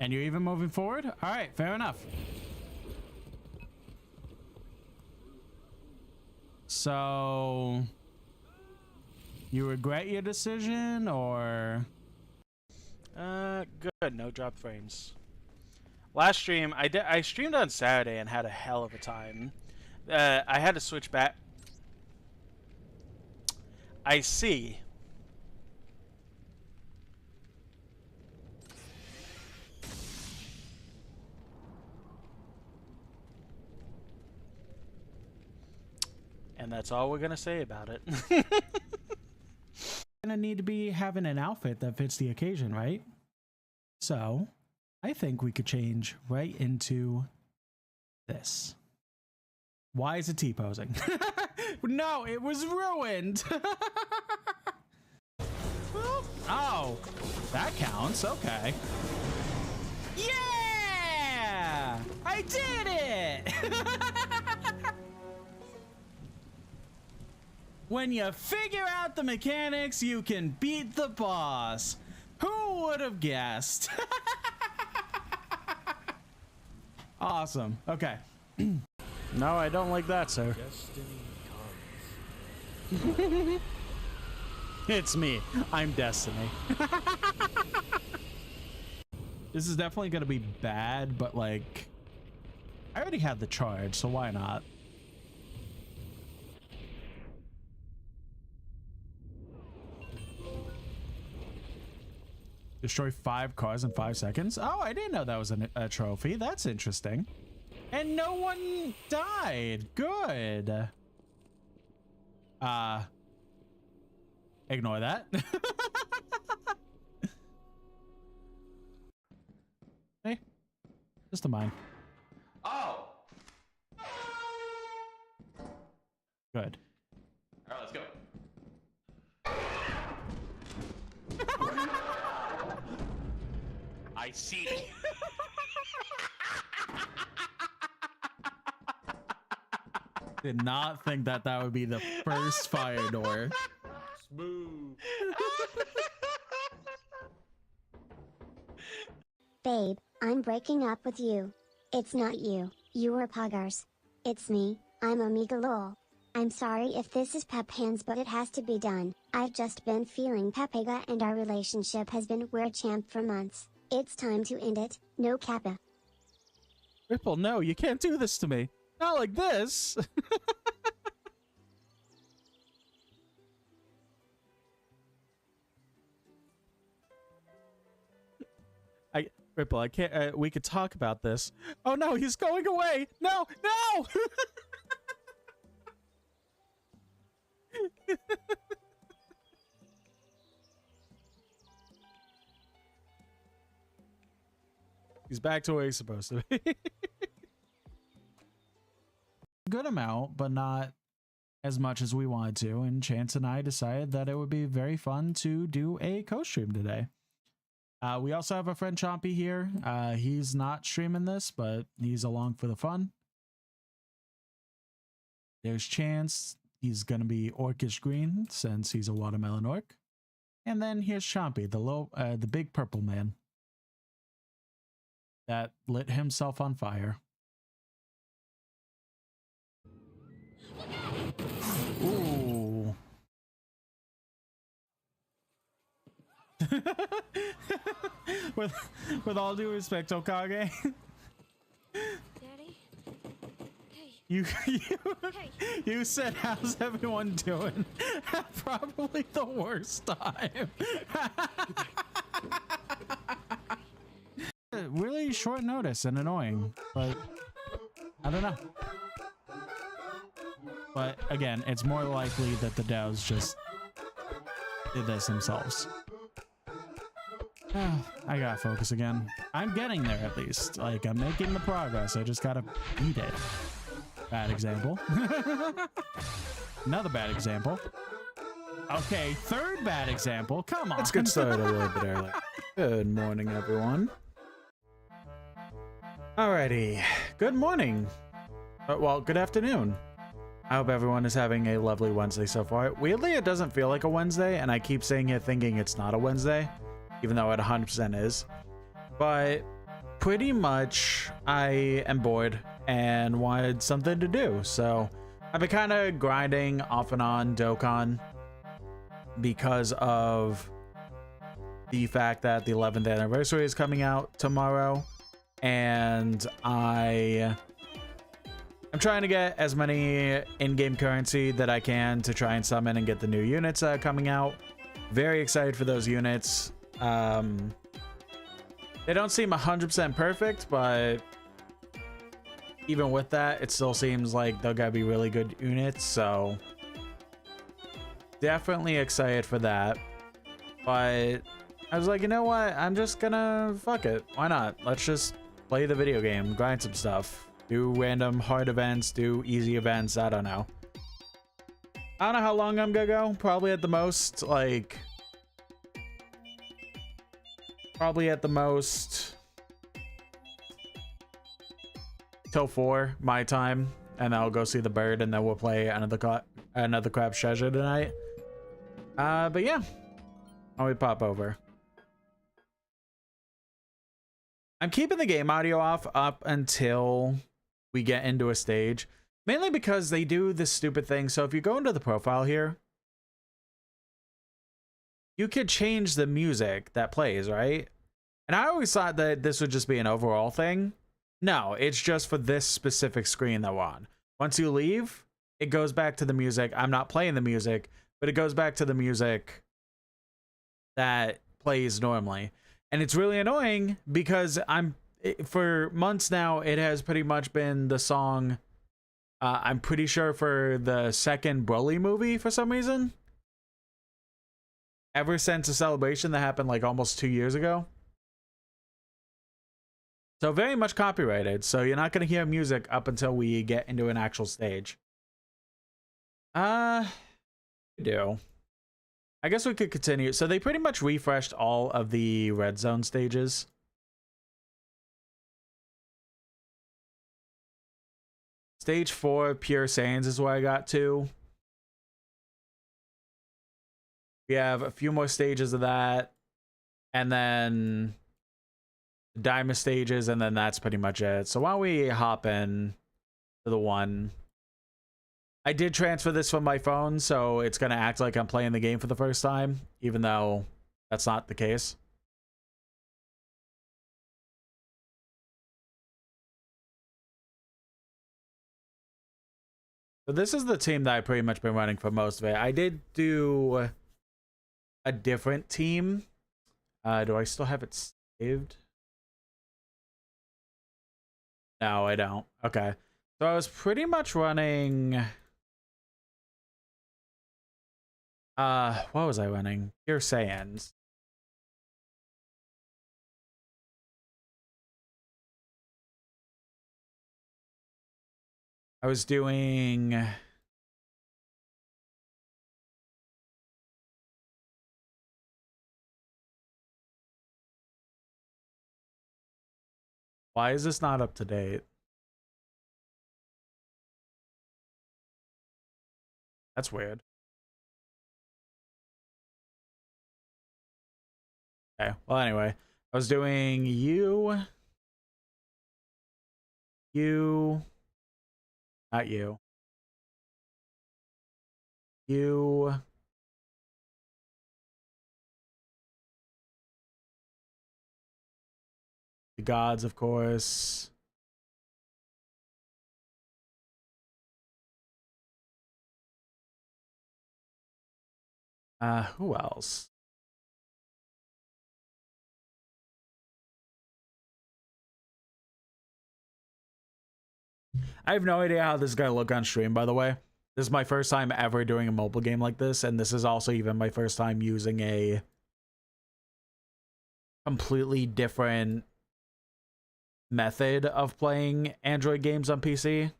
And you're even moving forward? All right, fair enough. So, you regret your decision, or? Good. No drop frames. Last stream, I streamed on Saturday and had a hell of a time. I had to switch back. I see. And that's all we're gonna say about it. Gonna need to be having an outfit that fits the occasion, right? So, I think we could change right into this. Why is it T-posing? No, it was ruined. Oh, that counts. Okay. Yeah! I did it! When you figure out the mechanics, you can beat the boss. Who would have guessed? Awesome. Okay. No, I don't like that, sir. It's me. I'm Destiny. This is definitely going to be bad, but like, I already had the charge, so why not? Destroy 5 cars in 5 seconds. Oh, I didn't know that was a trophy. That's interesting. And no one died. Good. Ignore that. Hey, just a mine. Oh. Good. All right, let's go. I see. Did not think that that would be the first fire door. Smooth. Babe, I'm breaking up with you. It's not you, you are Poggers. It's me, I'm Amiga lol. I'm sorry if this is pep hands, but it has to be done. I've just been feeling Pepega and our relationship has been weird champ for months. It's time to end it, no kappa. Ripple, no, you can't do this to me. Not like this. Ripple, I can't, we could talk about this. Oh no, he's going away. No, no. He's back to where he's supposed to be. Good amount, but not as much as we wanted to. And Chance and I decided that it would be very fun to do a co-stream today. We also have a friend Chompy here. He's not streaming this, but he's along for the fun. There's Chance. He's going to be orcish green since he's a watermelon orc. And then here's Chompy, the big purple man that lit himself on fire. Ooh. with all due respect, Okage. Daddy? Hey. You said, how's everyone doing? Probably the worst time. Really short notice and annoying, but I don't know. But again, it's more likely that the DAOs just did this themselves. I gotta focus again. I'm getting there at least. Like, I'm making the progress. I just gotta beat it. Bad example. Another bad example. Okay, third bad example. Come on. Let's get started a little bit early. Good morning, everyone. Alrighty. Good morning. Well, good afternoon. I hope everyone is having a lovely Wednesday so far. Weirdly, it doesn't feel like a Wednesday, and I keep saying it thinking it's not a Wednesday, even though it 100% is. But pretty much I am bored and wanted something to do. So I've been kind of grinding off and on Dokkan because of the fact that the 11th anniversary is coming out tomorrow, and I'm trying to get as many in-game currency that I can to try and summon and get the new units coming out. Very excited for those units. They don't seem 100% perfect, but even with that, it still seems like they're gonna be really good units, so definitely excited for that. But I was like, you know what? I'm just gonna fuck it. Why not? Let's just play the video game, grind some stuff, do random hard events, do easy events. I don't know. I don't know how long I'm gonna go. Probably at the most, like, till 4 my time, and I'll go see the bird, and then we'll play another crab treasure tonight. But yeah, I'll pop over. I'm keeping the game audio off up until we get into a stage, mainly because they do this stupid thing. So if you go into the profile here, you could change the music that plays, right? And I always thought that this would just be an overall thing. No, it's just for this specific screen that we're on. Once you leave, it goes back to the music. I'm not playing the music, but it goes back to the music that plays normally. And it's really annoying because for months now, it has pretty much been the song, I'm pretty sure for the second Broly movie for some reason. Ever since a celebration that happened like almost 2 years ago. So very much copyrighted. So you're not going to hear music up until we get into an actual stage. We do. I guess we could continue. So they pretty much refreshed all of the red zone stages. Stage 4, Pure Saiyans is where I got to. We have a few more stages of that. And then Diamond stages, and then that's pretty much it. So why don't we hop in to the one. I did transfer this from my phone, so it's going to act like I'm playing the game for the first time, even though that's not the case. So this is the team that I've pretty much been running for most of it. I did do a different team. Do I still have it saved? No, I don't. Okay. So I was pretty much running... what was I running? Pure Saiyans. I was doing... Why is this not up to date? That's weird. Okay, well, anyway, I was doing not you, the gods, of course. Who else? I have no idea how this is gonna look on stream, by the way. This is my first time ever doing a mobile game like this, and this is also even my first time using a completely different method of playing Android games on PC.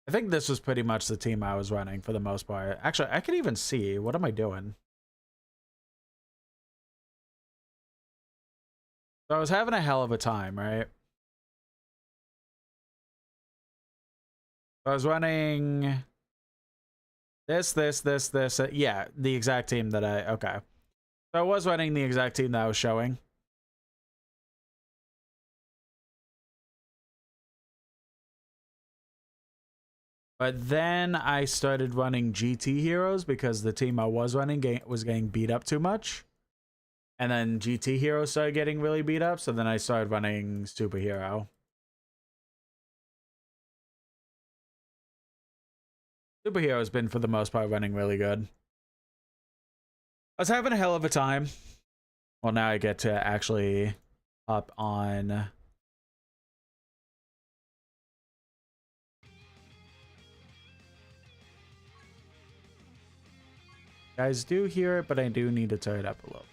I think this was pretty much the team I was running for the most part. Actually, I could even see. What am I doing? So I was having a hell of a time, right? I was running This. Yeah, the exact team that okay. So I was running the exact team that I was showing. But then I started running GT heroes because the team I was running was getting beat up too much. And then GT heroes started getting really beat up, so then I started running superhero. Superhero has been, for the most part, running really good. I was having a hell of a time. Well, now I get to actually hop on. Guys do hear it, but I do need to turn it up a little.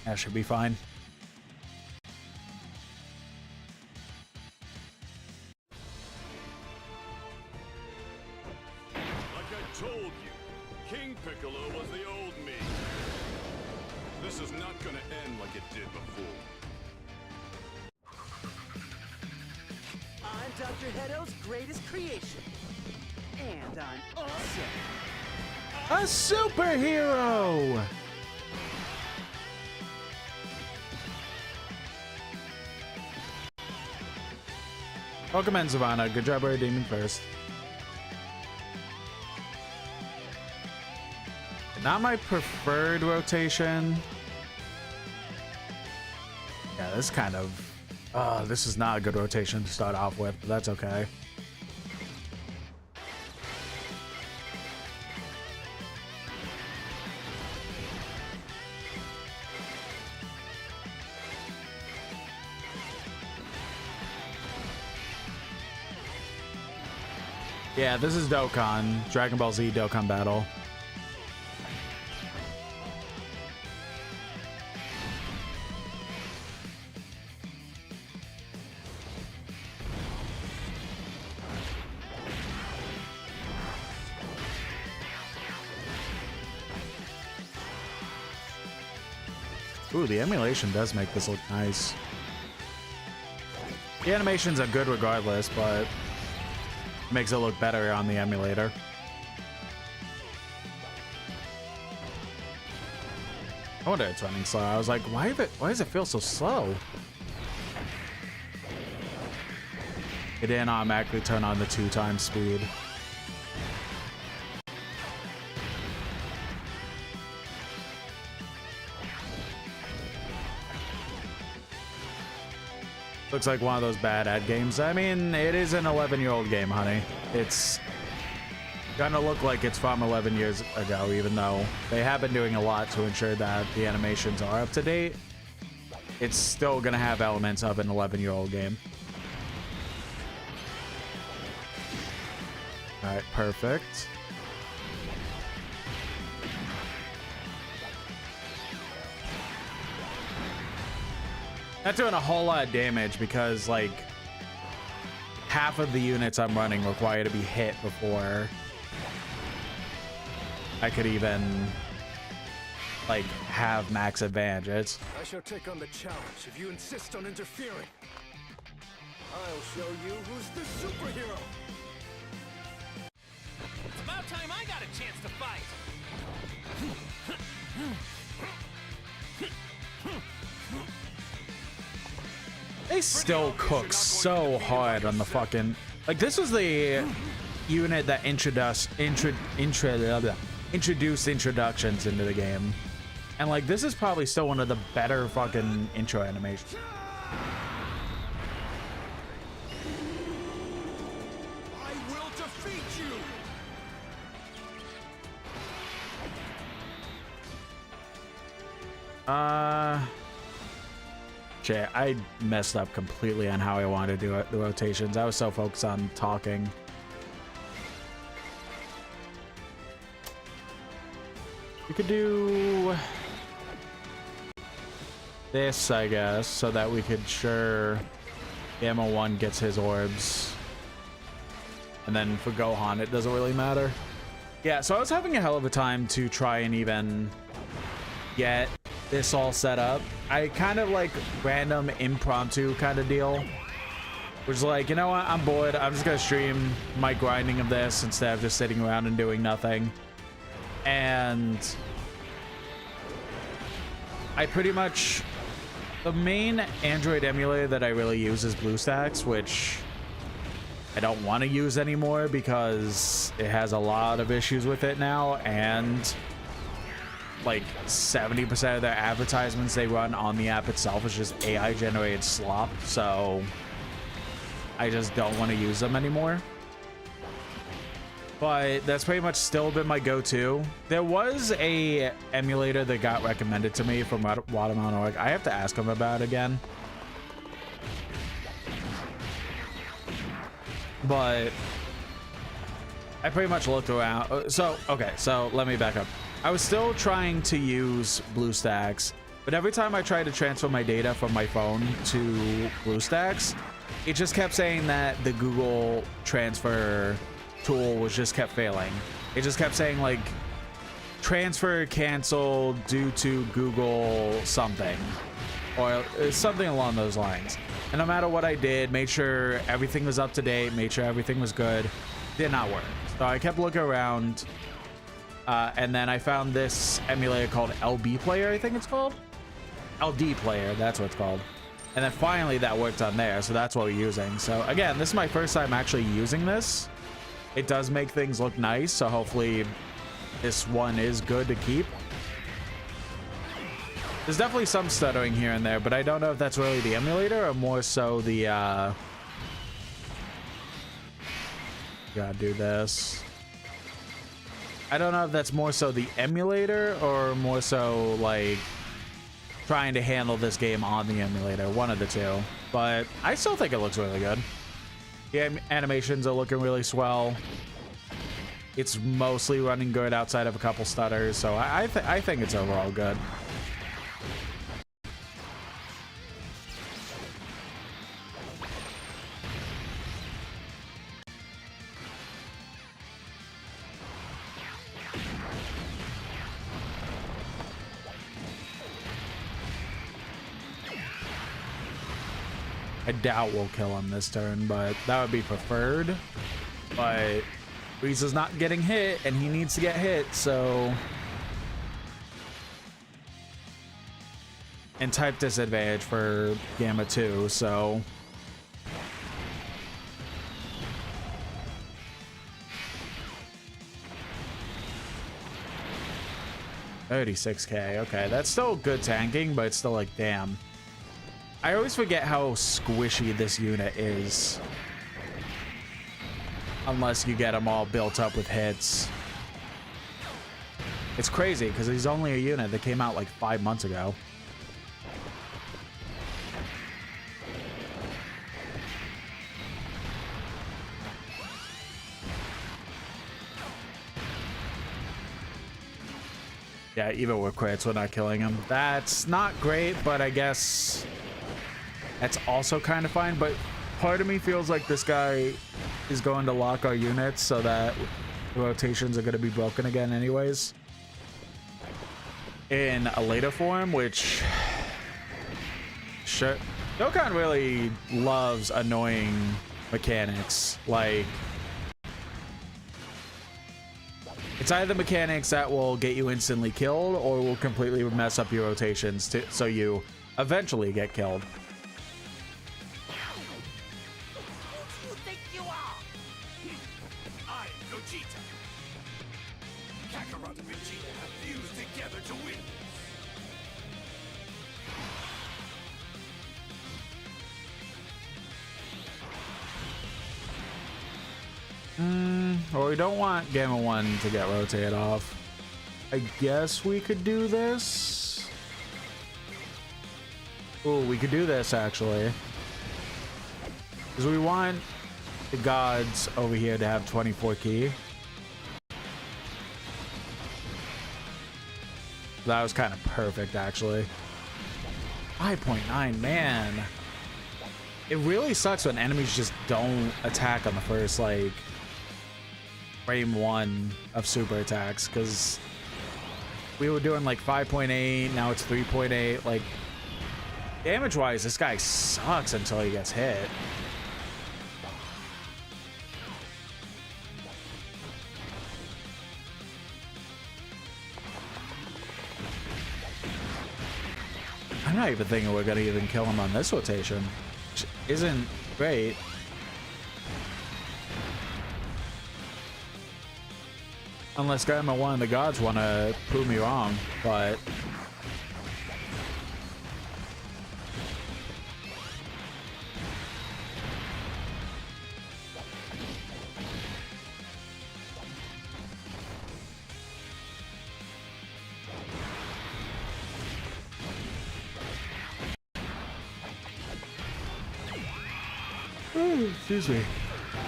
That should be fine. Like I told you, King Piccolo was the old me. This is not gonna end like it did before. I'm Dr. Hedo's greatest creation. And I'm awesome. A superhero! Welcome in, Savannah. Good job redeeming first. Not my preferred rotation. Yeah, this kind of... this is not a good rotation to start off with, but that's okay. Yeah, this is Dokkan. Dragon Ball Z Dokkan Battle. Ooh, the emulation does make this look nice. The animations are good regardless, but makes it look better on the emulator. I wonder it's running slow. I was like, why does it feel so slow? It didn't automatically turn on the 2x speed. Looks like one of those bad ad games. I mean, it is an 11-year-old game, honey. It's gonna look like it's from 11 years ago, even though they have been doing a lot to ensure that the animations are up to date. It's still gonna have elements of an 11-year-old game. All right, perfect. Not doing a whole lot of damage because, like, half of the units I'm running require to be hit before I could even, like, have max advantage. I shall take on the challenge if you insist on interfering. I'll show you who's the superhero. It's about time I got a chance to fight. They still cook so hard on the fucking... Like, this was the unit that introduced introductions into the game. And, like, this is probably still one of the better fucking intro animations. I will defeat you. Shit, I messed up completely on how I wanted to do it, the rotations. I was so focused on talking. We could do this, I guess, so that we could sure Gamma 1 gets his orbs. And then for Gohan, it doesn't really matter. Yeah, so I was having a hell of a time to try and even get this all set up, I kind of like random impromptu kind of deal. Which is like, you know what, I'm bored. I'm just gonna stream my grinding of this instead of just sitting around and doing nothing. And I pretty much, the main Android emulator that I really use is BlueStacks, which I don't want to use anymore because it has a lot of issues with it now, and like 70% of their advertisements they run on the app itself is just AI generated slop, so I just don't want to use them anymore. But that's pretty much still been my go-to. There was a emulator that got recommended to me from Watermelon.org. I have to ask them about it again. But I pretty much looked around. So, okay, so let me back up. I was still trying to use BlueStacks, but every time I tried to transfer my data from my phone to BlueStacks, it just kept saying that the Google transfer tool was just kept failing. It just kept saying like transfer canceled due to Google something, or something along those lines. And no matter what I did, made sure everything was up to date, made sure everything was good, did not work. So I kept looking around, and then I found this emulator called LB Player, I think it's called. LD Player, that's what it's called. And then finally that worked on there, so that's what we're using. So again, this is my first time actually using this. It does make things look nice, so hopefully this one is good to keep. There's definitely some stuttering here and there, but I don't know if that's really the emulator or more so the gotta do this. I don't know if that's more so the emulator or more so like trying to handle this game on the emulator, one of the two. But I still think it looks really good. The animations are looking really swell. It's mostly running good outside of a couple stutters, so I think it's overall good. I doubt we'll kill him this turn, but that would be preferred. But Rieza's not getting hit, and he needs to get hit, so... And type disadvantage for Gamma 2, so... $36K, okay. That's still good tanking, but it's still like, damn. I always forget how squishy this unit is. Unless you get them all built up with hits. It's crazy, because he's only a unit that came out like 5 months ago. Yeah, even with crits, we're not killing him. That's not great, but I guess that's also kind of fine. But part of me feels like this guy is going to lock our units so that the rotations are going to be broken again anyways in a later form, which sure, Dokkan really loves annoying mechanics. Like, it's either mechanics that will get you instantly killed or will completely mess up your rotations so you eventually get killed. Who do you think you are? I'm Gogeta. Kakarot and Vegeta have fused together to win. Or we don't want Gamma 1 to get rotated off. I guess we could do this. Oh, we could do this actually. Because we want the gods over here to have 24 key. That was kind of perfect actually. 5.9, man. It really sucks when enemies just don't attack on the first, like, frame 1 of super attacks, because we were doing like 5.8, now it's 3.8. Like, damage-wise, this guy sucks until he gets hit. I'm not even thinking we're gonna even kill him on this rotation, which isn't great. Unless Grandma one of the gods want to prove me wrong, but excuse me.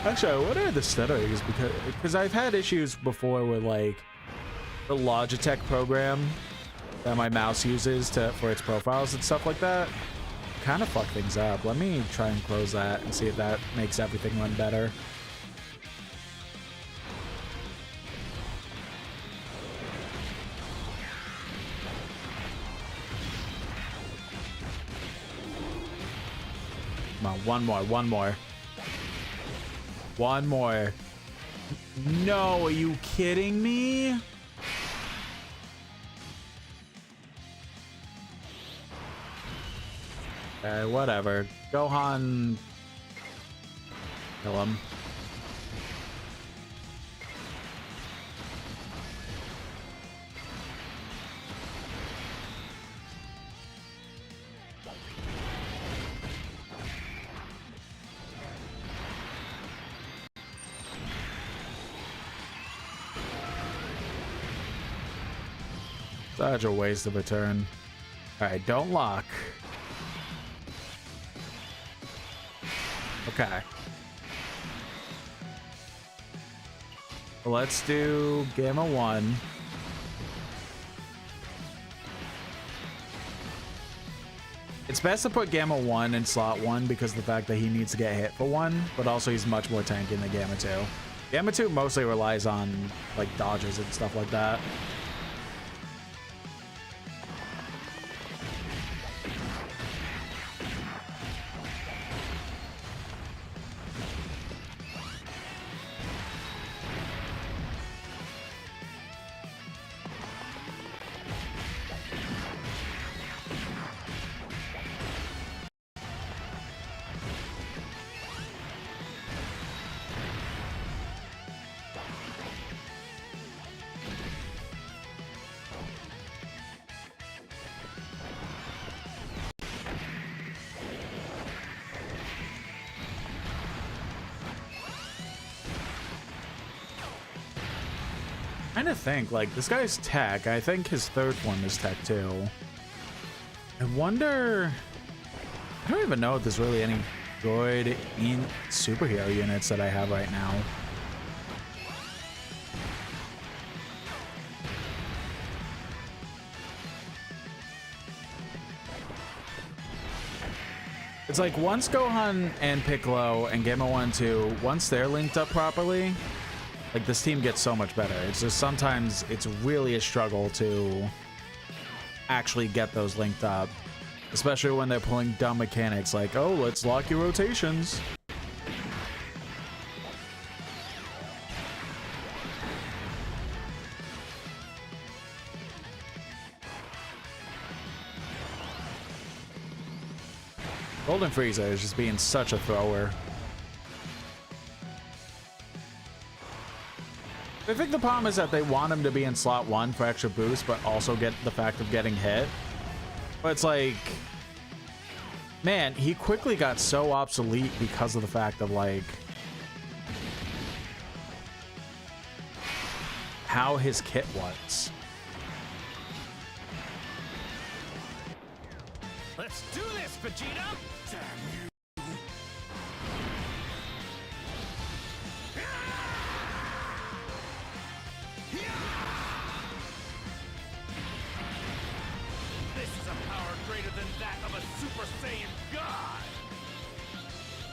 Actually, what are the settings? Because I've had issues before with like the Logitech program that my mouse uses for its profiles and stuff like that. Kind of fuck things up. Let me try and close that and see if that makes everything run better. Come on, one more. One more. No, are you kidding me? Okay, whatever. Gohan. Kill him. Such a waste of a turn. Alright, don't lock. Okay. Let's do Gamma 1. It's best to put Gamma 1 in slot 1 because of the fact that he needs to get hit for 1, but also he's much more tanky than Gamma 2. Gamma 2 mostly relies on like dodges and stuff like that. Trying to think, like, this guy's tech. I think his third form is tech too. I wonder. I don't even know if there's really any good superhero units that I have right now. It's like once Gohan and Piccolo and Gamma 1 and 2, once they're linked up properly, like this team gets so much better. It's just sometimes it's really a struggle to actually get those linked up, especially when they're pulling dumb mechanics like, oh, let's lock your rotations. Golden Frieza is just being such a thrower. I think the problem is that they want him to be in slot 1 for extra boost, but also get the fact of getting hit. But it's like, man, he quickly got so obsolete because of the fact of like how his kit was. Let's do this, Vegeta! Damn you! This is a power greater than that of a Super Saiyan God!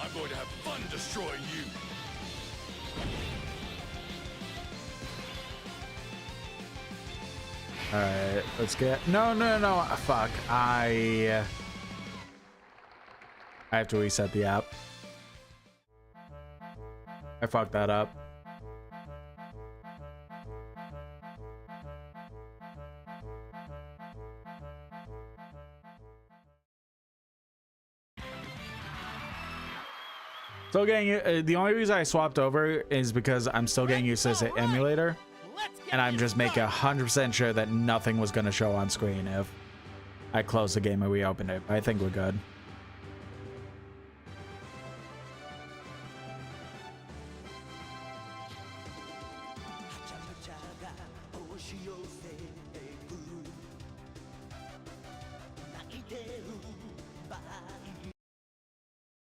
I'm going to have fun destroying you! All right, let's get. No. Fuck. I have to reset the app. I fucked that up. Still getting the only reason I swapped over is because I'm still getting used to this emulator, and I'm just making 100% sure that nothing was going to show on screen if I closed the game and reopened it. I think we're good.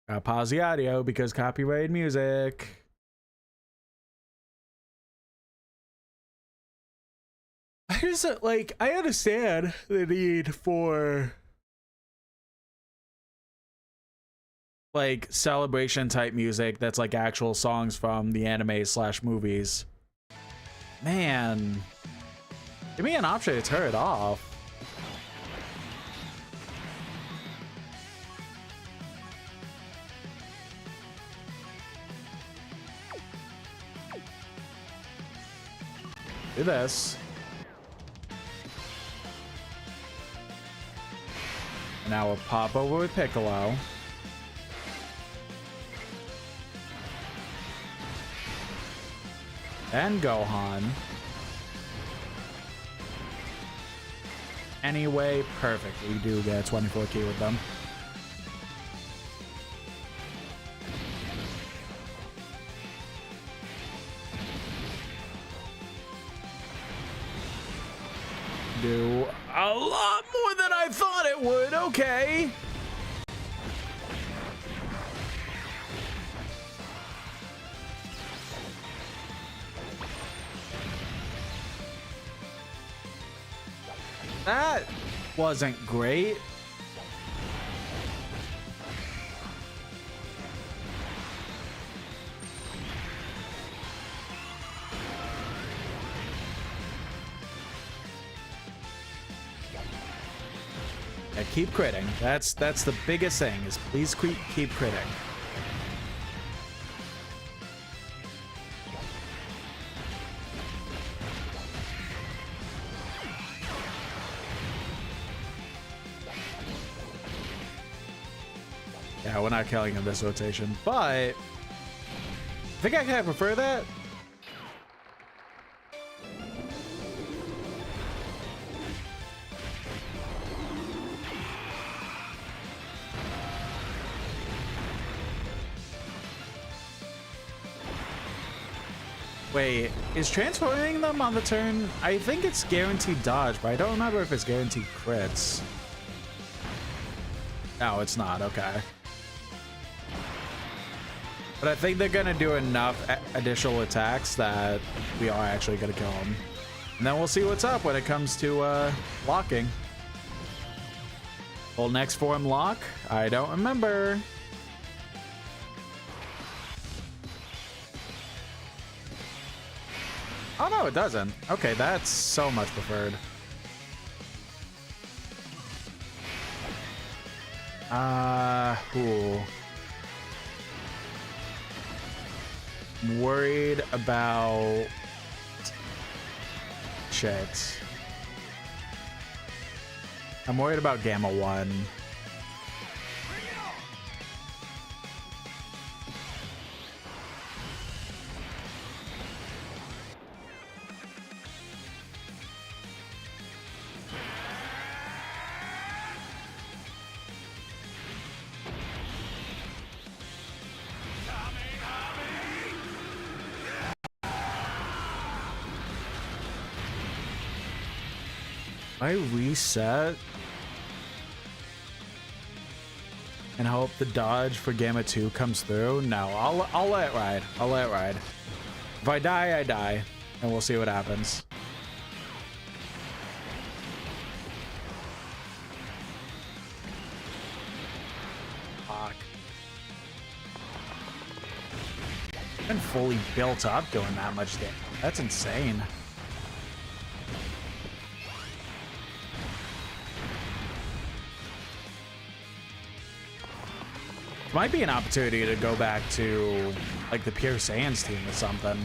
Gotta pause the audio because copyrighted music. I just like, I understand the need for like celebration type music that's like actual songs from the anime / movies. Man, give me an option to turn it off. Do this. And now we'll pop over with Piccolo. And Gohan. Anyway, perfect. We do get 24 key with them. Do a lot more than I thought it would. Okay. That wasn't great. Yeah, keep critting. That's the biggest thing, is please keep critting. Yeah, we're not killing him this rotation, but I think I kind of prefer that. Wait, is transferring them on the turn? I think it's guaranteed dodge, but I don't remember if it's guaranteed crits. No, it's not. Okay. But I think they're gonna do enough additional attacks that we are actually gonna kill them. And then we'll see what's up when it comes to locking. Will next form lock? I don't remember. Oh no, it doesn't. Okay, that's so much preferred. Ooh. I'm worried about shit. I'm worried about Gamma 1. I reset and hope the dodge for Gamma 2 comes through. No, I'll let it ride. I'll let it ride. If I die, I die, and we'll see what happens. Fuck. Been fully built up doing that much damage. That's insane. might be an opportunity to go back to like the Pure Saiyans team or something.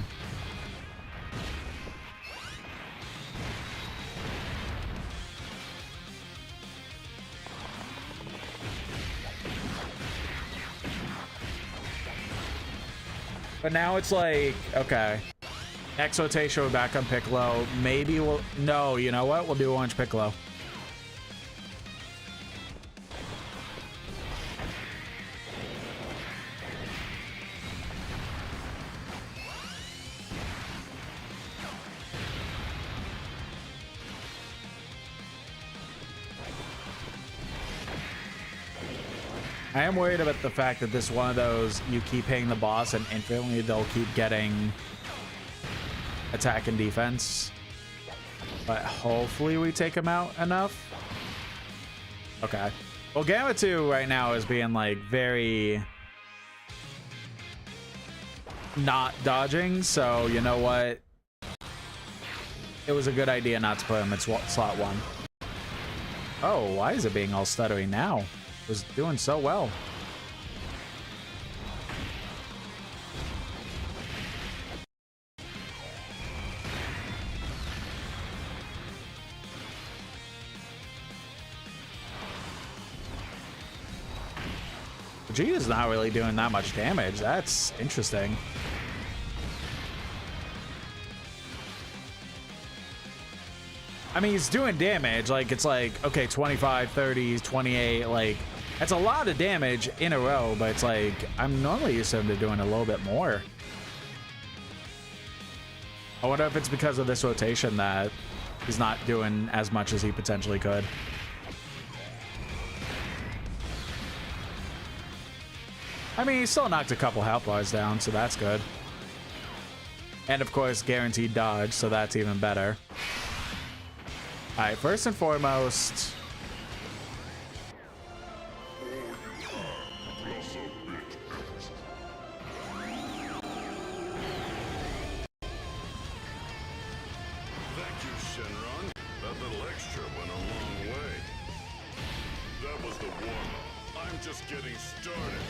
But now it's like, okay, next rotation we're back on Piccolo. Maybe we'll, no, you know what? We'll do Orange Piccolo. I am worried about the fact that this is one of those you keep hitting the boss and infinitely they'll keep getting attack and defense. But hopefully we take him out enough. Okay. Well, Gamma 2 right now is being like very not dodging. So you know what? It was a good idea not to put him at slot 1. Oh, why is it being all stuttery now? Was doing so well. Vegeta's not really doing that much damage. That's interesting. I mean, he's doing damage. Like, it's like, okay, 25, 30, 28, like, that's a lot of damage in a row, but it's like, I'm normally used to him to doing a little bit more. I wonder if it's because of this rotation that he's not doing as much as he potentially could. I mean, he still knocked a couple health bars down, so that's good. And of course, guaranteed dodge, so that's even better. All right, first and foremost, Thank you, Shenron. That little extra went a long way. That was the warm-up. I'm just getting started.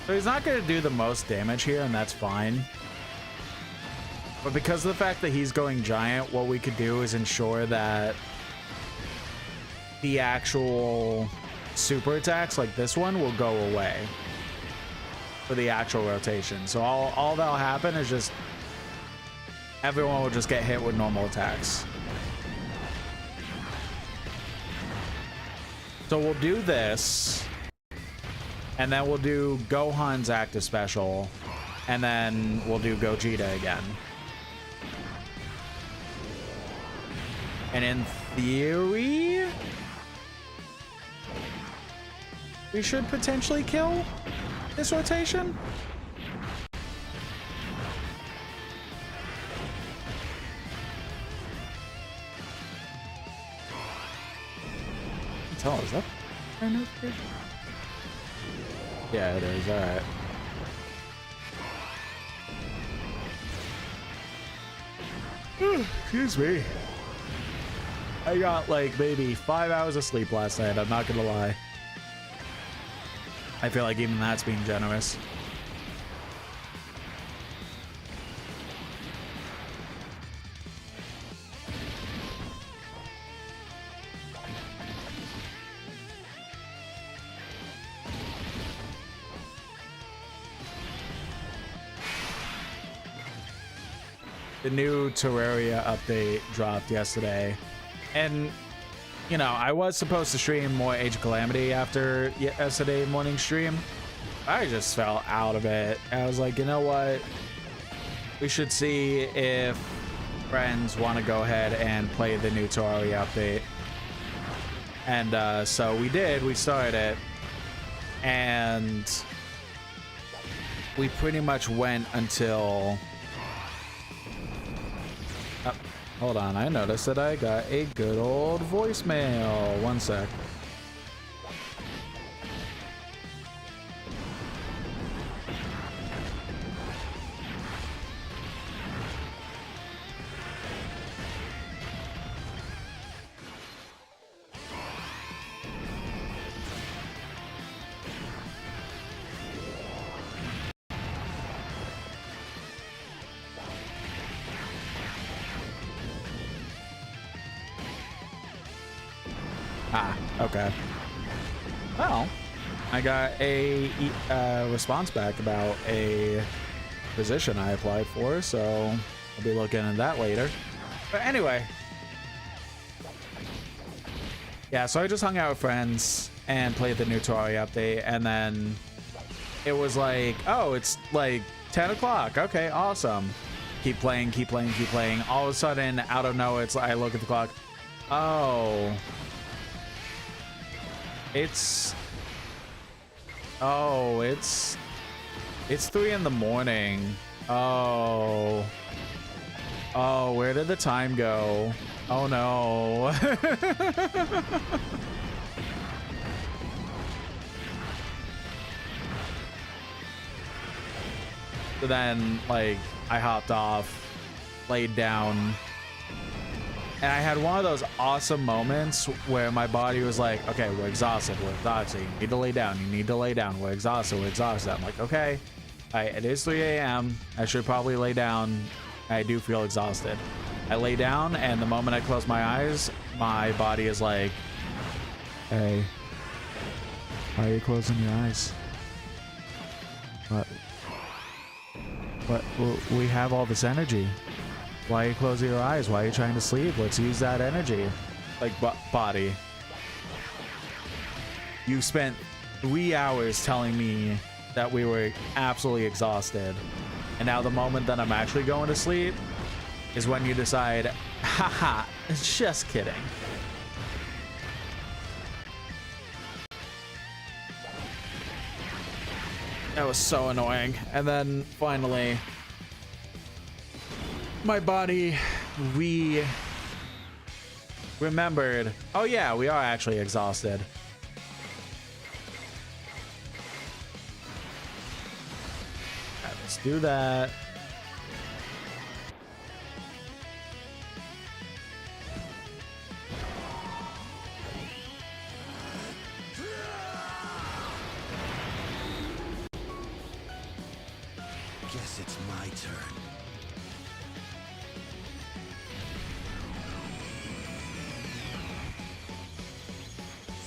so he's not going to do the most damage here, and that's fine. But because of the fact that he's going giant, what we could do is ensure that the actual super attacks like this one will go away for the actual rotation. So all that'll happen is just everyone will just get hit with normal attacks. So we'll do this, and then we'll do Gohan's active special, and then we'll do Gogeta again. And in theory, we should potentially kill this rotation. Tell us that. Yeah, it is. All right. Excuse me. I got like maybe 5 hours of sleep last night. I'm not gonna lie. I feel like even that's being generous. The new Terraria update dropped yesterday, and you know, I was supposed to stream more Age of Calamity after yesterday morning stream. I just fell out of it. I was like, you know what? We should see if friends want to go ahead and play the new Terraria update. And so we did. We started it, and we pretty much went until. Hold on, I noticed that I got a good old voicemail. One sec. Ah, okay. Well, I got a response back about a position I applied for, so I'll be looking at that later. But anyway. Yeah, so I just hung out with friends and played the new Tori update, and then it was like, oh, it's like 10 o'clock. Okay, awesome. Keep playing, keep playing, keep playing. All of a sudden, out of nowhere, it's like, I look at the clock. Oh. It's 3 in the morning. Oh. Oh, where did the time go? Oh no. So then, like, I hopped off, laid down, and I had one of those awesome moments where my body was like, okay, we're exhausted, you need to lay down, we're exhausted. I'm like, okay, it is 3 a.m. I should probably lay down. I do feel exhausted. I lay down, and the moment I close my eyes, my body is like, hey, why are you closing your eyes? What? We have all this energy. Why are you closing your eyes? Why are you trying to sleep? Let's use that energy. Like, body. You spent 3 hours telling me that we were absolutely exhausted. And now the moment that I'm actually going to sleep is when you decide, haha, just kidding. That was so annoying. And then finally, my body remembered, oh yeah, we are actually exhausted. Right, let's do that. Guess it's my turn.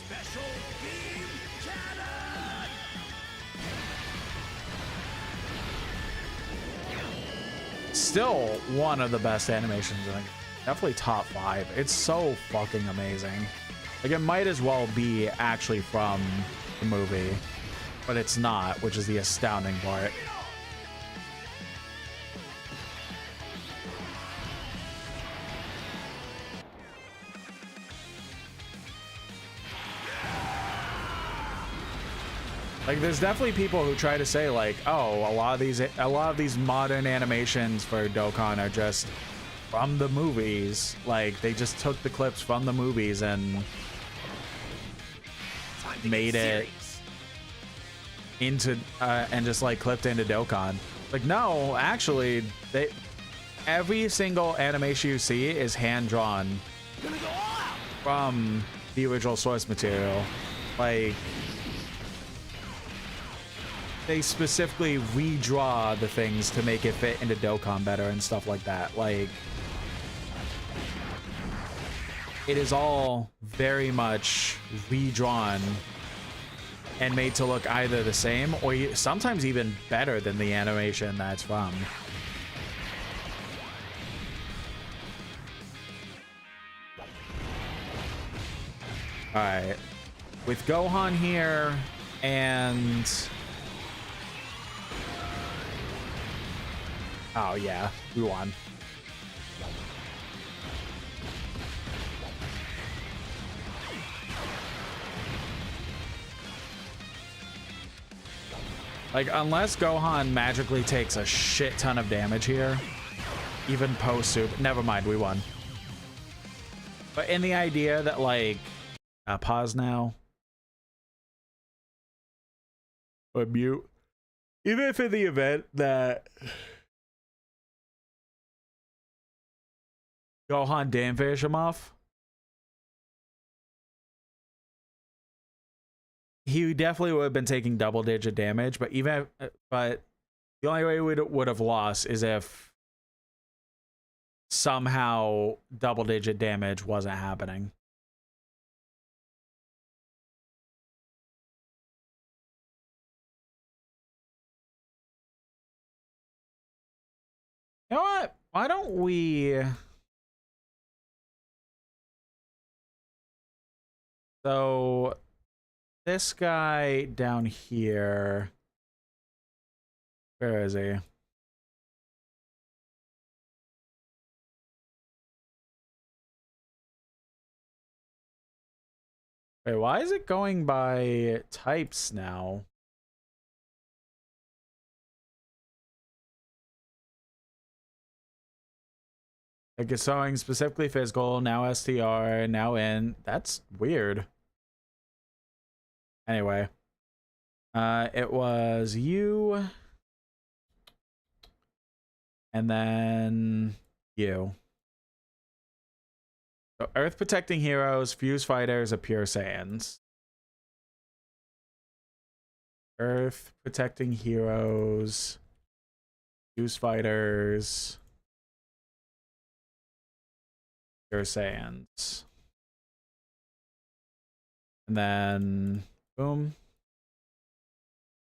Special beam cannon! Still one of the best animations, like definitely top 5. It's so fucking amazing. Like, it might as well be actually from the movie, but it's not, which is the astounding part. Like, there's definitely people who try to say, like, oh, a lot of these modern animations for Dokkan are just from the movies. Like, they just took the clips from the movies and made it into and just like clipped into Dokkan. Like, no, actually, every single animation you see is hand drawn from the original source material. Like, they specifically redraw the things to make it fit into Dokkan better and stuff like that. Like, it is all very much redrawn and made to look either the same or sometimes even better than the animation that's from. All right, with Gohan here and oh yeah, we won. Like, unless Gohan magically takes a shit ton of damage here, even post-soup, never mind, we won. But in the idea that, like, pause now. Or mute. Even if in the event that Gohan didn't finish him off, he definitely would have been taking double-digit damage. But but the only way we would have lost is if somehow double-digit damage wasn't happening. You know what? Why don't we... So, this guy down here... Where is he? Wait, why is it going by types now? Like it's showing specifically physical, now STR, now in. That's weird. Anyway. It was you. And then you. So Earth Protecting Heroes, Fuse Fighters, of Pure Saiyans. Earth Protecting Heroes, Fuse Fighters, Pure Saiyans. And then, boom.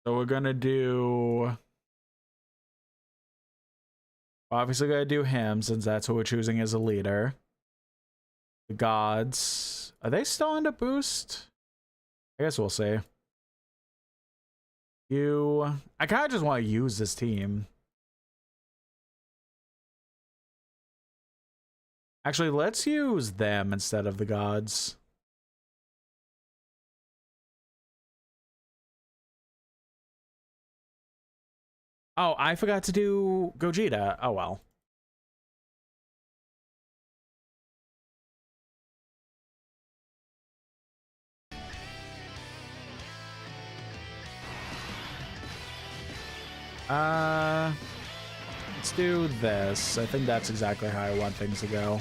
So we're gonna do... Obviously gonna do him, since that's who we're choosing as a leader. The gods. Are they still under boost? I guess we'll see. You... I kinda just want to use this team. Actually, let's use them instead of the gods. Oh, I forgot to do Gogeta. Oh well. Let's do this. I think that's exactly how I want things to go.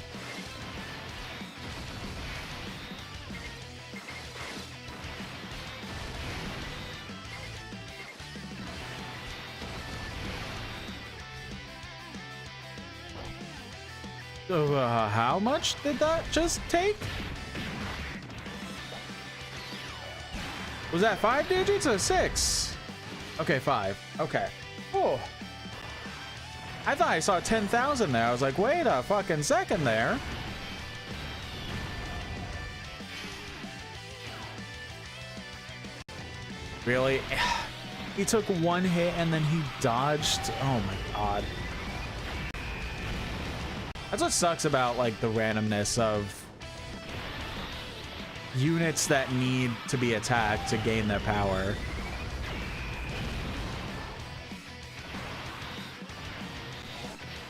How much did that just take? Was that 5 digits or 6? Okay, 5. Okay. Oh. I thought I saw 10,000 there. I was like, wait a fucking second there. Really? He took one hit and then he dodged. Oh my god. That's what sucks about like the randomness of units that need to be attacked to gain their power.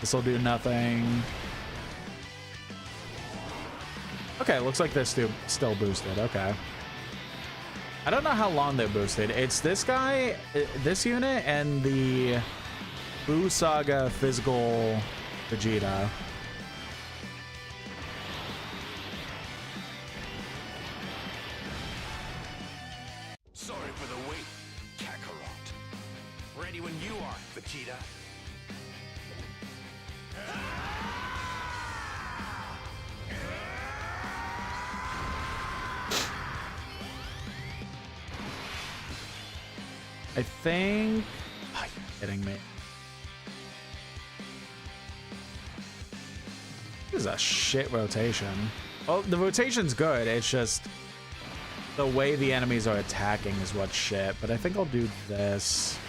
This will do nothing. Okay, looks like they're still boosted. Okay. I don't know how long they're boosted. It's this guy, this unit, and the Buu Saga physical Vegeta. Sorry for the wait, Kakarot. Ready when you are, Vegeta. I think... Oh, you're kidding me. This is a shit rotation. Well, the rotation's good. It's just the way the enemies are attacking is what's shit. But I think I'll do this.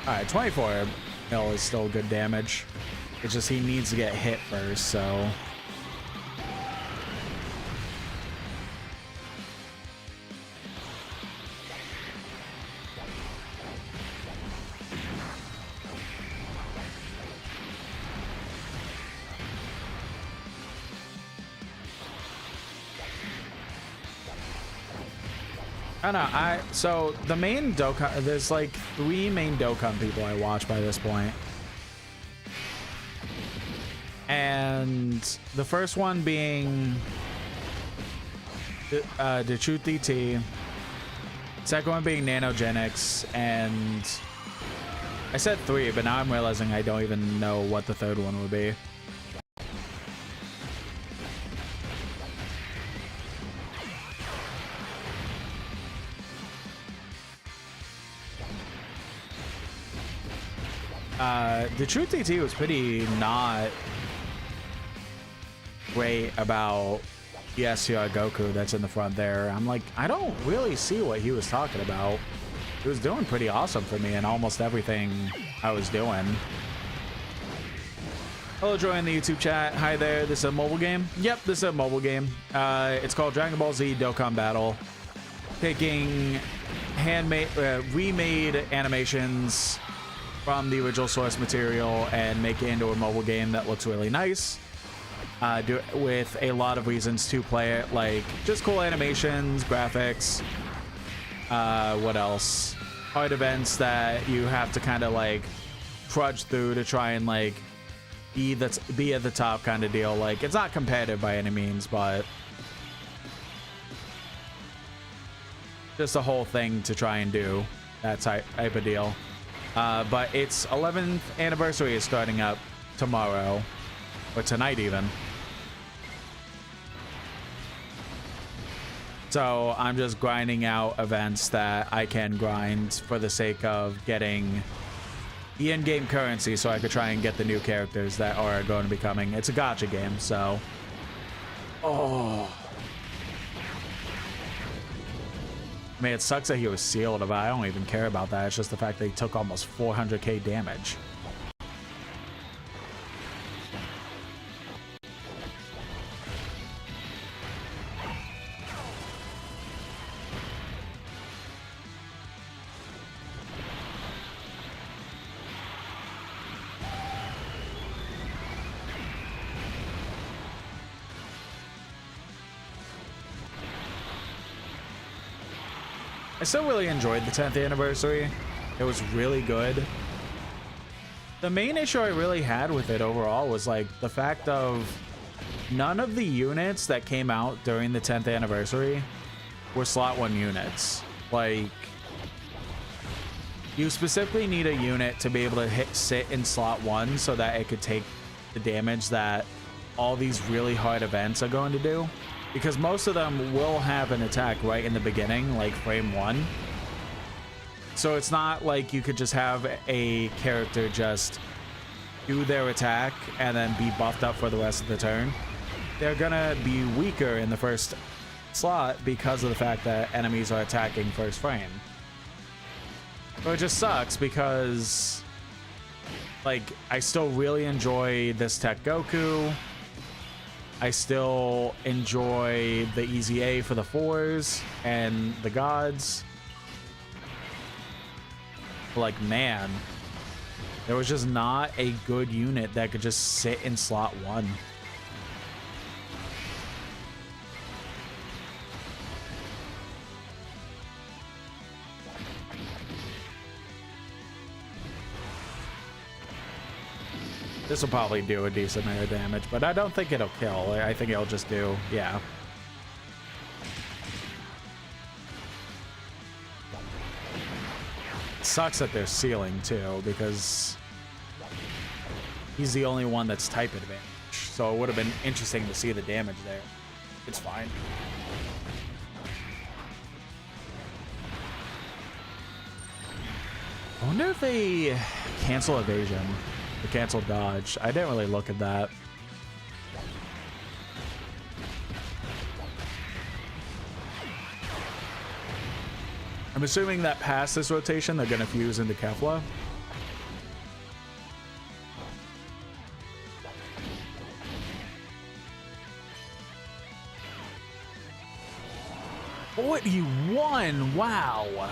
Alright, 24 mil is still good damage. It's just he needs to get hit first, so... I don't know, so the main Dokkan, there's like 3 main Dokkan people I watch by this point. And the first one being Dechuti T, second one being Nanogenics, and I said 3, but now I'm realizing I don't even know what the third one would be. The Truth DT was pretty not great about the SCR Goku that's in the front there. I'm like, I don't really see what he was talking about. He was doing pretty awesome for me in almost everything I was doing. Hello, join the YouTube chat. Hi there. This is a mobile game. Yep, this is a mobile game. It's called Dragon Ball Z Dokkan Battle. Taking remade animations from the original source material and make it into a mobile game that looks really nice. With a lot of reasons to play it, like just cool animations, graphics. What else? Hard events that you have to kind of like trudge through to try and like be at the top kind of deal. Like, it's not competitive by any means, but just a whole thing to try and do that type of deal. But its 11th anniversary is starting up tomorrow, or tonight even. So I'm just grinding out events that I can grind for the sake of getting the in-game currency so I could try and get the new characters that are going to be coming. It's a gacha game, so... Oh. I mean, it sucks that he was sealed, but I don't even care about that. It's just the fact that he took almost 400k damage. I still really enjoyed the 10th anniversary. It was really good. The main issue I really had with it overall was like the fact of none of the units that came out during the 10th anniversary were slot 1 units. Like, you specifically need a unit to be able to sit in slot 1 so that it could take the damage that all these really hard events are going to do. Because most of them will have an attack right in the beginning, like frame 1. So it's not like you could just have a character just do their attack and then be buffed up for the rest of the turn. They're gonna be weaker in the first slot because of the fact that enemies are attacking first frame. So it just sucks because, like, I still really enjoy this Tech Goku. I still enjoy the Easy A for the 4s and the gods. Like, man, there was just not a good unit that could just sit in slot 1. This will probably do a decent amount of damage, but I don't think it'll kill. I think it'll just do, yeah. It sucks that they're sealing too, because he's the only one that's type advantage. So it would have been interesting to see the damage there. It's fine. I wonder if they cancel evasion. The cancel dodge. I didn't really look at that. I'm assuming that past this rotation, they're going to fuse into Kefla. What? You won! Wow!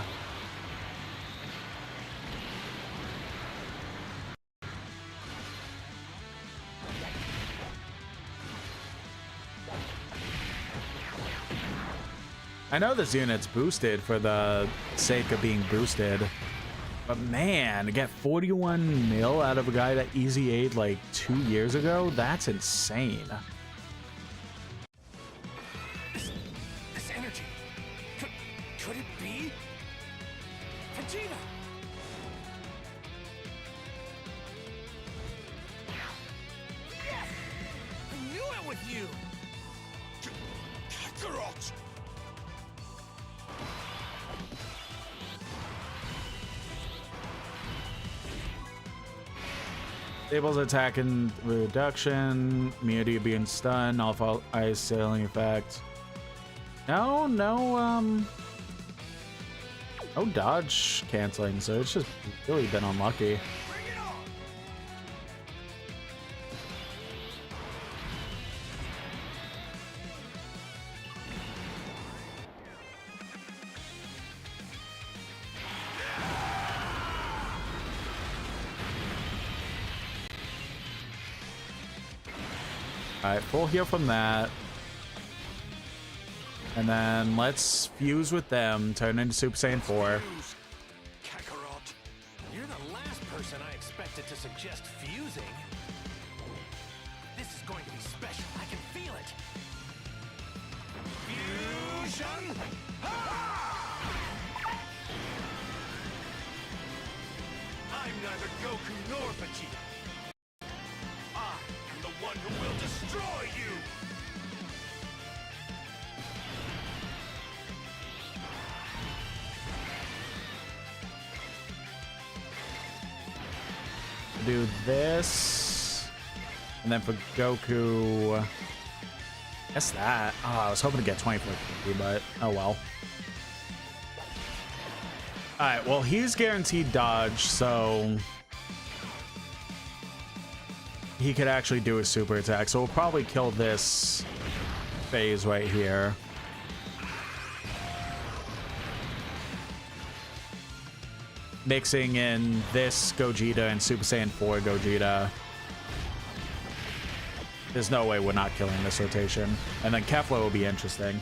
I know this unit's boosted for the sake of being boosted, but man, to get 41 mil out of a guy that easy A'd like 2 years ago, that's insane. This energy. Could it be? Vegeta! Yes! I knew it with you! Kakarot! Disables attack and reduction. Immunity being stunned. All ice sailing effect. No, no dodge canceling, so it's just really been unlucky. Alright, full heal from that. And then let's fuse with them, turn into Super Saiyan 4. Kakarot, you're the last person I expected to suggest fusing. This is going to be special. I can feel it. Fusion! I'm neither Goku nor Vegeta. I am the one who will destroy you! Do this. And then for Goku... Guess that. Oh, I was hoping to get 24, but oh well. Alright, well, he's guaranteed dodge, so... he could actually do a super attack, so we'll probably kill this phase right here. Mixing in this Gogeta and Super Saiyan 4 Gogeta. There's no way we're not killing this rotation. And then Kefla will be interesting.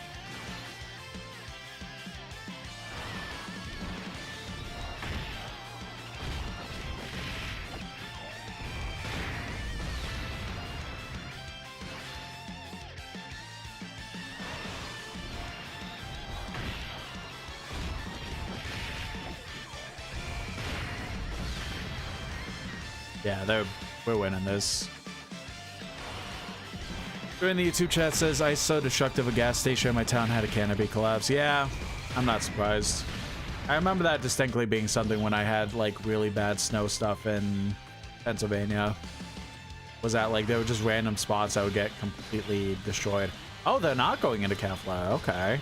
Yeah, we're winning this. During the YouTube chat says, "I so destructive a gas station in my town had a canopy collapse." Yeah, I'm not surprised. I remember that distinctly being something when I had like really bad snow stuff in Pennsylvania. Was that like there were just random spots that would get completely destroyed. Oh, they're not going into Kefla. Okay.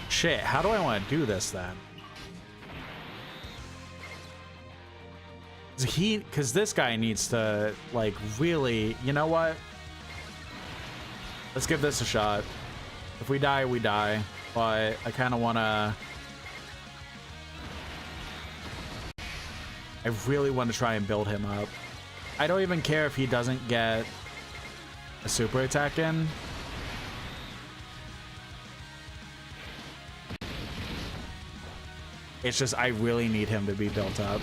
Shit, how do I want to do this then? Because this guy needs to, like, really... You know what? Let's give this a shot. If we die, we die. But I kind of want to... I really want to try and build him up. I don't even care if he doesn't get a super attack in. It's just, I really need him to be built up.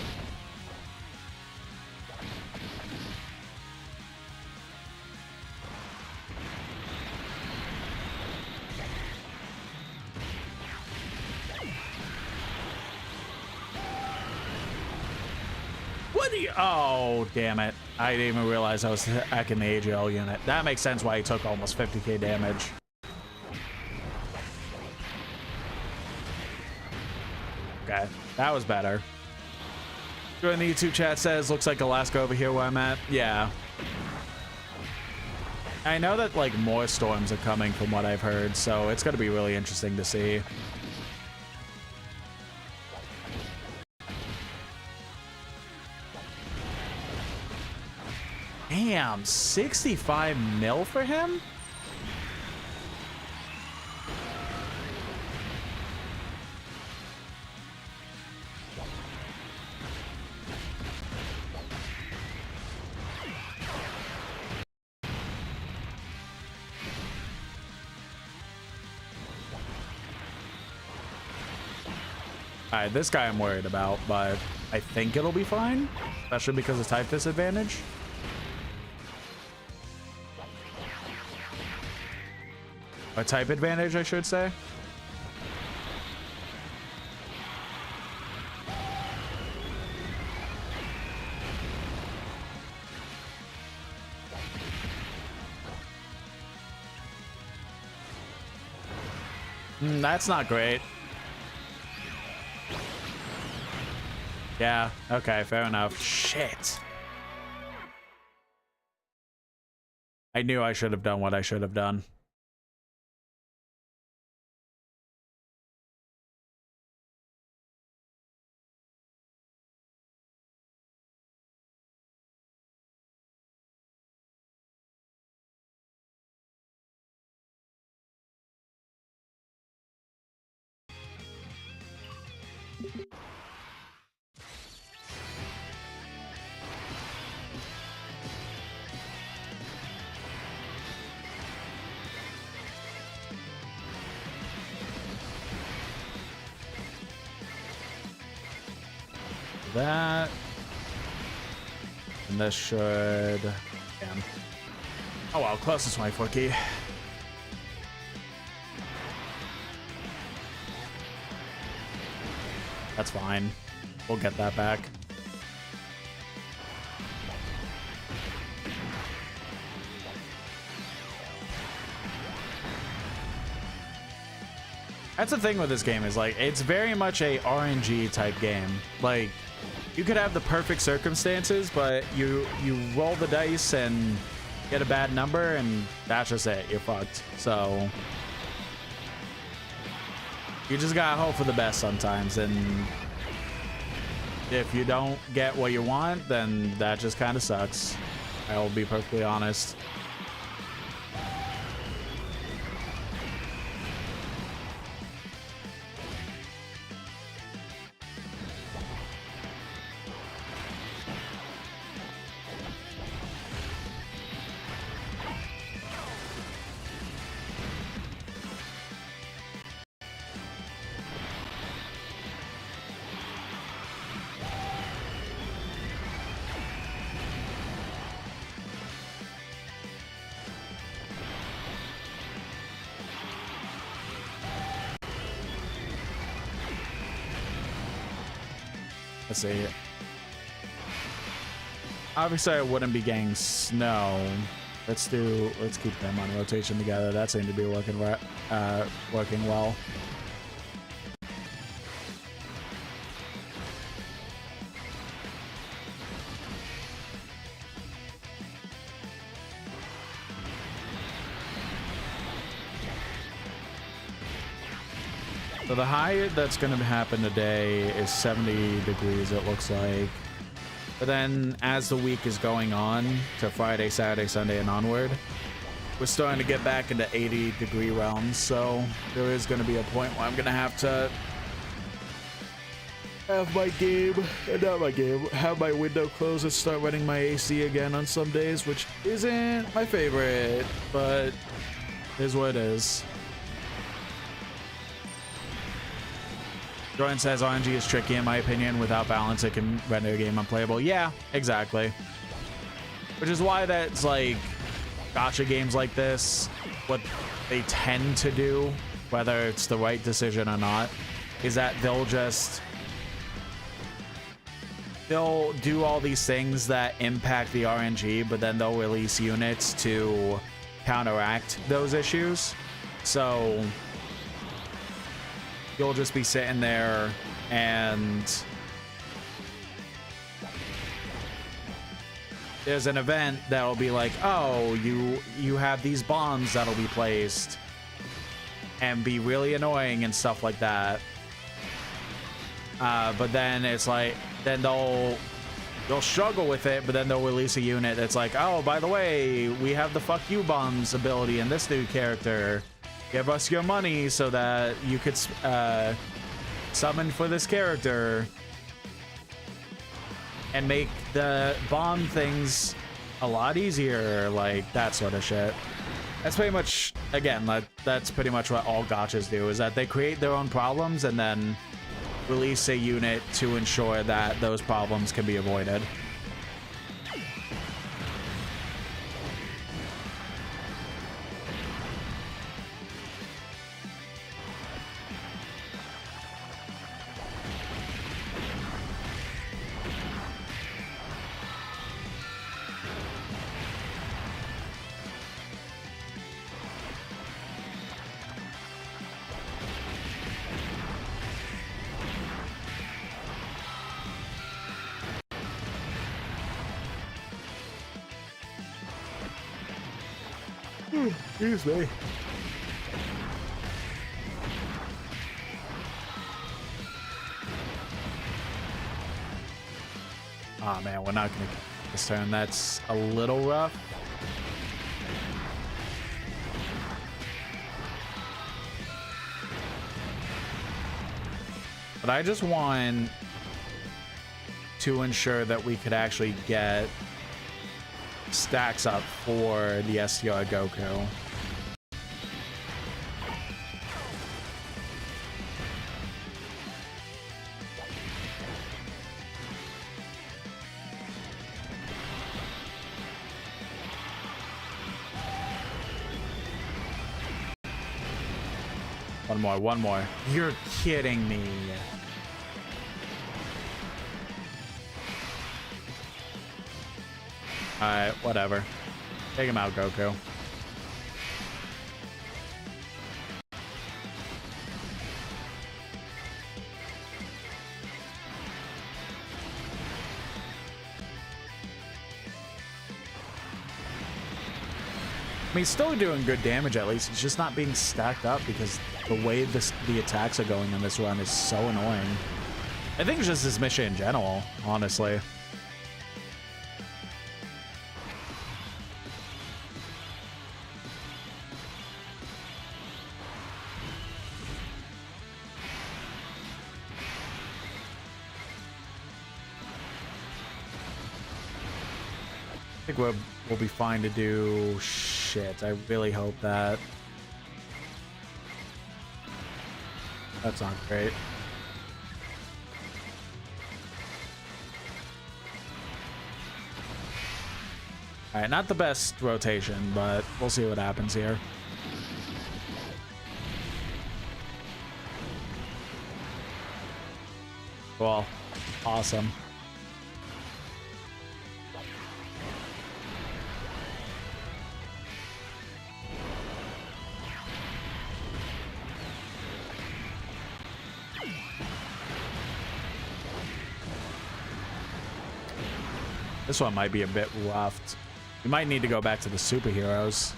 What do you... Oh, damn it. I didn't even realize I was hacking the AGL unit. That makes sense why he took almost 50k damage. Okay, that was better. Join the YouTube chat says, looks like Alaska over here where I'm at. Yeah. I know that like more storms are coming from what I've heard, so it's going to be really interesting to see. Damn, 65 mil for him? Alright, this guy I'm worried about, but I think it'll be fine, especially because of type disadvantage. A type advantage, I should say. That's not great. Yeah, okay, fair enough. Shit. I knew I should have done what I should have done. That. And this should. Damn. Oh well, closest 24 key. That's fine. We'll get that back. That's the thing with this game is like it's very much a RNG type game. Like you could have the perfect circumstances, but you roll the dice and get a bad number and that's just it. You're fucked. So you just gotta hope for the best sometimes, and if you don't get what you want, then that just kind of sucks. I will be perfectly honest. Let's see. Obviously, I wouldn't be getting snow. Let's keep them on rotation together. That seemed to be working well. So the high that's going to happen today is 70 degrees, it looks like. But then as the week is going on to Friday, Saturday, Sunday, and onward, we're starting to get back into 80-degree realms. So there is going to be a point where I'm going to have have my window closed and start running my AC again on some days, which isn't my favorite, but is what it is. Jordan says RNG is tricky in my opinion. Without balance, it can render a game unplayable. Yeah, exactly. Which is why that's like gacha games like this, what they tend to do, whether it's the right decision or not, is that they'll do all these things that impact the RNG, but then they'll release units to counteract those issues. So you'll just be sitting there and there's an event that'll be like, oh, you have these bombs that'll be placed and be really annoying and stuff like that. But then it's like, then they'll struggle with it, but then they'll release a unit that's like, oh, by the way, we have the fuck you bombs ability in this new character. Give us your money so that you could summon for this character and make the bomb things a lot easier, like that sort of shit. That's pretty much, again, that's pretty much what all gachas do, is that they create their own problems and then release a unit to ensure that those problems can be avoided. Excuse me. Oh man, we're not gonna get this turn. That's a little rough. But I just want to ensure that we could actually get stacks up for the STR Goku. One more. You're kidding me. Alright, whatever. Take him out, Goku. I mean, he's still doing good damage at least. He's just not being stacked up because the way the attacks are going on this run is so annoying. I think it's just this mission in general, honestly. I think we'll be fine to do shit. I really hope that. That's not great. All right, not the best rotation, but we'll see what happens here. Cool. Awesome. This one might be a bit rough. We might need to go back to the superheroes.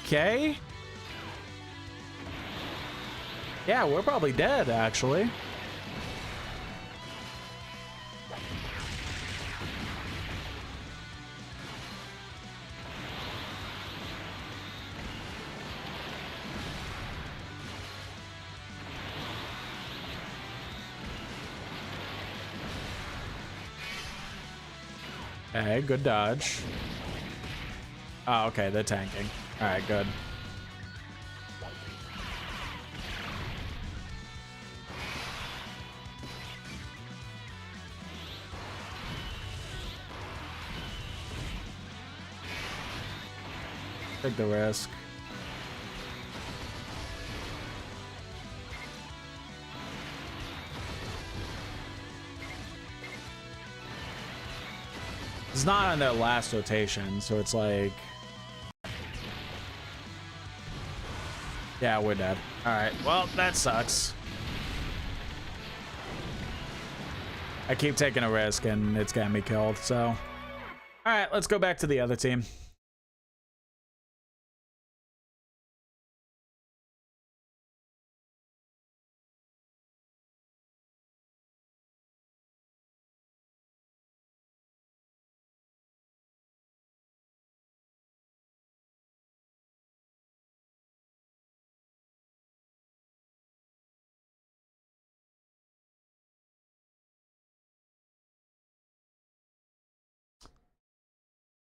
Okay. Yeah, we're probably dead, actually. Okay, good dodge. Oh, okay, they're tanking. All right, good. Take the risk. It's not on their last rotation, so it's like... Yeah, we're dead. Alright, well, that sucks. I keep taking a risk, and it's getting me killed, so... Alright, let's go back to the other team.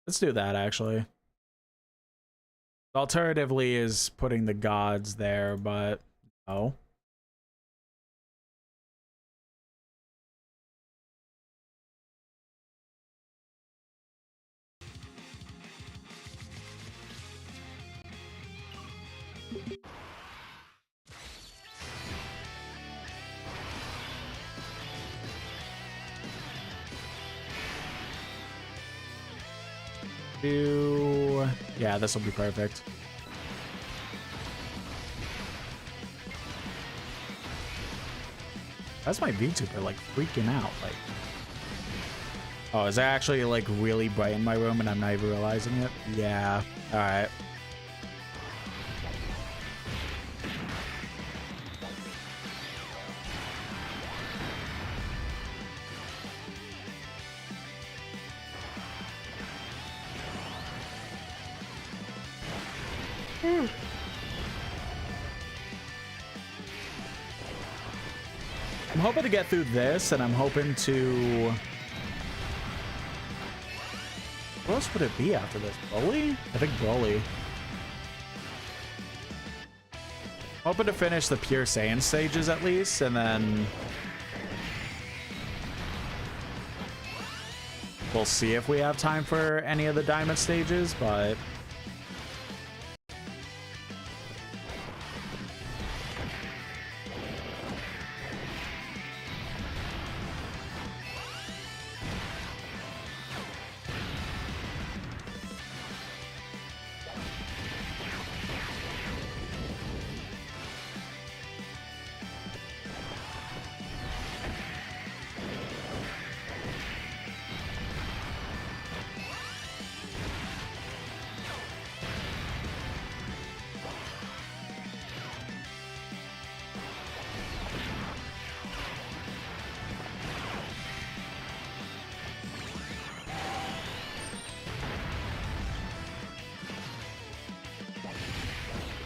Let's do that, actually. Alternatively is putting the gods there, but no. Yeah, this will be perfect. That's my VTuber like freaking out. Like, oh, is it actually like really bright in my room and I'm not even realizing it? Yeah. All right. I'm hoping to get through this, and I'm hoping to... What else would it be after this? Broly? I think Broly. Hoping to finish the Pure Saiyan stages at least, and then... we'll see if we have time for any of the Diamond stages, but...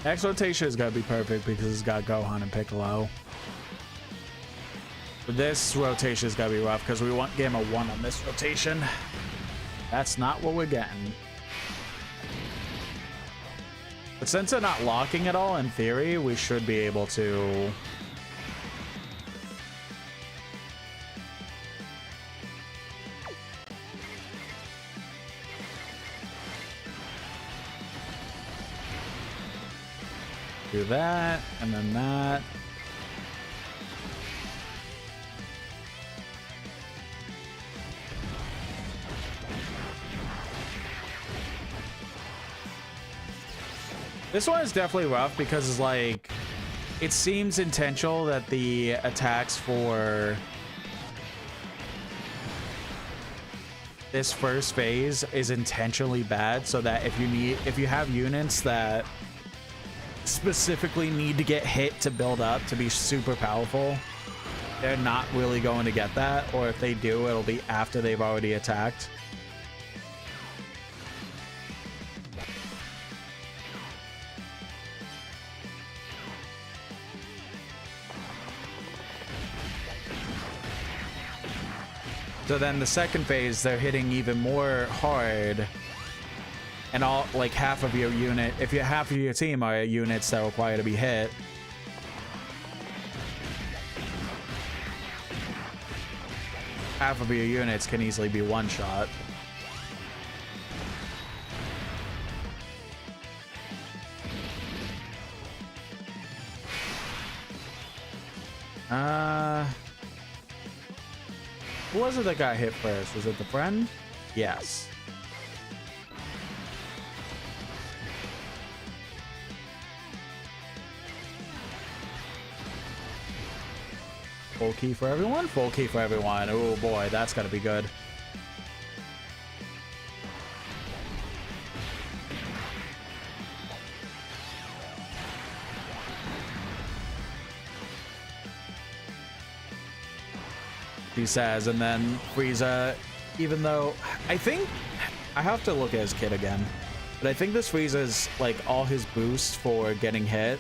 Next rotation is going to be perfect because it's got Gohan and Piccolo. But this rotation is going to be rough because we want Game of 1 on this rotation. That's not what we're getting. But since they're not locking at all, in theory, we should be able to... do that, and then that. This one is definitely rough because it's like, it seems intentional that the attacks for this first phase is intentionally bad, so that if you have units that specifically need to get hit to build up to be super powerful, they're not really going to get that, or if they do, it'll be after they've already attacked. So then the second phase, they're hitting even more hard. And all, like, half of your unit, if half of your team are units that require to be hit, half of your units can easily be one shot. Who was it that got hit first? Was it the friend? Yes. Full key for everyone? Full key for everyone. Oh boy, that's gotta be good. He says, and then Frieza, even though I think I have to look at his kit again, but I think this Frieza's like all his boosts for getting hit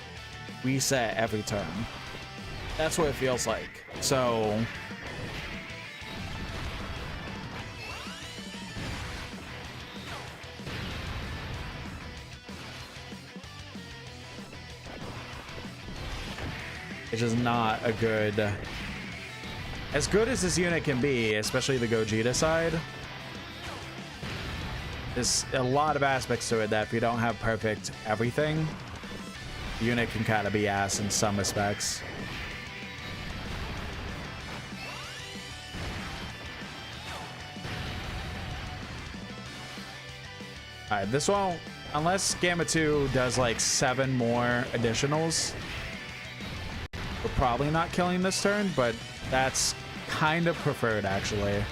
reset every turn. That's what it feels like. So it's just not a good, as good as this unit can be, especially the Gogeta side. There's a lot of aspects to it that if you don't have perfect everything, the unit can kind of be ass in some respects. Alright, this won't, unless Gamma 2 does like 7 more additionals, we're probably not killing this turn, but that's kind of preferred actually.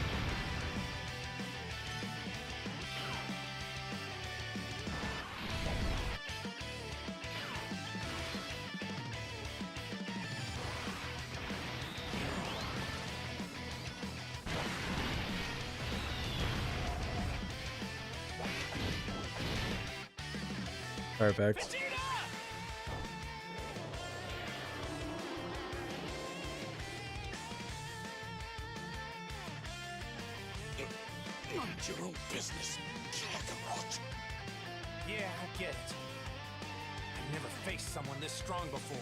Perfect. Mind your own business, Kakarot. Yeah, I get it. I've never faced someone this strong before.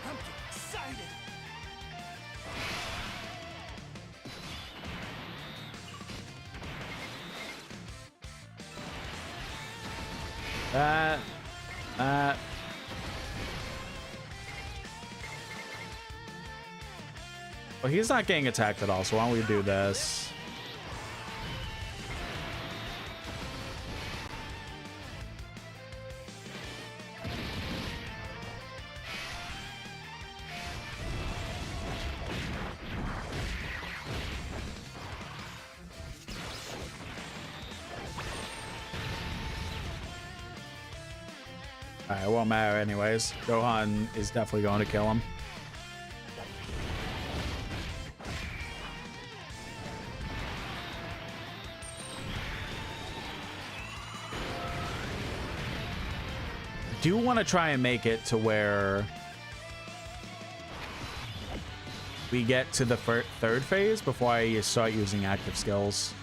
I'm getting excited. Well, he's not getting attacked at all, so why don't we do this? Alright, it won't matter anyways. Gohan is definitely going to kill him. Do want to try and make it to where we get to the third phase before I start using active skills.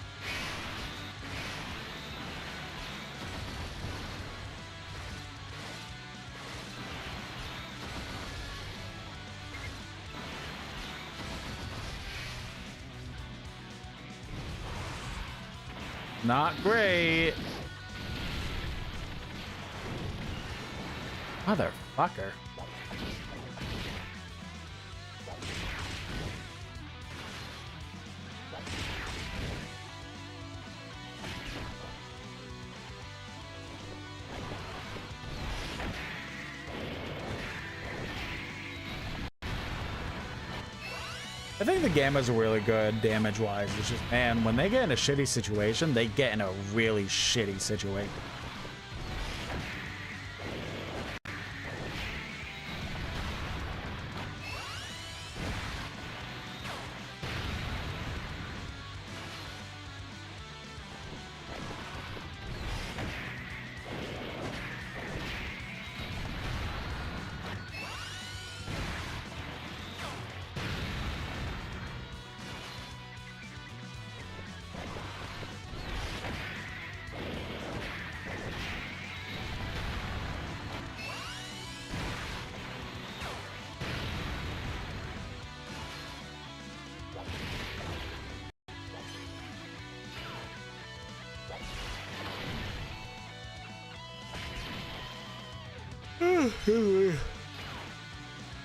Not great. Motherfucker. I think the Gammas are really good damage-wise. It's just, man, when they get in a shitty situation, they get in a really shitty situation.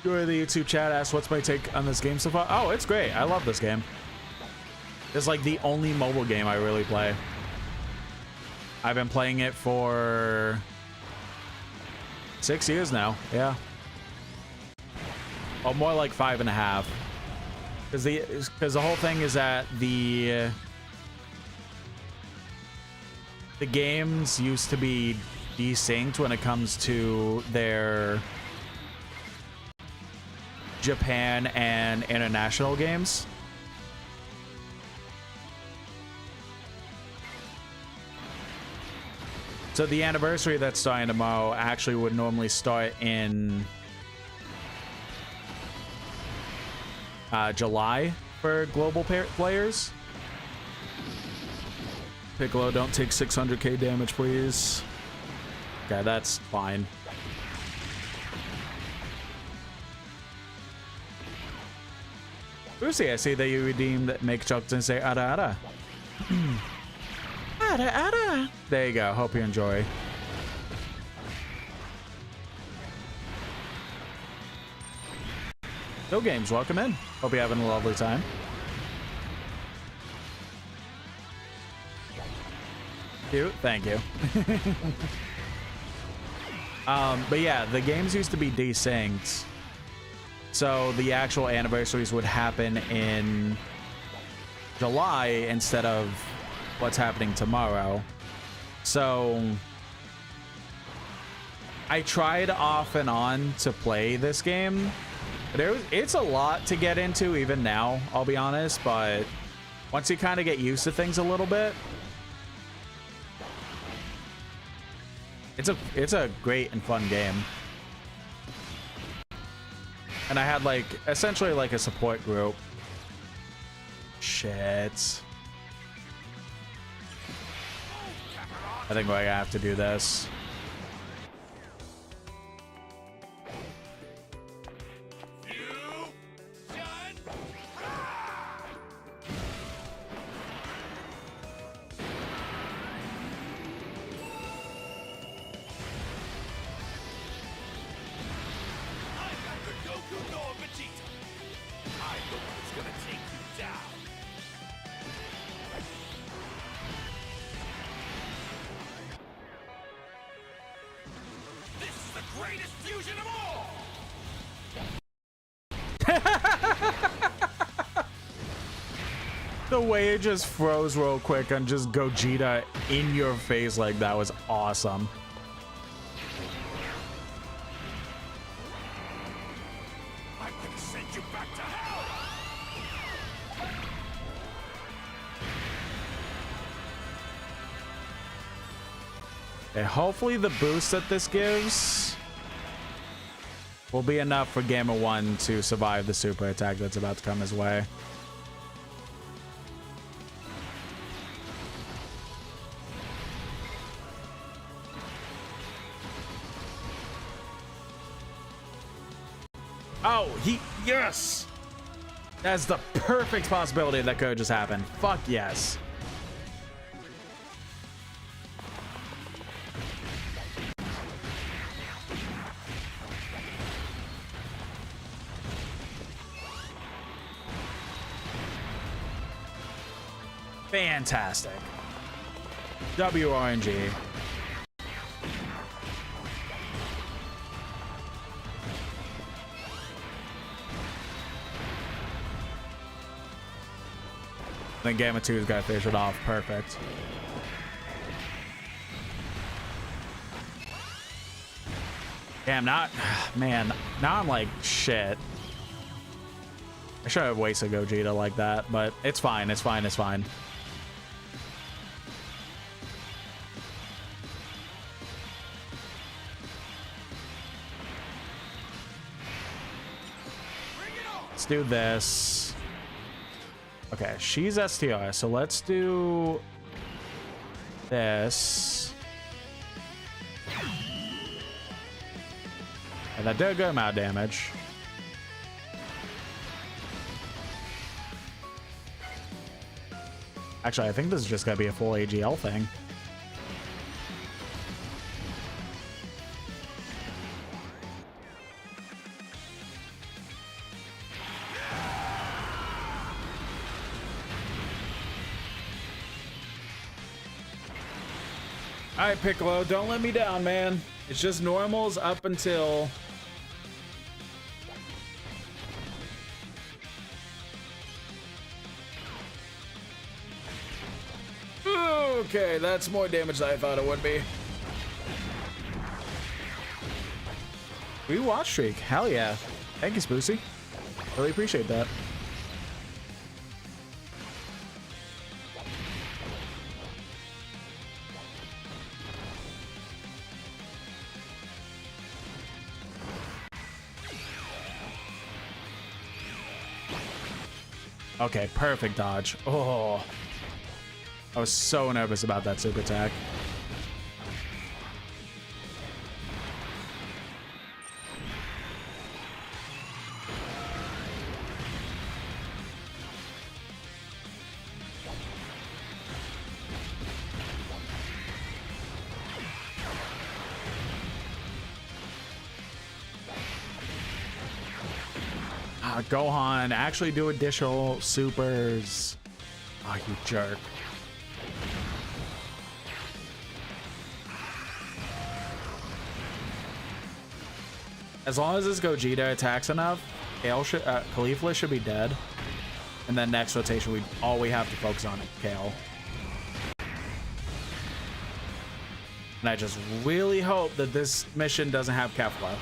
Joy the YouTube chat asks, what's my take on this game so far? Oh, it's great. I love this game. It's like the only mobile game I really play. I've been playing it for 6 years now. Yeah. Oh, more like 5.5. Because the whole thing is that the games used to be desynced when it comes to their Japan and international games. So the anniversary that's starting tomorrow actually would normally start in July for global players. Piccolo, don't take 600k damage, please. Okay, that's fine. Lucy, I see that you redeemed Make Jokes and say Ada Ada. Ada Ada. There you go. Hope you enjoy. No Games, welcome in. Hope you're having a lovely time. Cute, thank you. But yeah, the games used to be desynced. So the actual anniversaries would happen in July instead of what's happening tomorrow. So I tried off and on to play this game. But it's a lot to get into even now, I'll be honest. But once you kind of get used to things a little bit, it's a great and fun game. And I had like essentially like a support group. Shit. I think I have to do this. The way it just froze real quick and just Gogeta in your face like that was awesome. I'm gonna send you back to hell. Okay, hopefully the boost that this gives will be enough for Gamer 1 to survive the super attack that's about to come his way. Oh, yes! That's the perfect possibility that could just happen. Fuck yes. Fantastic. WRNG. Then Gamma 2's got to finish it off. Perfect. Damn, man, now I'm like, shit. I should have wasted Gogeta like that, but it's fine, it's fine, it's fine. Let's do this. Okay, she's STR, so let's do this. And that did a good amount of damage. Actually, I think this is just gonna be a full AGL thing. All right, Piccolo, don't let me down, man. It's just normals up until... Okay, that's more damage than I thought it would be. We watch streak. Hell yeah. Thank you, Spoosy. Really appreciate that. Okay, perfect dodge. Oh, I was so nervous about that super attack. Gohan, actually do additional supers. Oh, you jerk. As long as this Gogeta attacks enough, Caulifla should be dead. And then next rotation, all we have to focus on is Kale. And I just really hope that this mission doesn't have Kefla.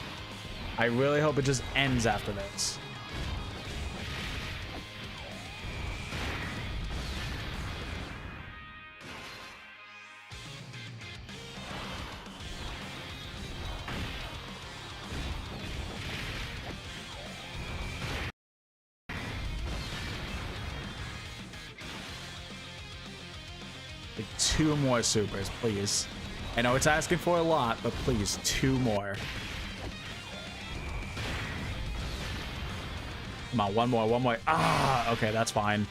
I really hope it just ends after this. Like 2 more supers, please. I know it's asking for a lot, but please, 2 more. Come on, 1 more, 1 more. Ah, okay, that's fine.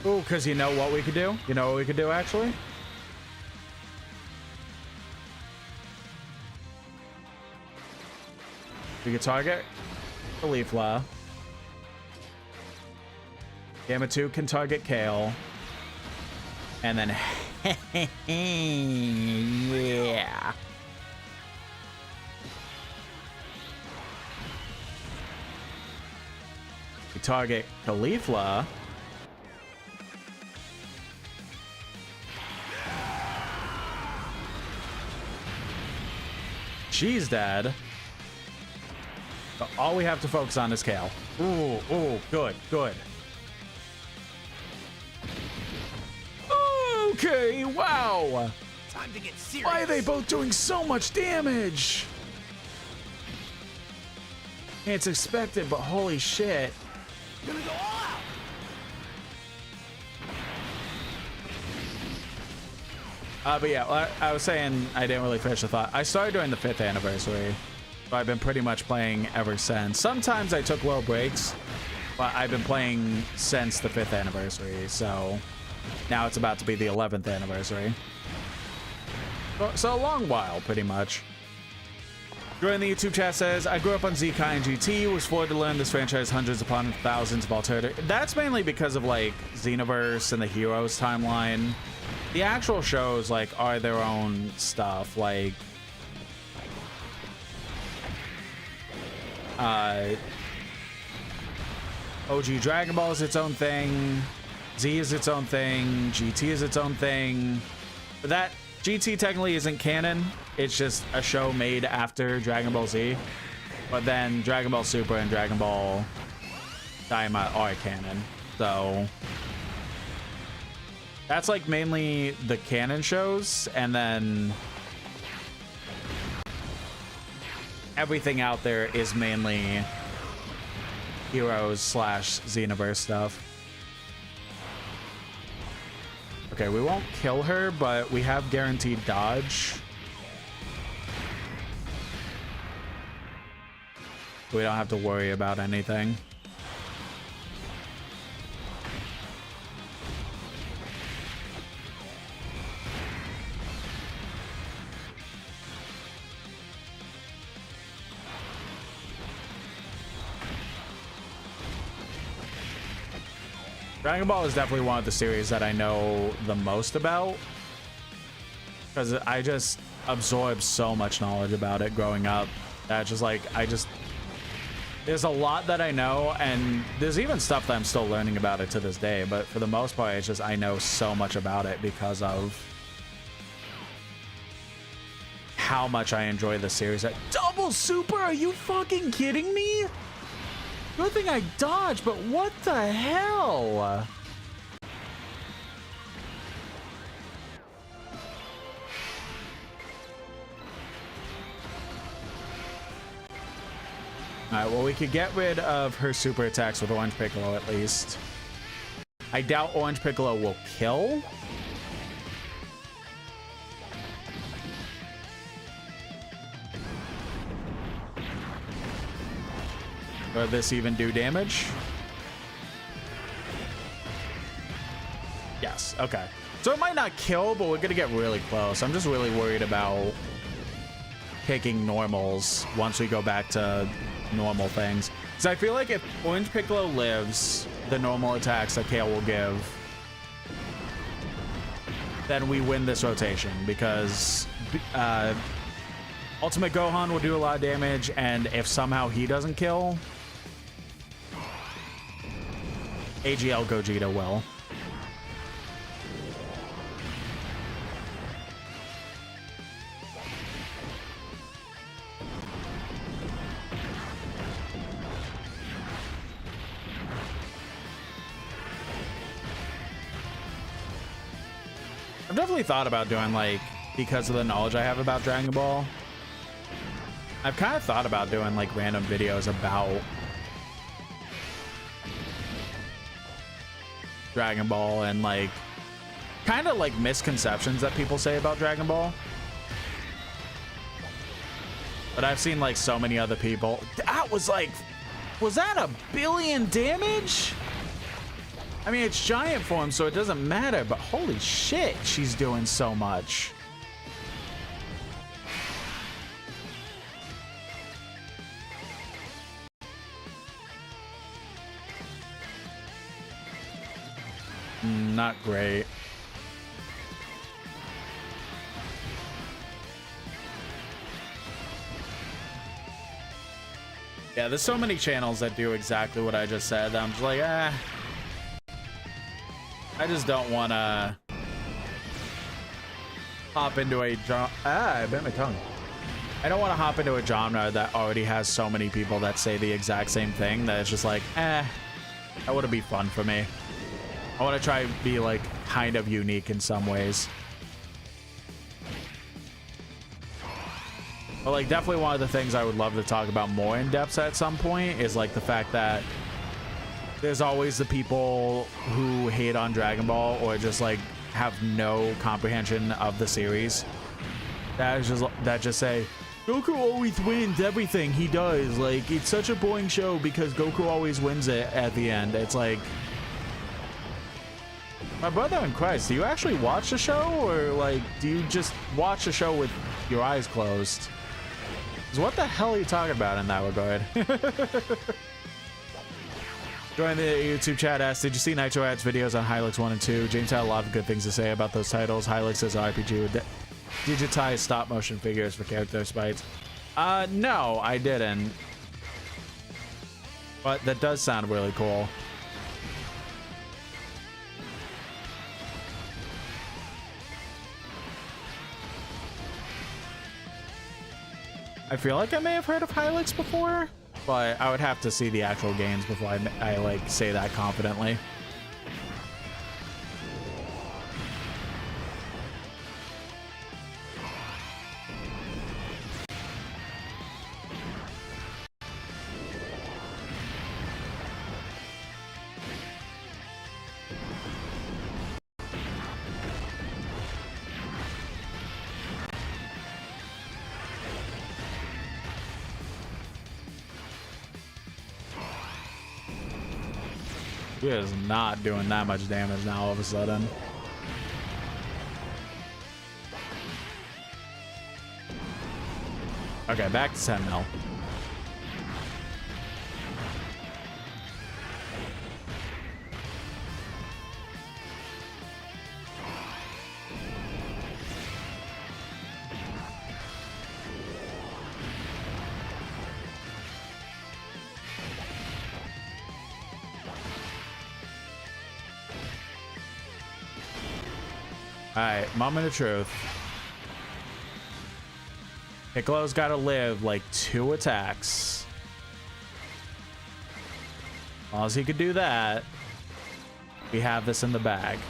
Ooh, because you know what we could do? You know what we could do, actually? We could target Caulifla. Gamma 2 can target Kale. And then, yeah. We target Caulifla. She's dead. But all we have to focus on is Kale. Ooh, ooh, good, good. Okay, wow. Time to get serious. Why are they both doing so much damage? It's expected, but holy shit. Gonna go all out. But yeah, I was saying I didn't really finish the thought. I started during the 5th anniversary, so I've been pretty much playing ever since. Sometimes I took little breaks, but I've been playing since the 5th anniversary, so now it's about to be the 11th anniversary. So a long while, pretty much. Join the YouTube chat says, I grew up on ZK and GT, was floored to learn this franchise hundreds upon thousands of alternative. That's mainly because of like Xenoverse and the Heroes timeline. The actual shows like are their own stuff. Like OG Dragon Ball is its own thing. Z is its own thing. GT is its own thing. But that GT technically isn't canon. It's just a show made after Dragon Ball Z. But then Dragon Ball Super and Dragon Ball Daima are canon. So that's like mainly the canon shows, and then everything out there is mainly Heroes / Xenoverse stuff. Okay, we won't kill her, but we have guaranteed dodge. We don't have to worry about anything. Dragon Ball is definitely one of the series that I know the most about, because I just absorbed so much knowledge about it growing up. That's just like, there's a lot that I know, and there's even stuff that I'm still learning about it to this day, but for the most part, it's just I know so much about it because of how much I enjoy the series. Double Super? Are you fucking kidding me? Good thing I dodged, but what the hell? Alright, well, we could get rid of her super attacks with Orange Piccolo at least. I doubt Orange Piccolo will kill. Will this even do damage? Yes, okay. So it might not kill, but we're gonna get really close. I'm just really worried about picking normals once we go back to normal things. Because I feel like if Orange Piccolo lives the normal attacks that Kale will give, then we win this rotation, because Ultimate Gohan will do a lot of damage, and if somehow he doesn't kill, AGL Gogeta will. I've definitely thought about doing, like, because of the knowledge I have about Dragon Ball, I've kind of thought about doing, like, random videos about Dragon Ball and, like, kind of, like, misconceptions that people say about Dragon Ball. But I've seen, like, so many other people. That was, like, was that 1 billion damage? I mean, it's giant form, so it doesn't matter, but holy shit, she's doing so much. Not great. Yeah, there's so many channels that do exactly what I just said that I'm just like, I just don't want to hop into a genre. I bit my tongue. I don't want to hop into a genre that already has so many people that say the exact same thing that it's just like, that wouldn't be fun for me. I want to try and be, like, kind of unique in some ways. But, like, definitely one of the things I would love to talk about more in depth at some point is, like, the fact that there's always the people who hate on Dragon Ball or just, like, have no comprehension of the series that just say, Goku always wins everything he does. Like, it's such a boring show because Goku always wins it at the end. It's like, my brother in Christ, do you actually watch the show, or, like, do you just watch the show with your eyes closed? 'Cause what the hell are you talking about in that regard? Join the YouTube chat asks, did you see Nitro Ad's videos on Hylix 1 and 2? James had a lot of good things to say about those titles. Hylix is an RPG with digitized stop motion figures for character sprites. No, I didn't. But that does sound really cool. I feel like I may have heard of Hylix before, but I would have to see the actual games before I like say that confidently. He is not doing that much damage now all of a sudden. Okay, back to 10 mil. Alright, moment of truth. Piccolo's gotta live like 2 attacks. As long as he could do that, we have this in the bag.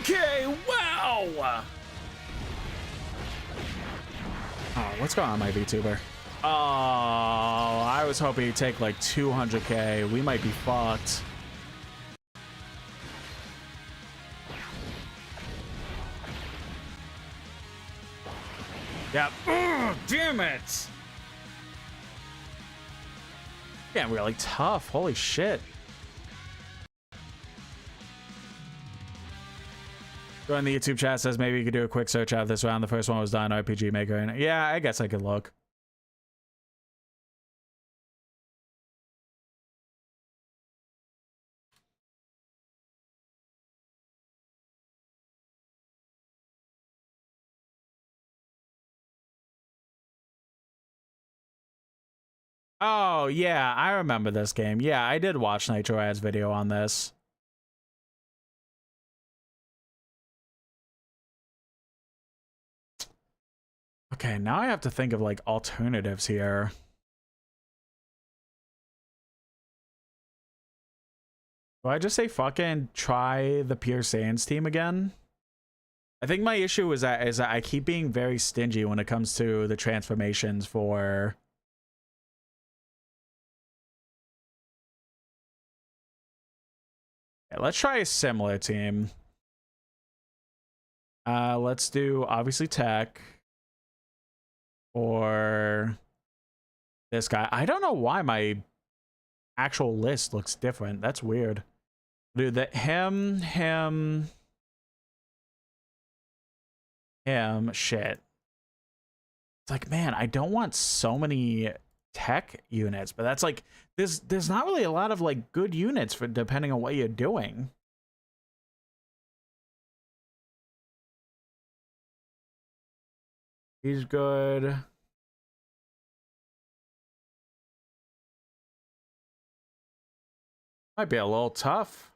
Okay, wow! Oh, what's going on, my VTuber? Oh, I was hoping he'd take like 200k. We might be fucked. Yep. Damn it! Yeah, really tough. Holy shit. Join the YouTube chat says maybe you could do a quick search out of this round. The first one was done RPG Maker. And yeah, I guess I could look. Oh, yeah, I remember this game. Yeah, I did watch Nitro Ad's video on this. Okay, now I have to think of, like, alternatives here. Do I just say fucking try the Pure Sands team again? I think my issue is that I keep being very stingy when it comes to the transformations for... Yeah, let's try a similar team. Let's do, obviously, Tech. Or this guy. I don't know why my actual list looks different. That's weird. Dude, that him, shit. It's like, man, I don't want so many tech units, but that's like, there's not really a lot of like good units for depending on what you're doing. He's good. Might be a little tough.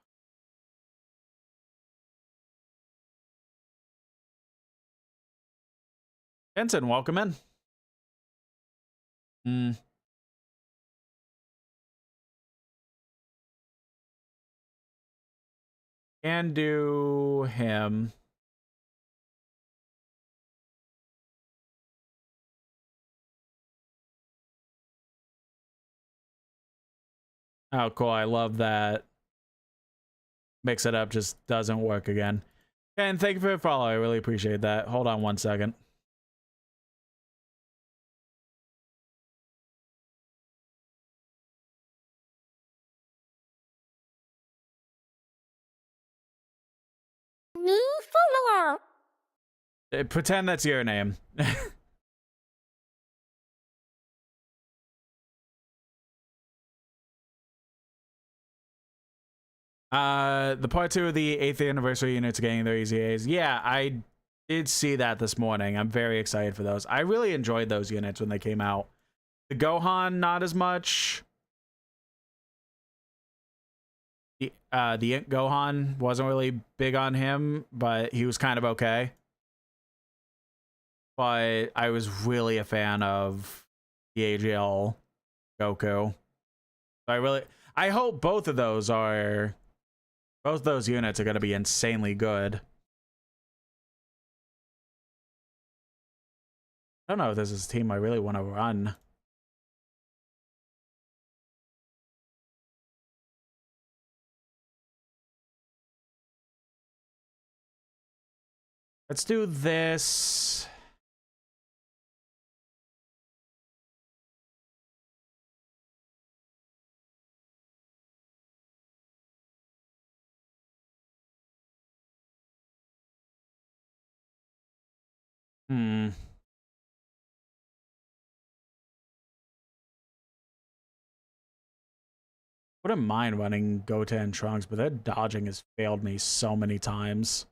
Benson, welcome in. Can do him. Oh, cool. I love that. Mix it up just doesn't work again. And thank you for the follow. I really appreciate that. Hold on one second. New follower. Pretend that's your name. The part 2 of the 8th anniversary units getting their EZAs. Yeah, I did see that this morning. I'm very excited for those. I really enjoyed those units when they came out. The Gohan, not as much. The Gohan wasn't really big on him, but he was kind of okay. But I was really a fan of the AGL Goku. So I hope both those units are going to be insanely good. I don't know if this is a team I really want to run. Let's do this. Wouldn't mind running Gota and Trunks, but their dodging has failed me so many times.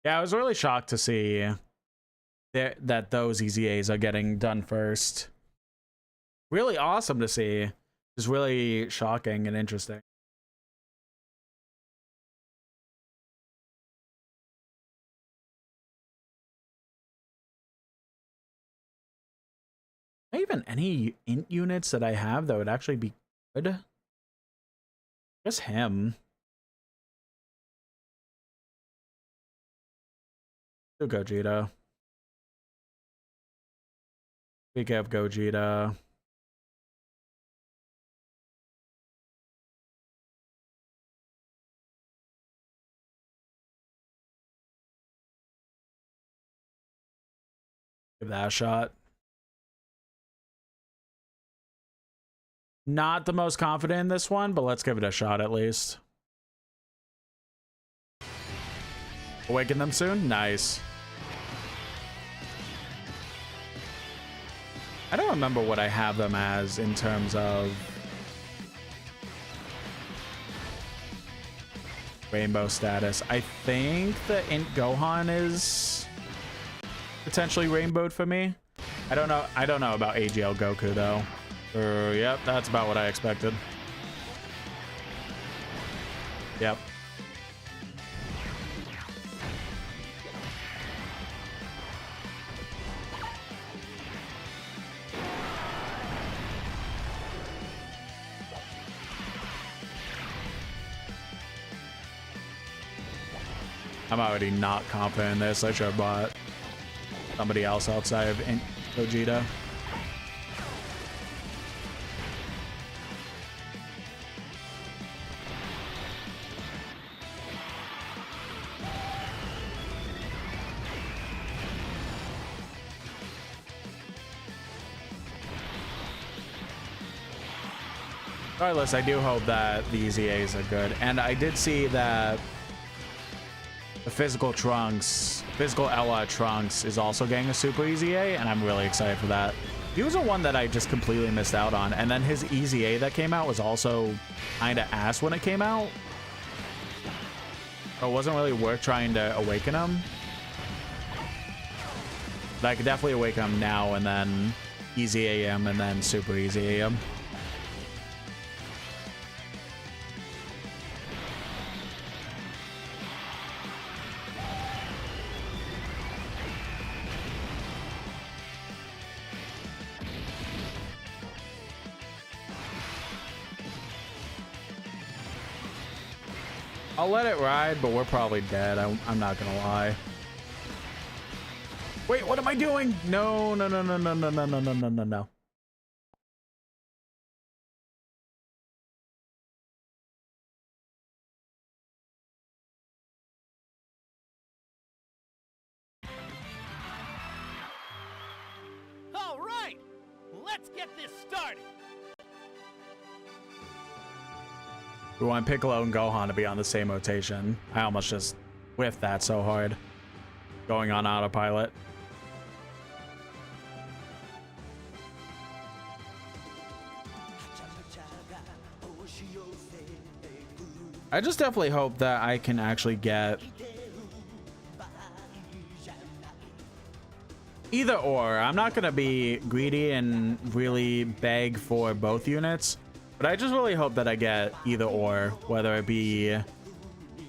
Yeah, I was really shocked to see that those EZAs are getting done first. Really awesome to see. It's really shocking and interesting. Even any int units that I have that would actually be good? Just him. Do Gogeta. Speak of Gogeta. Give that a shot. Not the most confident in this one, but let's give it a shot at least. Awaken them soon? Nice. I don't remember what I have them as in terms of rainbow status. I think the Int Gohan is potentially rainbowed for me. I don't know about AGL Goku though. Yep, that's about what I expected. Yep. I'm already not confident in this. I should have bought somebody else outside of Gogeta. Regardless, I do hope that the EZAs are good. And I did see that the physical Ella Trunks is also getting a Super EZA, and I'm really excited for that. He was the one that I just completely missed out on, and then his EZA that came out was also kind of ass when it came out. So it wasn't really worth trying to awaken him. But I could definitely awaken him now and then EZA him and then Super EZA him. I'll let it ride, but we're probably dead. I'm not gonna lie. Wait, what am I doing? No, no, no, no, no, no, no, no, no, no, no, no. All right, let's get this started. We want Piccolo and Gohan to be on the same rotation. I almost just whiffed that so hard. Going on autopilot. I just definitely hope that I can actually get either or. I'm not going to be greedy and really beg for both units. But I just really hope that I get either or, whether it be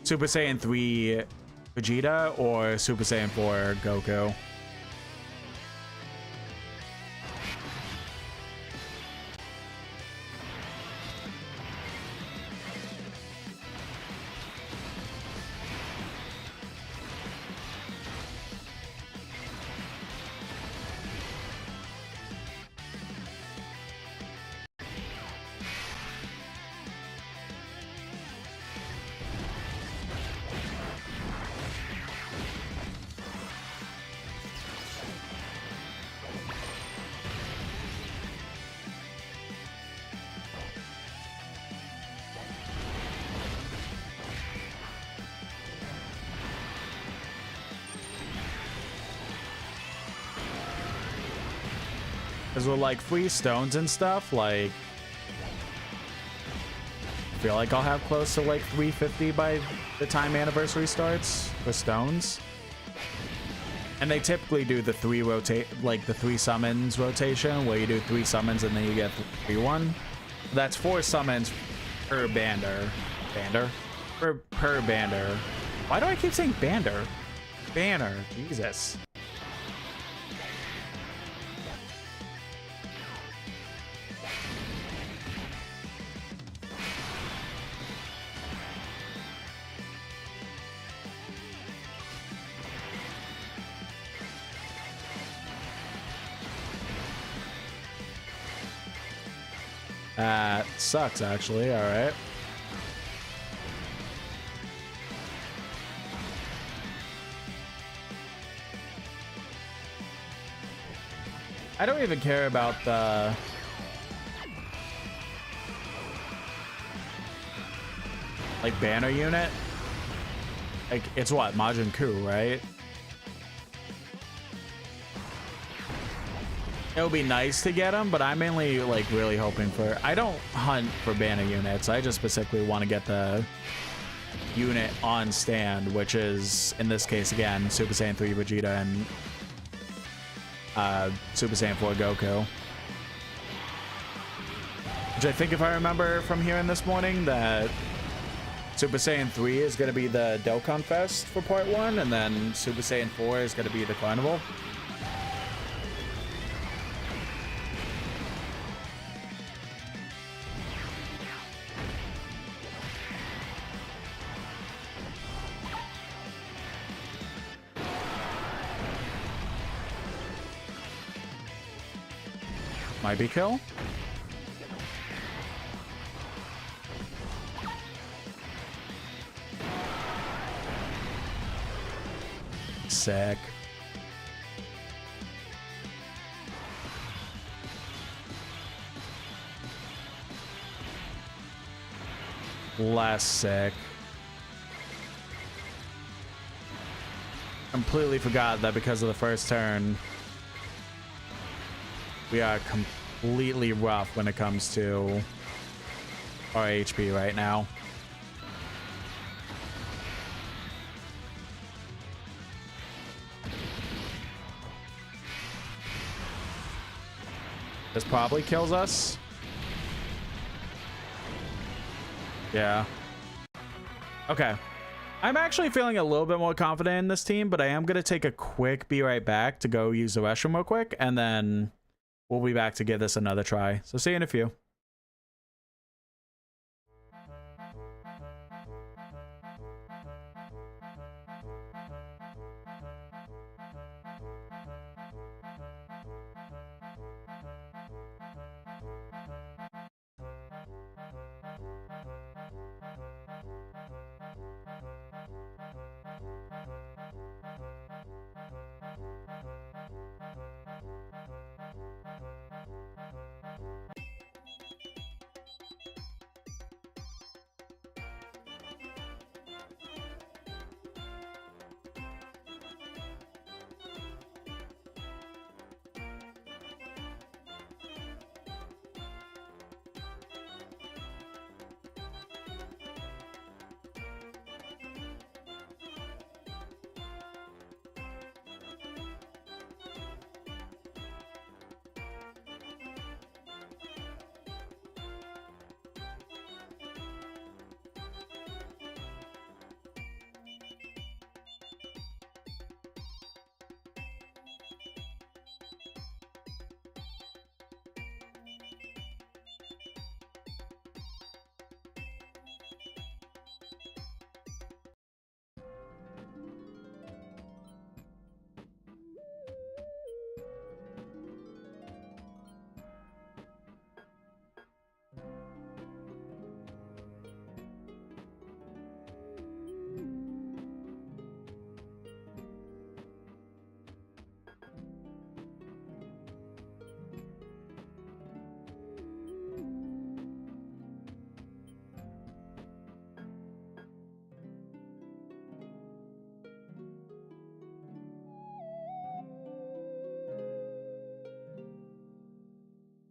Super Saiyan 3 Vegeta or Super Saiyan 4 Goku. Because with like free stones and stuff, like I feel like I'll have close to like 350 by the time anniversary starts for stones. And they typically do the three summons rotation, where you do 3 summons and then you get 3-1. That's 4 summons per bander. Per bander. Why do I keep saying bander? Banner. Jesus. That sucks, actually. All right. I don't even care about the like banner unit. Like it's what, Majin Ku, right? It would be nice to get them, but I'm mainly like really hoping for. I don't hunt for banner units. I just specifically want to get the unit on stand, which is in this case again Super Saiyan 3 Vegeta and Super Saiyan 4 Goku. Which I think, if I remember from hearing this morning, that Super Saiyan 3 is going to be the Dokkan Fest for part 1, and then Super Saiyan 4 is going to be the carnival. Might be kill. Sick. Less sick. Completely forgot that because of the first turn, we are completely rough when it comes to our HP right now. This probably kills us. Yeah. Okay. I'm actually feeling a little bit more confident in this team, but I am going to take a quick be right back to go use the restroom real quick, and then we'll be back to give this another try. So see you in a few.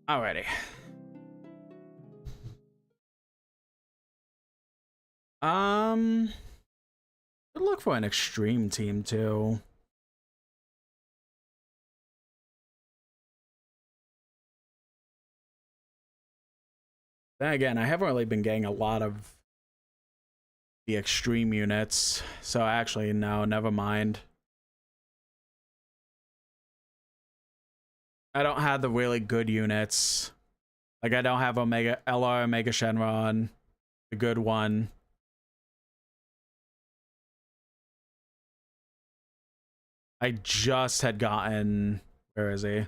Alrighty. Could look for an extreme team too. Then again, I haven't really been getting a lot of the extreme units, so actually, no, never mind. I don't have the really good units. Like, I don't have Omega LR Omega Shenron, the good one. I just had gotten, where is he?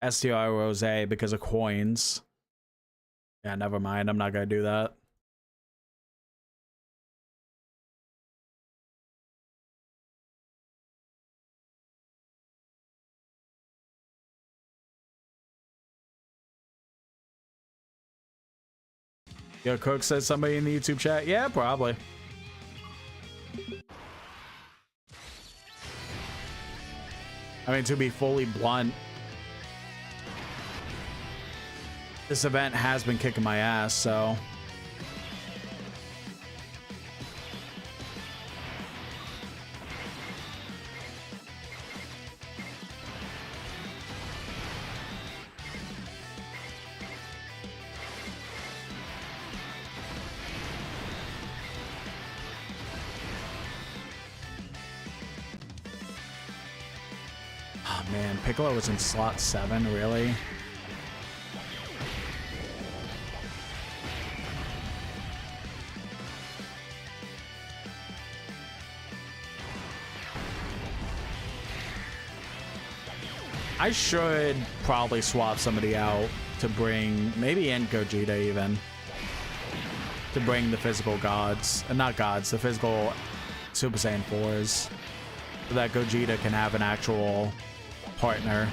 STR Rose because of coins. Yeah, never mind. I'm not gonna do that. Yo, Cook says somebody in the YouTube chat. Yeah, probably. I mean, to be fully blunt, this event has been kicking my ass, so man, Piccolo was in slot 7, really? I should probably swap somebody out to bring, maybe in Gogeta even, to bring the physical gods, not gods, the physical Super Saiyan 4s, so that Gogeta can have an actual partner.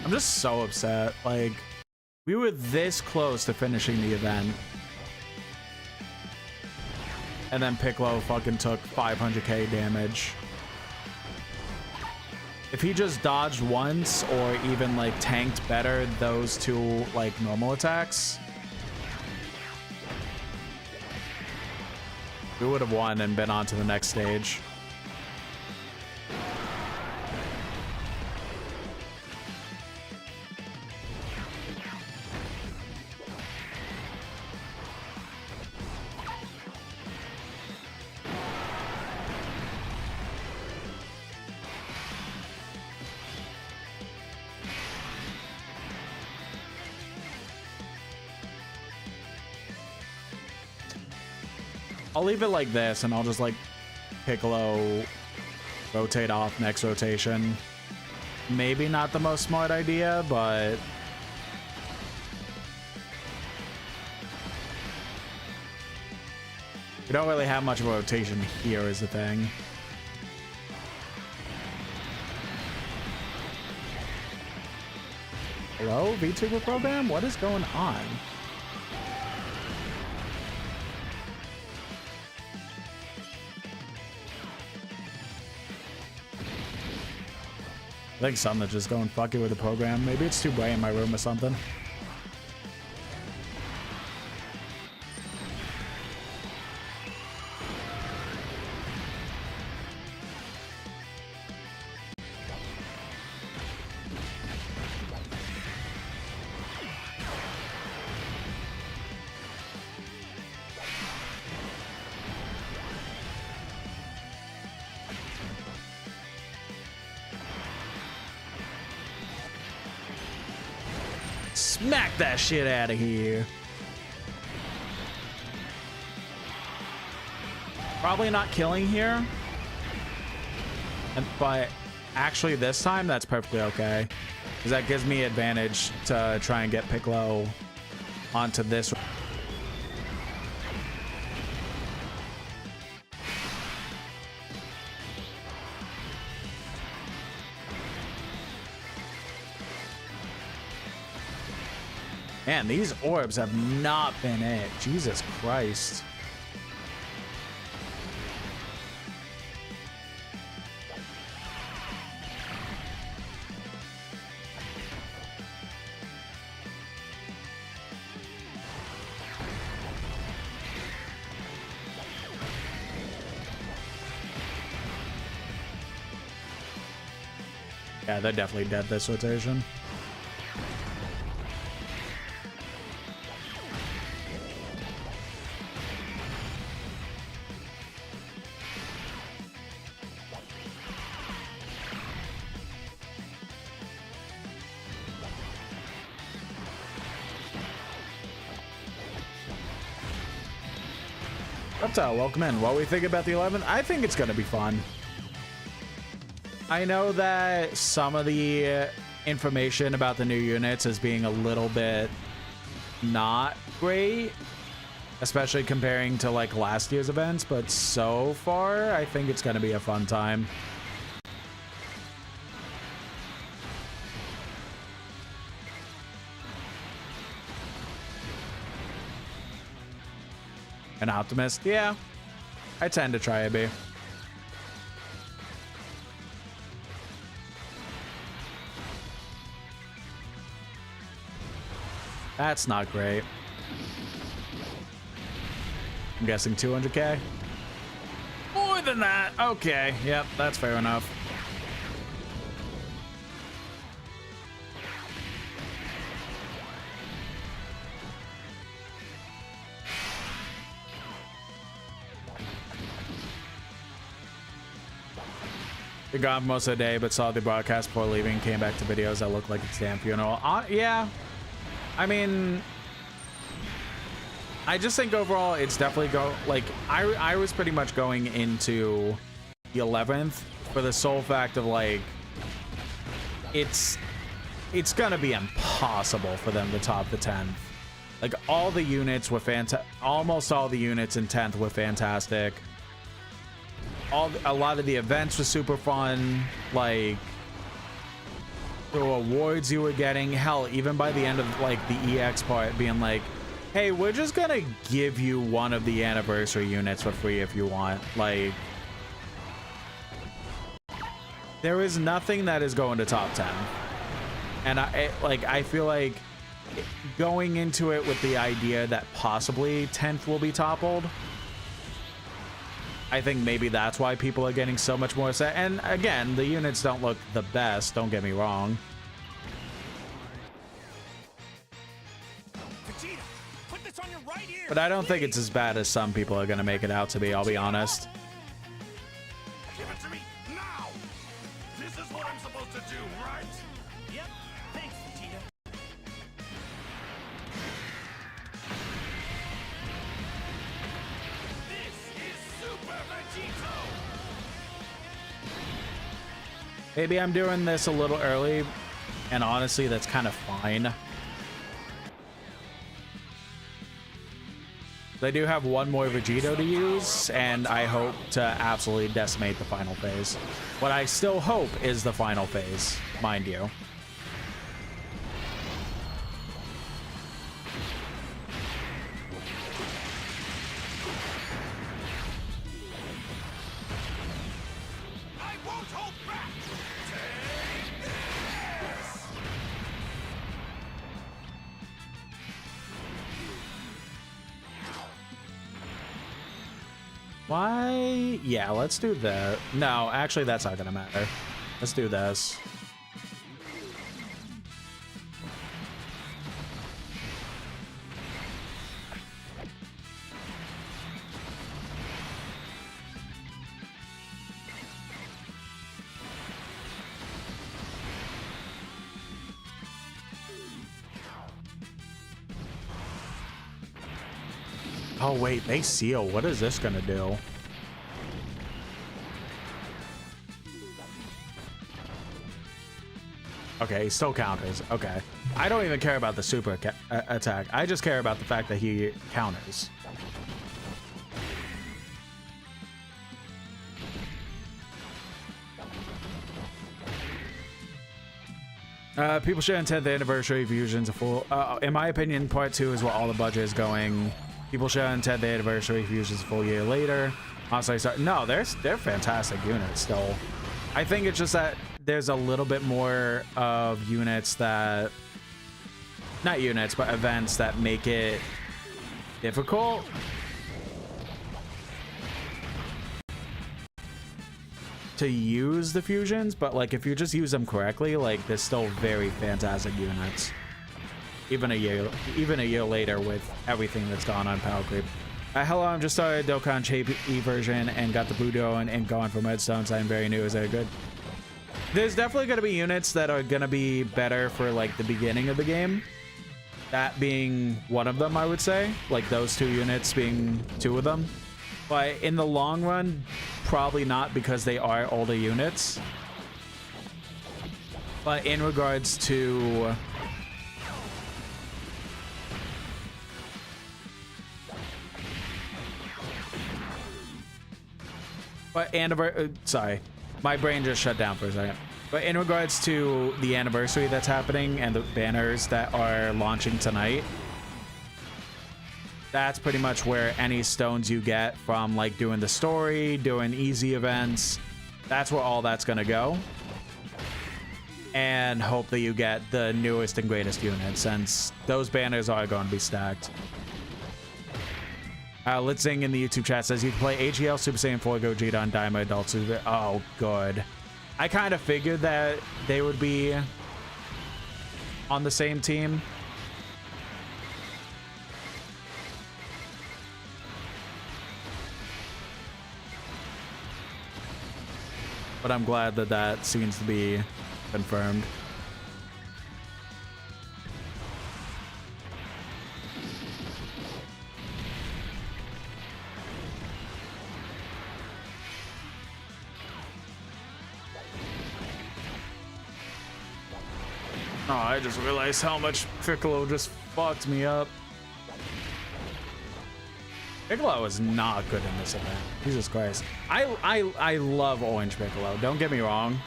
I'm just so upset. Like, we were this close to finishing the event. And then Piccolo fucking took 500k damage. If he just dodged once or even like tanked better those two like normal attacks, we would have won and been on to the next stage. I'll leave it like this, and I'll just like Piccolo rotate off next rotation. Maybe not the most smart idea, but we don't really have much of a rotation here is the thing. Hello, VTuber program? What is going on? I think something's just going fucky with the program. Maybe it's too bright in my room or something. Smack that shit out of here. Probably not killing here. But actually this time, that's perfectly okay. Because that gives me advantage to try and get Piccolo onto this. Man, these orbs have not been it. Jesus Christ. Yeah, they're definitely dead this rotation. Reptile, welcome in. What we think about the 11th? I think it's going to be fun. I know that some of the information about the new units is being a little bit not great, especially comparing to like last year's events, but so far I think it's going to be a fun time. An optimist? Yeah, I tend to try to be. That's not great. I'm guessing 200k. More than that. Okay. Yep, that's fair enough. Been gone most of the day, but saw the broadcast before leaving. Came back to videos that look like it's damn funeral. Yeah. I mean, I just think overall it's definitely I was pretty much going into the 11th for the sole fact of like it's gonna be impossible for them to top the 10th. Like all the units were almost all the units in 10th were fantastic. A lot of the events were super fun. Like the awards you were getting, hell, even by the end of like the EX part being like, hey, we're just gonna give you one of the anniversary units for free if you want. Like, there is nothing that is going to top 10. And I feel like going into it with the idea that possibly 10th will be toppled, I think maybe that's why people are getting so much more set. And again, the units don't look the best, don't get me wrong. Vegeta, put this on your right ear, But I don't think it's as bad as some people are going to make it out to be, I'll be honest. Give it to me now. This is what I'm supposed to do, right? Yep. Thanks, Vegeta. This is Super Vegito. Maybe I'm doing this a little early, and honestly, that's kind of fine. They do have one more Vegito to use, and I hope to absolutely decimate the final phase. What I still hope is the final phase, mind you. I won't hold back. Take this. Why? Yeah, let's do that. No, actually, that's not gonna matter. Let's do this. Oh wait, they seal. What is this gonna do? Okay, he still counters. Okay. I don't even care about the super attack. I just care about the fact that he counters. People sharing 10th anniversary fusions a full. In my opinion, part 2 is where all the budget is going. People sharing 10th anniversary fusions a full year later. Honestly, no, they're fantastic units still. I think it's just that there's a little bit more of units that, not units, but events that make it difficult. To use the fusions, but like if you just use them correctly, like they're still very fantastic units. Even a year later with everything that's gone on Power Creep. Hello, I'm just started Dokkan Shape E version and got the blue dough and gone from redstones. I'm very new. Is that good? There's definitely going to be units that are going to be better for like the beginning of the game. That being one of them, I would say. Like those two units being two of them. But in the long run, probably not, because they are older units. But in regards to sorry, my brain just shut down for a second. But in regards to the anniversary that's happening and the banners that are launching tonight, that's pretty much where any stones you get from like doing the story, doing easy events, that's where all that's gonna go. And hope that you get the newest and greatest units, since those banners are going to be stacked. Let's Sing in the YouTube chat says you can play AGL Super Saiyan 4 Gogeta on Daima Adult Super. Oh, good. I kind of figured that they would be on the same team. But I'm glad that that seems to be confirmed. Oh, I just realized how much Piccolo just fucked me up. Piccolo is not good in this event. Jesus Christ. I love Orange Piccolo. Don't get me wrong.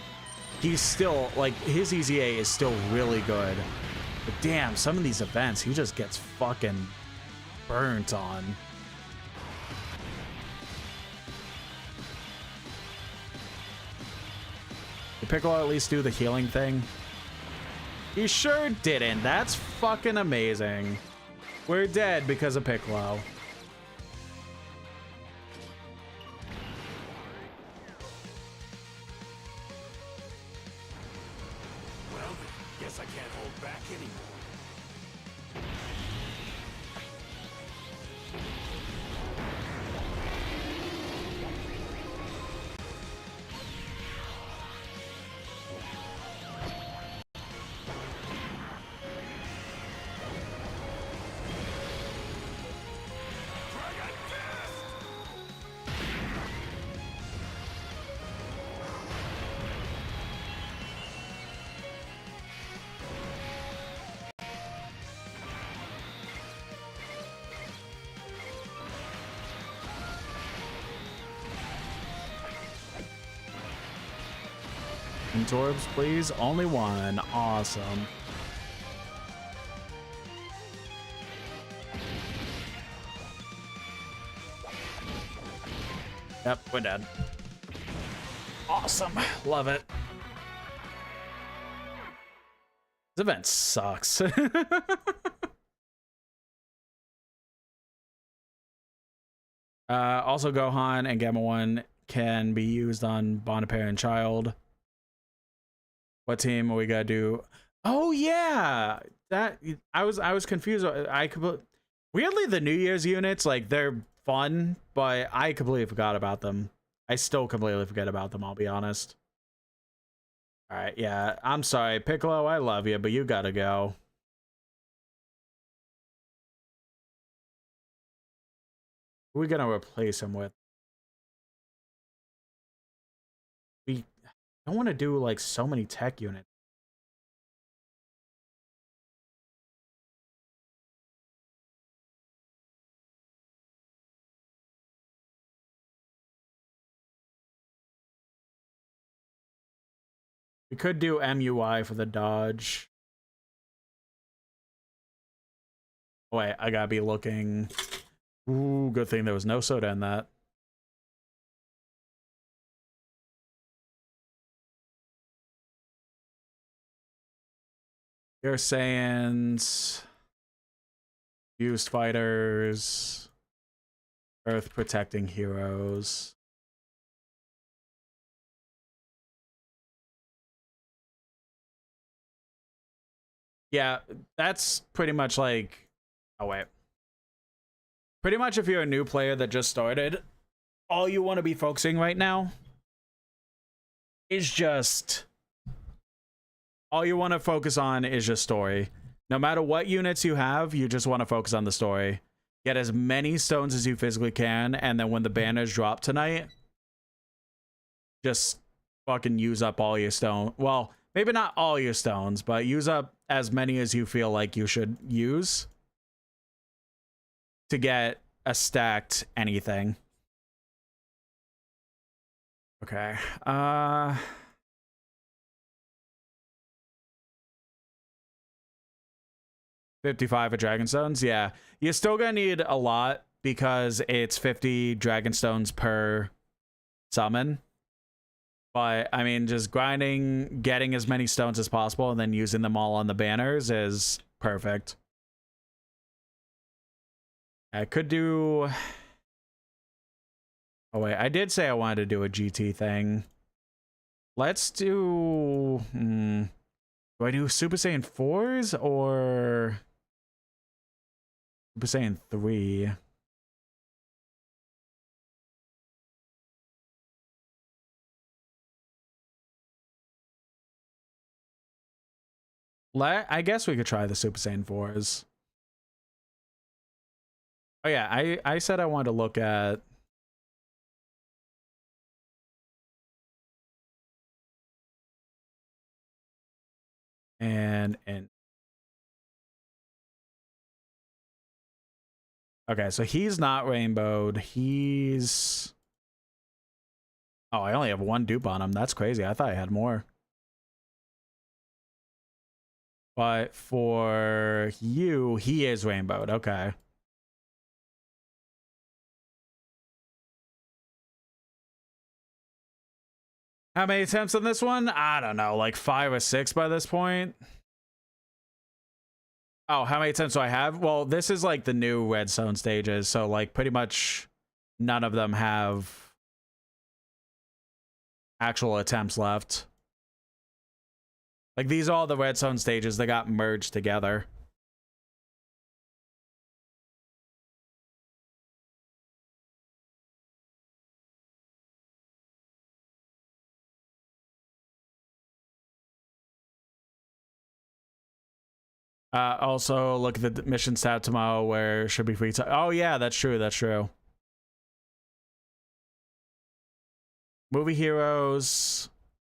He's still, like, his EZA is still really good. But damn, some of these events, he just gets fucking burnt on. Did Piccolo at least do the healing thing? He sure didn't. That's fucking amazing. We're dead because of Piccolo. Well, guess I can't hold back anymore. Orbs, please. Only one. Awesome. Yep, we're dead. Awesome. Love it. This event sucks. Also, Gohan and Gamma 1 can be used on Bonaparte and Child. What team are we gotta do? Oh yeah, that I was confused. Weirdly, the New Year's units, like, they're fun, but I completely forgot about them. I still completely forget about them, I'll be honest. All right, yeah, I'm sorry, Piccolo, I love you, but you gotta go. Who are we gonna replace him with? We don't want to do, like, so many tech units. We could do MUI for the dodge. Oh, wait, I gotta be looking. Ooh, good thing there was no soda in that. You're Saiyans, Fused Fighters, Earth Protecting Heroes. Yeah, that's pretty much like, oh wait. Pretty much if you're a new player that just started, all you want to be focusing right now is just, all you want to focus on is just story. No matter what units you have, you just want to focus on the story. Get as many stones as you physically can, and then when the banners drop tonight, just fucking use up all your stone. Well, maybe not all your stones, but use up as many as you feel like you should use to get a stacked anything. Okay. 55 of Dragon Stones. Yeah, you're still gonna need a lot because it's 50 Dragon Stones per summon. But I mean, just grinding, getting as many stones as possible, and then using them all on the banners is perfect. I could do Oh wait, I did say I wanted to do a GT thing. Let's do... do I do Super Saiyan 4s or Super Saiyan 3? I guess we could try the Super Saiyan 4s. Oh yeah, I said I wanted to look at... And okay, so he's not rainbowed. He's... Oh, I only have one dupe on him. That's crazy. I thought I had more. But for you, he is rainbowed. Okay. How many attempts on this one? I don't know, like 5 or 6 by this point. Oh, how many attempts do I have? Well, this is like the new redstone stages, so like pretty much none of them have actual attempts left. Like these are all the redstone stages that got merged together. Also, look at the mission tab tomorrow where should be free time. Oh yeah, that's true. That's true. Movie heroes,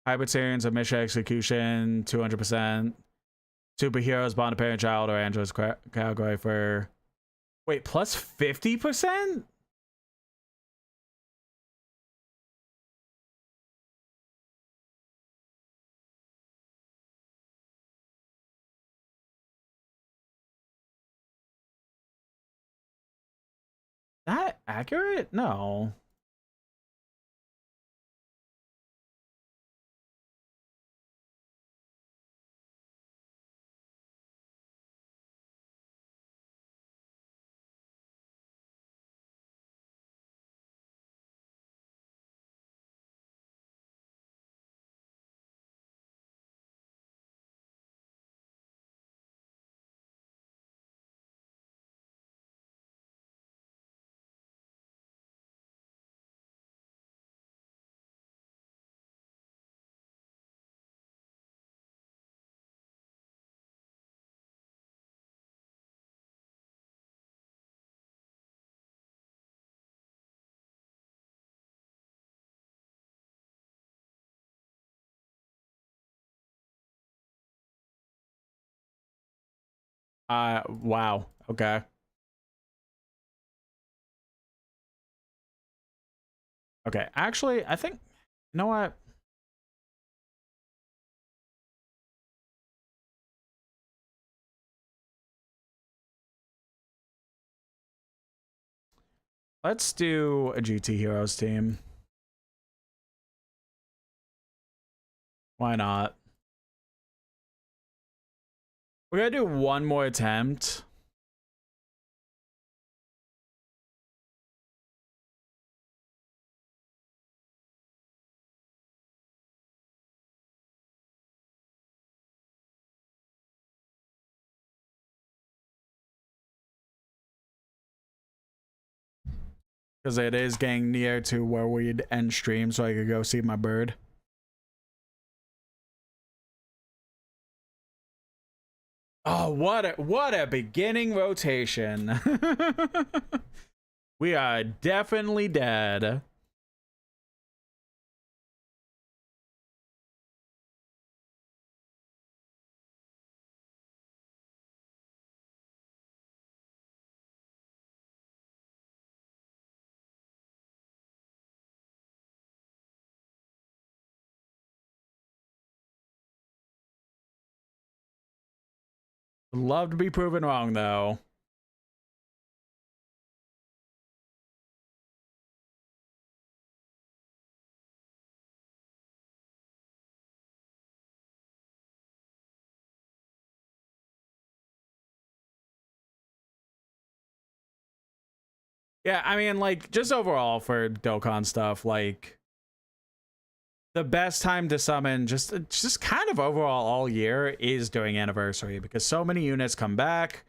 Hypertarians of mission execution, 200%. Superheroes, bond a parent, child, or androids category for... Wait, plus 50%? That accurate? No. Wow. Okay. Okay. Actually, I think, you know what? Let's do a GT Heroes team. Why not? We're gonna do one more attempt. Because it is getting near to where we'd end stream so I could go see my bird. Oh, what a beginning rotation. We are definitely dead. Would love to be proven wrong though. Yeah, I mean, like, just overall for Dokkan stuff, like, the best time to summon, just kind of overall all year, is during Anniversary, because so many units come back,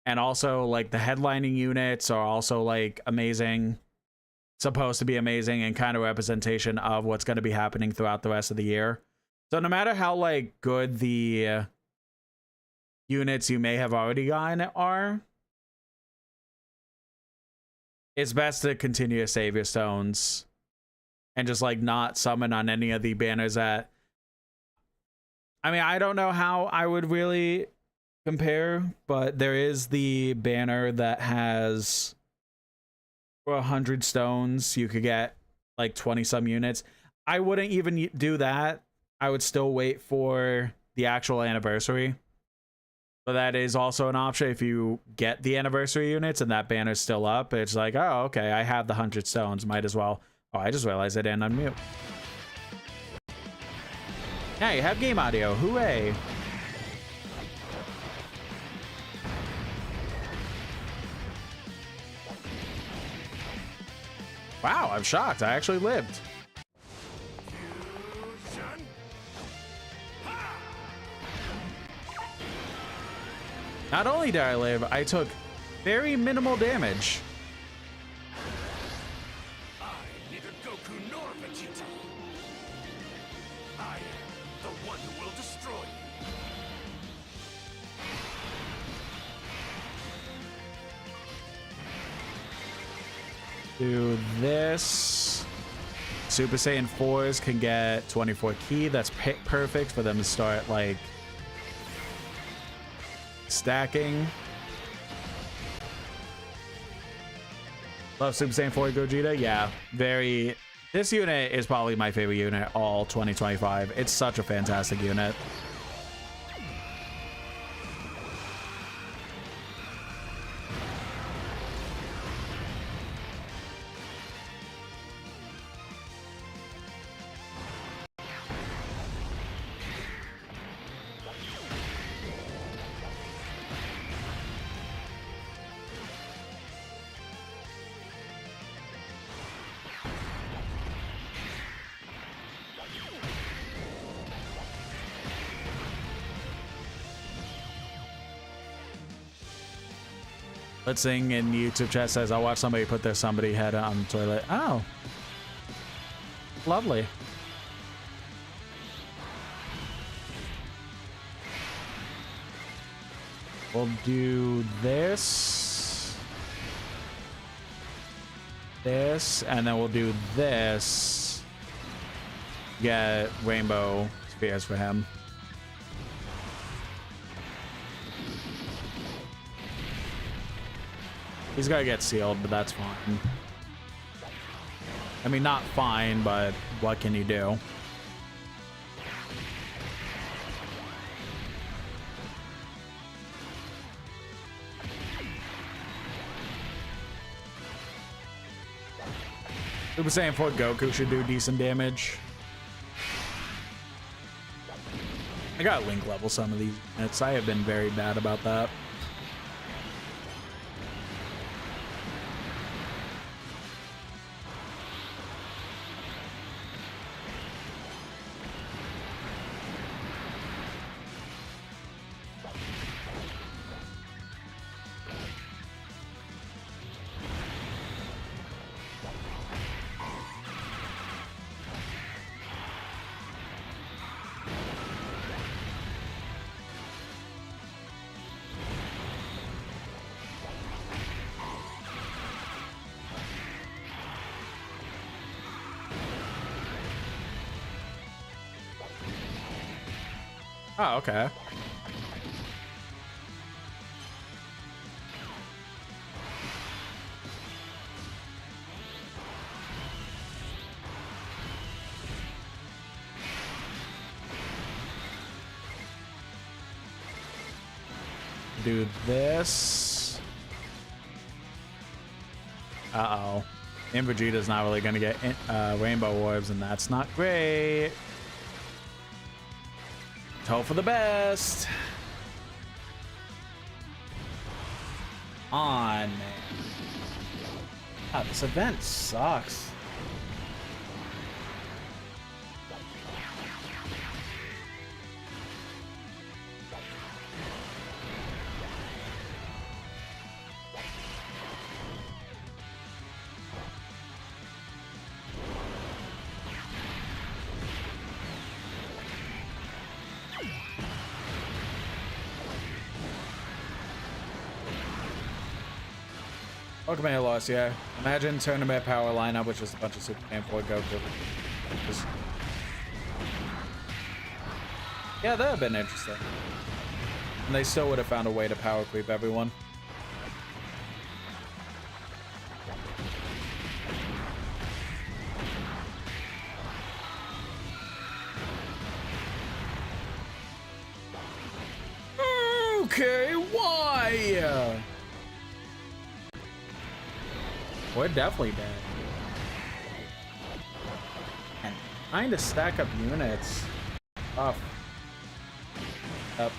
and also, like, the headlining units are also, like, amazing, supposed to be amazing, and kind of representation of what's going to be happening throughout the rest of the year. So no matter how, like, good the units you may have already gotten are, it's best to continue to save your stones and just, like, not summon on any of the banners that... I mean, I don't know how I would really compare, but there is the banner that has, for 100 stones, you could get, like, 20-some units. I wouldn't even do that. I would still wait for the actual Anniversary. But that is also an option if you get the Anniversary units and that banner's still up. It's like, oh, okay, I have the 100 stones. Might as well... Oh, I just realized I didn't unmute. Now you have game audio. Hooray! Wow, I'm shocked. I actually lived. Not only did I live, I took very minimal damage. Neither Goku nor Vegeta. I am the one who will destroy you. Do this. Super Saiyan 4s can get 24 ki. That's perfect for them to start, like, stacking. Love Super Saiyan 4 Gogeta. Yeah, very. This unit is probably my favorite unit all 2025. It's such a fantastic unit. Let's Sing in YouTube chat says, I'll watch somebody put their somebody head on the toilet. Oh. Lovely. We'll do this. This. And then we'll do this. Get rainbow spheres for him. He's gotta get sealed, but that's fine. I mean, not fine, but what can you do? Super Saiyan 4 Goku should do decent damage. I gotta link level some of these units. I have been very bad about that. Oh, okay. Do this. Uh-oh. And Vegeta's not really going to get rainbow orbs, and that's not great. Hope for the best. On, man. God, this event sucks. Pokemon lost, yeah. Imagine tournament power lineup, which is a bunch of Superman 4 Goku. Yeah, that would have been interesting. And they still would have found a way to power creep everyone. Okay, why? We're definitely dead. And trying to stack up units. Up. Up.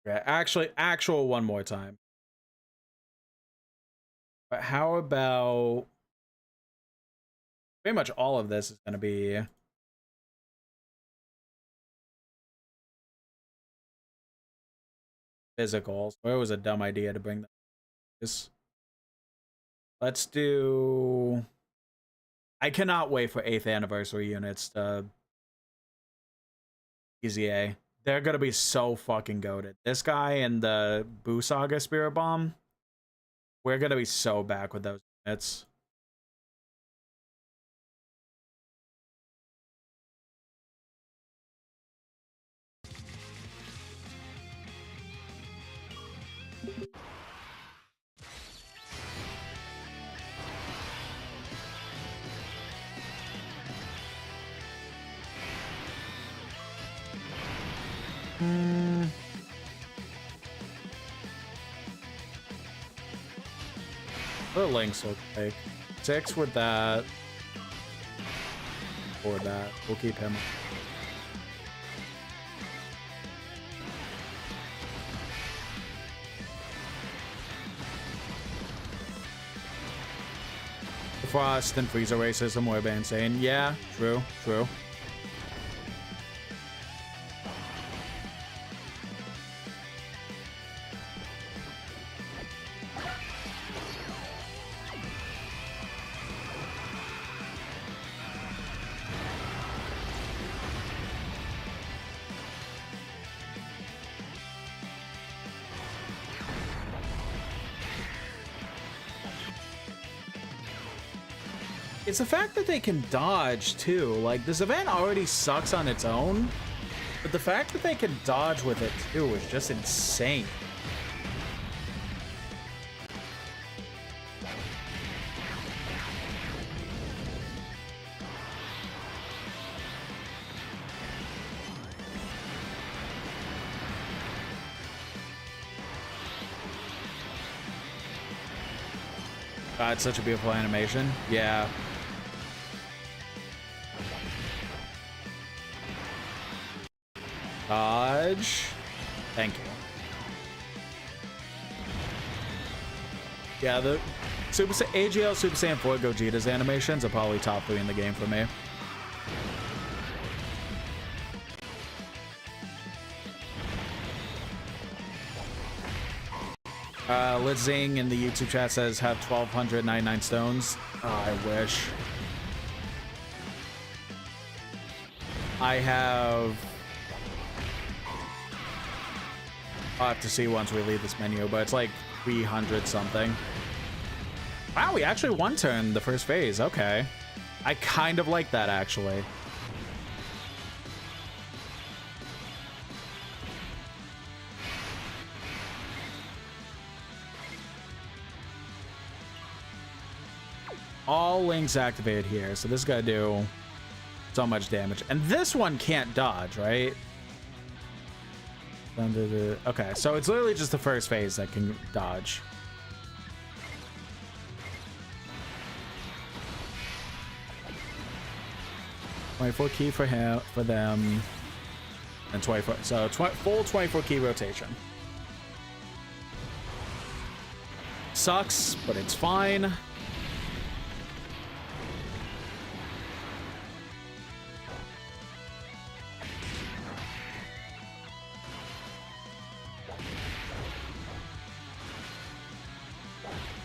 Yeah, actual one more time. But how about pretty much all of this is going to be physicals. Well, it was a dumb idea to bring this. Let's do. I cannot wait for 8th anniversary units to EZA. They're gonna be so fucking goated. This guy and the Boo Saga Spirit Bomb. We're gonna be so back with those units. The links will take 6 with that. Or that. We'll keep him. Frost and Frieza racism would have been insane. Yeah, true, true. It's the fact that they can dodge too. Like, this event already sucks on its own, but the fact that they can dodge with it too is just insane. God, it's such a beautiful animation. Yeah. Dodge. Thank you. Yeah, the AGL Super Saiyan 4 Gogeta's animations are probably top 3 in the game for me. Litzing in the YouTube chat says have 1,299 stones. Oh, I wish. I have. I'll have to see once we leave this menu, but it's like 300 something. Wow, we actually one turn the first phase. Okay. I kind of like that, actually. All links activated here, so this is gonna do so much damage. And this one can't dodge, right? Okay, so it's literally just the first phase that can dodge. $24 key for him, for them, and 24. So full 24 key rotation. sucks, but it's fine.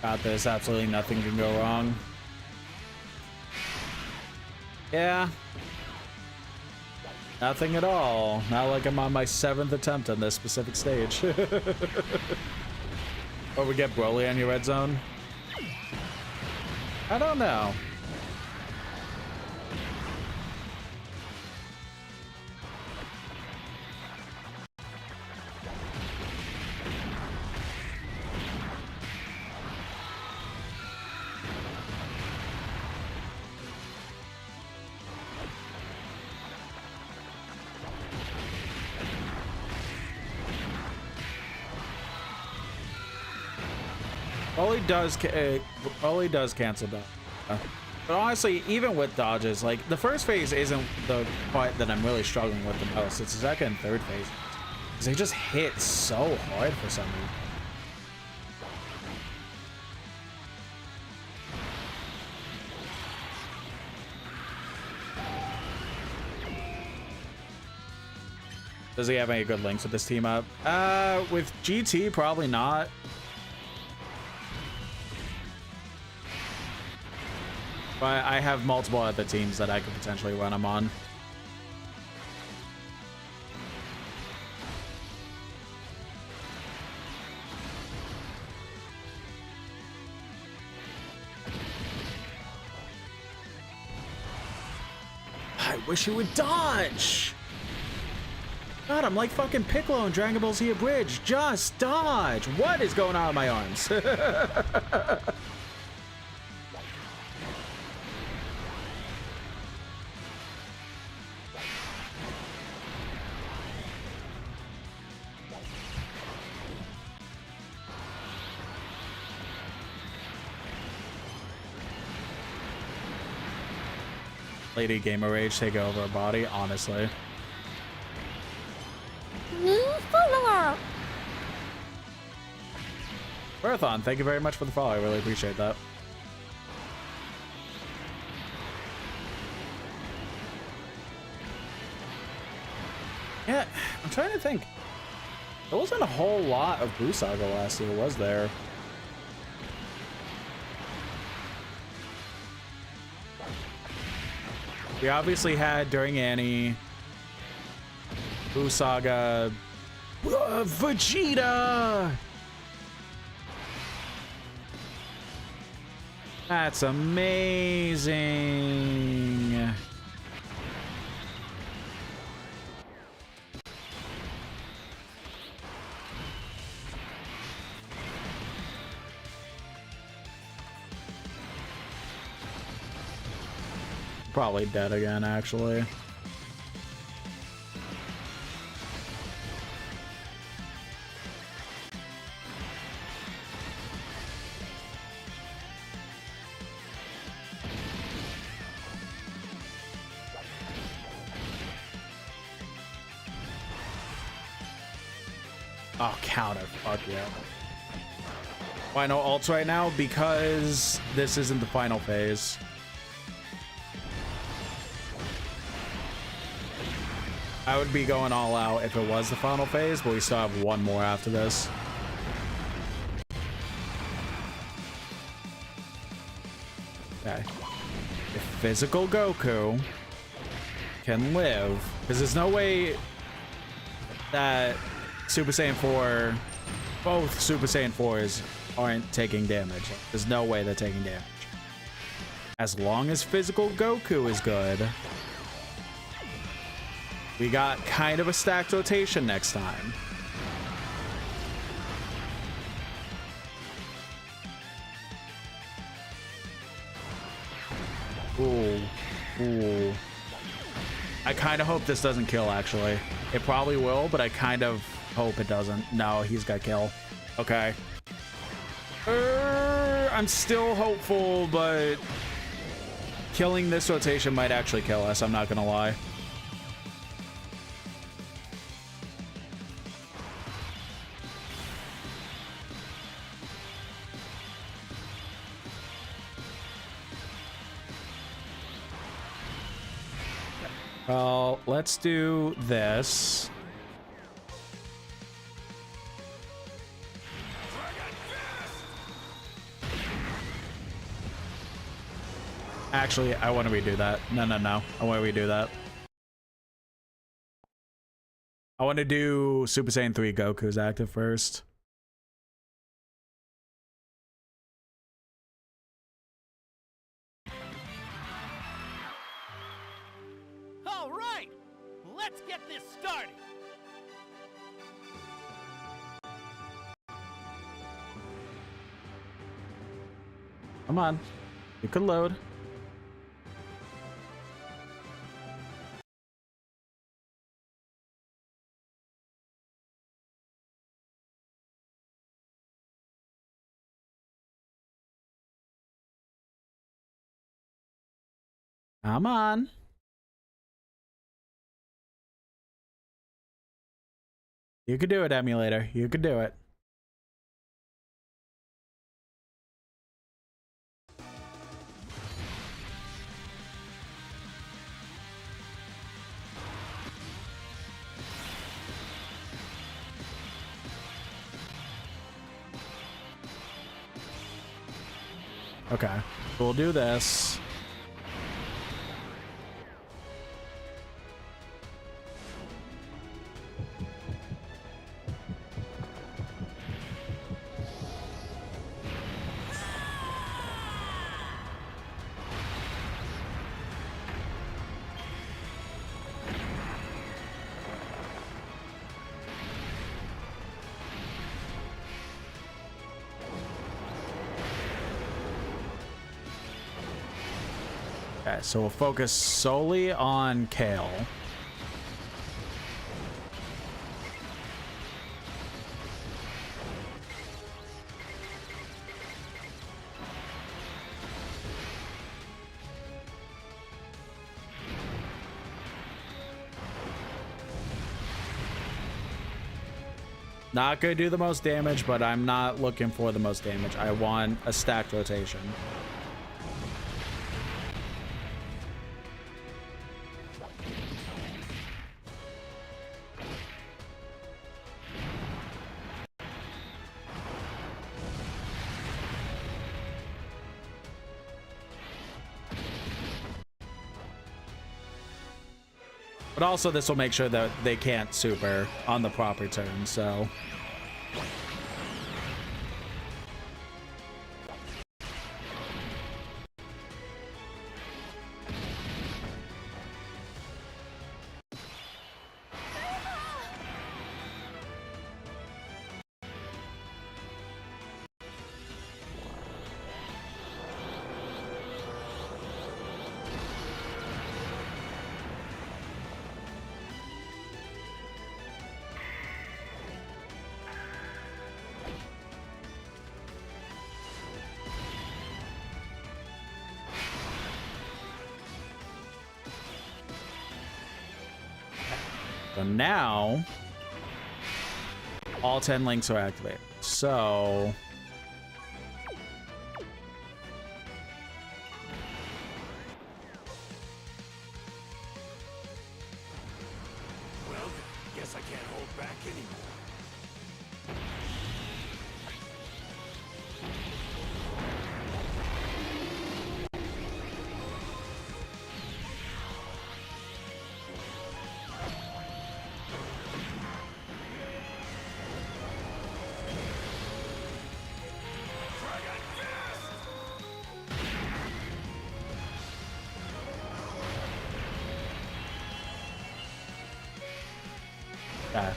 Got this. Absolutely nothing can go wrong. Yeah. Nothing at all. Not like I'm on my 7th attempt on this specific stage. Or we get Broly on your red zone? I don't know. Broly does cancel down. But honestly, even with dodges, like the first phase isn't the part that I'm really struggling with the most. It's the second and third phase. Because they just hit so hard for some reason. Does he have any good links with this team up? With GT, probably not. But I have multiple other teams that I could potentially run them on. I wish you would dodge! God, I'm like fucking Piccolo in Dragon Ball Z Abridged. Just dodge! What is going on with my arms? Lady Gamer Rage take over her body, honestly. Me follower. Marathon, thank you very much for the follow. I really appreciate that. Yeah, I'm trying to think. There wasn't a whole lot of Blue Saga last year, was there? We obviously had during Annie, Blue Saga, Vegeta. That's amazing. Probably dead again, actually. Oh, counter. Fuck yeah. Why no ults right now? Because this isn't the final phase. I would be going all out if it was the final phase, but we still have one more after this. Okay. If physical Goku can live, because there's no way that Super Saiyan 4, both Super Saiyan 4s aren't taking damage. There's no way they're taking damage. As long as physical Goku is good, we got kind of a stacked rotation next time. Ooh. Ooh. I kind of hope this doesn't kill, actually. It probably will, but I kind of hope it doesn't. No, he's got kill. Okay. I'm still hopeful, but killing this rotation might actually kill us. I'm not gonna lie. Well, let's do this. Actually, I want to redo that. No. I want to redo that. I want to do Super Saiyan 3 Goku's active first. All right, let's get this started. Come on. You can load. Come on. You could do it, emulator. You could do it. Okay, we'll do this. Okay, so we'll focus solely on Kale. Not gonna do the most damage, but I'm not looking for the most damage. I want a stacked rotation. But also this will make sure that they can't super on the proper turn, so. So now, all 10 links are activated. So, Well, guess I can't hold back anymore. okay.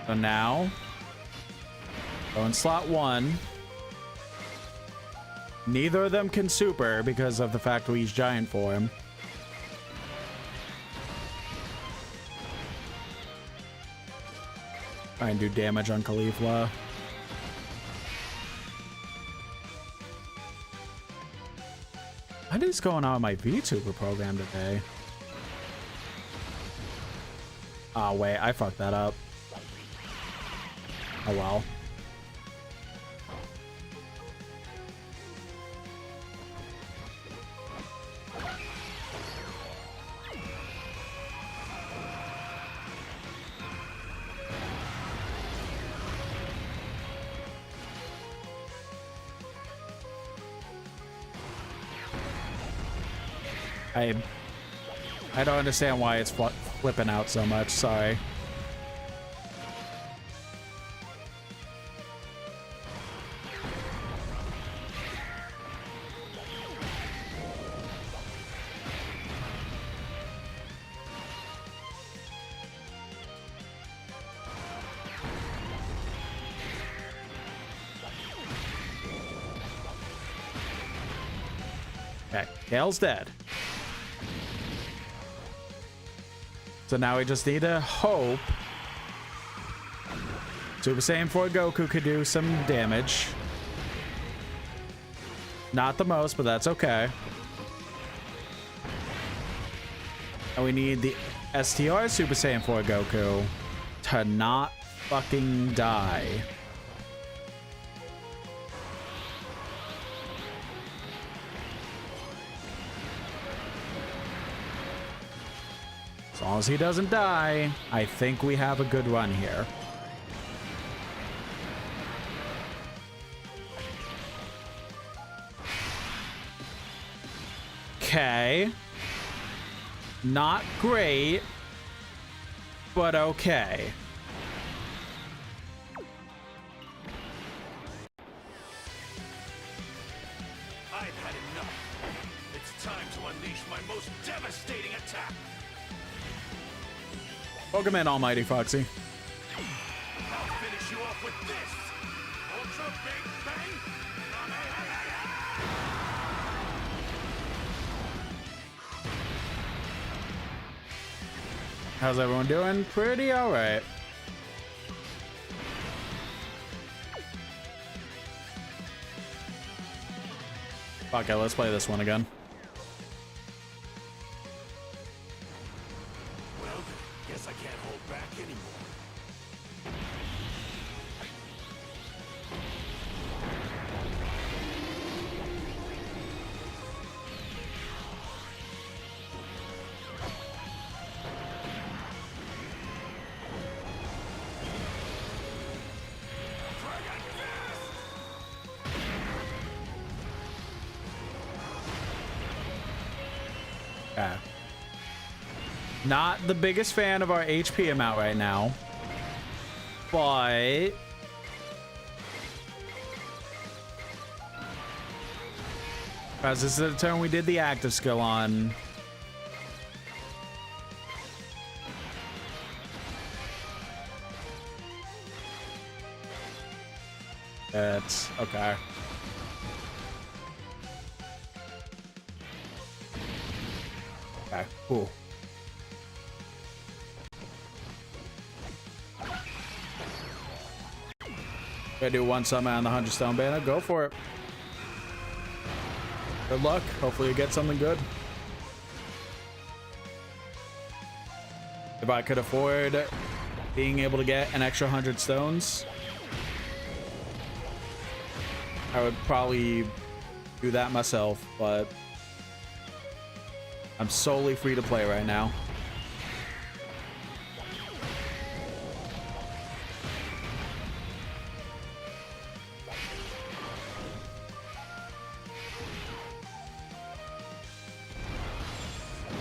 So now, go in slot 1. Neither of them can super because of the fact we use giant form. Try and do damage on Caulifla. What is going on with my VTuber program today? Oh, wait, I fucked that up. Oh, well. I don't understand why it's flipping out so much. Sorry. Okay, Kale's dead. So now we just need to hope Super Saiyan 4 Goku could do some damage. Not the most, but that's okay. And we need the STR Super Saiyan 4 Goku to not fucking die. As long as he doesn't die, I think we have a good run here. Okay. Not great, but okay. I've had enough. It's time to unleash my most devastating attack. Welcome in, Almighty Foxy. I'll finish you off with this. Ultra Big Bang. How's everyone doing? Pretty alright. Fuck it, let's play this one again. Well, guess I can't hold back anymore. Yeah. Not the biggest fan of our HP amount right now, but as this is the turn we did the active skill on. It's okay. Okay, cool. Gotta do one summon on the 100 Stone banner. Go for it. Good luck. Hopefully you get something good. If I could afford being able to get an extra 100 stones, I would probably do that myself, but I'm solely free to play right now.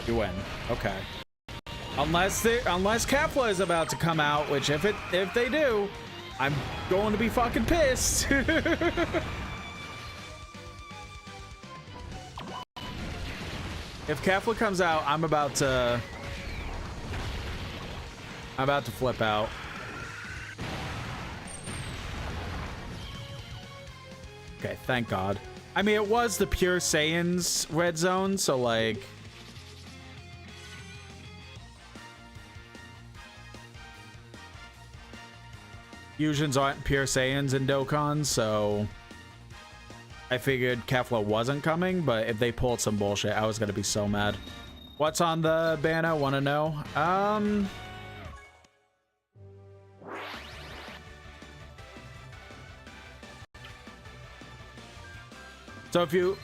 You win. Okay. Unless Kefla is about to come out, which if they do, I'm going to be fucking pissed. If Kefla comes out, I'm about to flip out. Okay, thank God. I mean, it was the pure Saiyans red zone, so like fusions aren't pure Saiyans in Dokkan, so I figured Kefla wasn't coming, but if they pulled some bullshit, I was gonna be so mad. What's on the banner? Want to know?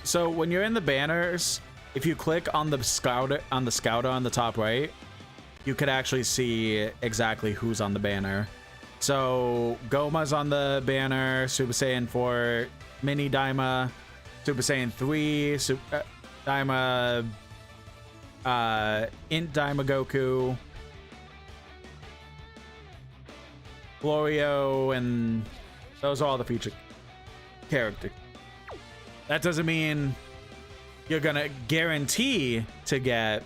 So when you're in the banners, if you click on the scouter on the top right, you could actually see exactly who's on the banner. So Goma's on the banner, Super Saiyan 4, Mini Daima, Super Saiyan 3, Daima Int Daimogoku, Florio, and those are all the featured characters. That doesn't mean you're gonna guarantee to get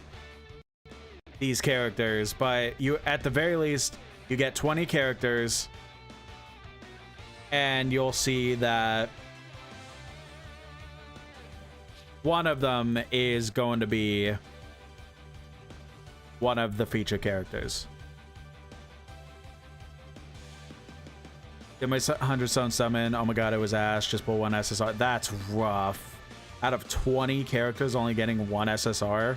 these characters, but you, at the very least, you get 20 characters, and you'll see that one of them is going to be one of the feature characters. Get my 100 stone summon. Oh my god, it was Ash. Just pull one SSR. That's rough. Out of 20 characters, only getting one SSR.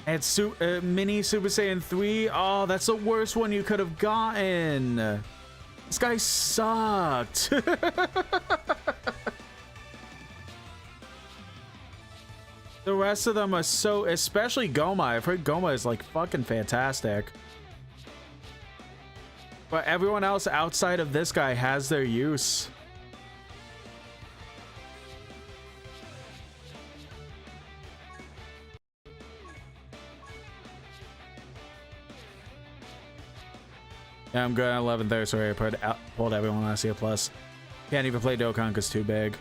And it's mini Super Saiyan 3. Oh, that's the worst one you could have gotten. This guy sucked. The rest of them are so, especially Goma. I've heard Goma is like fucking fantastic. But everyone else outside of this guy has their use. Yeah, I'm good at 11th. Sorry, I pulled everyone last year. Plus, can't even play Dokkan because it's too big.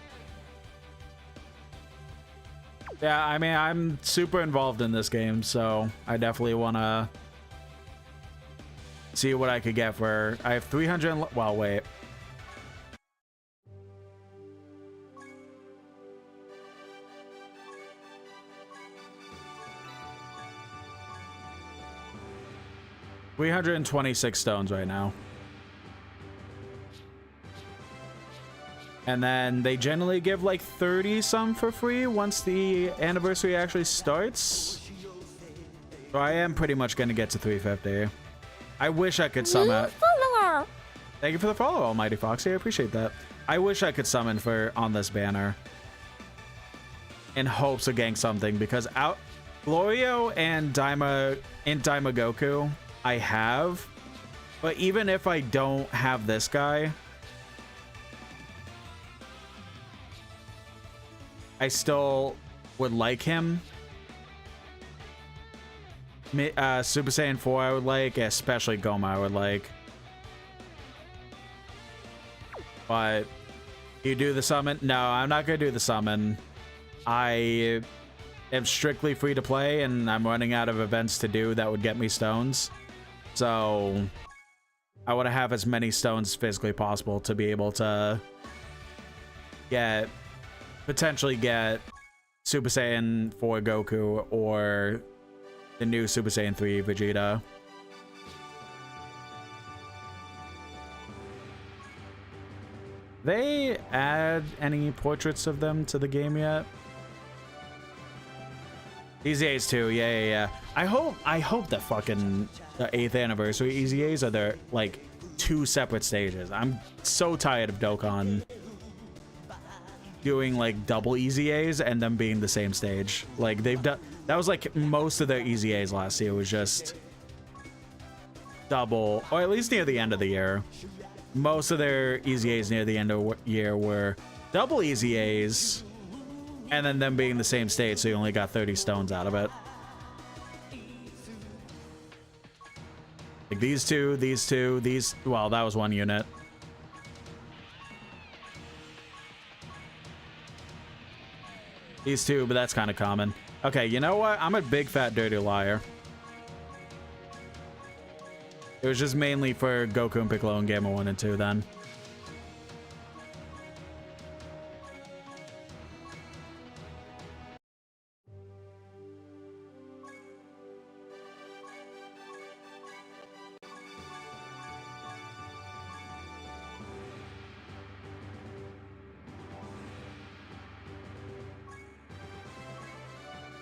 Yeah, I mean, I'm super involved in this game, so I definitely want to see what I could get for... I have 300... Well, wait. $326 stones right now. And then they generally give like 30 some for free once the anniversary actually starts. So I am pretty much going to get to 350. I wish I could summon. Thank you for the follow, Almighty Foxy. I appreciate that. I wish I could summon for on this banner in hopes of getting something, because out Florio and Daimogoku I have, but even if I don't have this guy, I still would like him. Super Saiyan 4 I would like, especially Goma I would like. But you do the summon? No, I'm not gonna do the summon. I am strictly free to play, and I'm running out of events to do that would get me stones. So I want to have as many stones as physically possible to be able to potentially get Super Saiyan 4 Goku or the new Super Saiyan 3 Vegeta. They add any portraits of them to the game yet? EZAs too, yeah. I hope that fucking the 8th anniversary EZAs are there like 2 separate stages. I'm so tired of Dokkan doing like double EZAs and them being the same stage. Like they've done that was like most of their EZAs last year was just double, or at least near the end of the year. Most of their EZAs near the end of the year were double EZAs. And then them being the same state, so you only got 30 stones out of it. Like these two, well, that was one unit. These two, but that's kind of common. Okay, you know what? I'm a big fat dirty liar. It was just mainly for Goku and Piccolo and Gamma 1 and 2 then.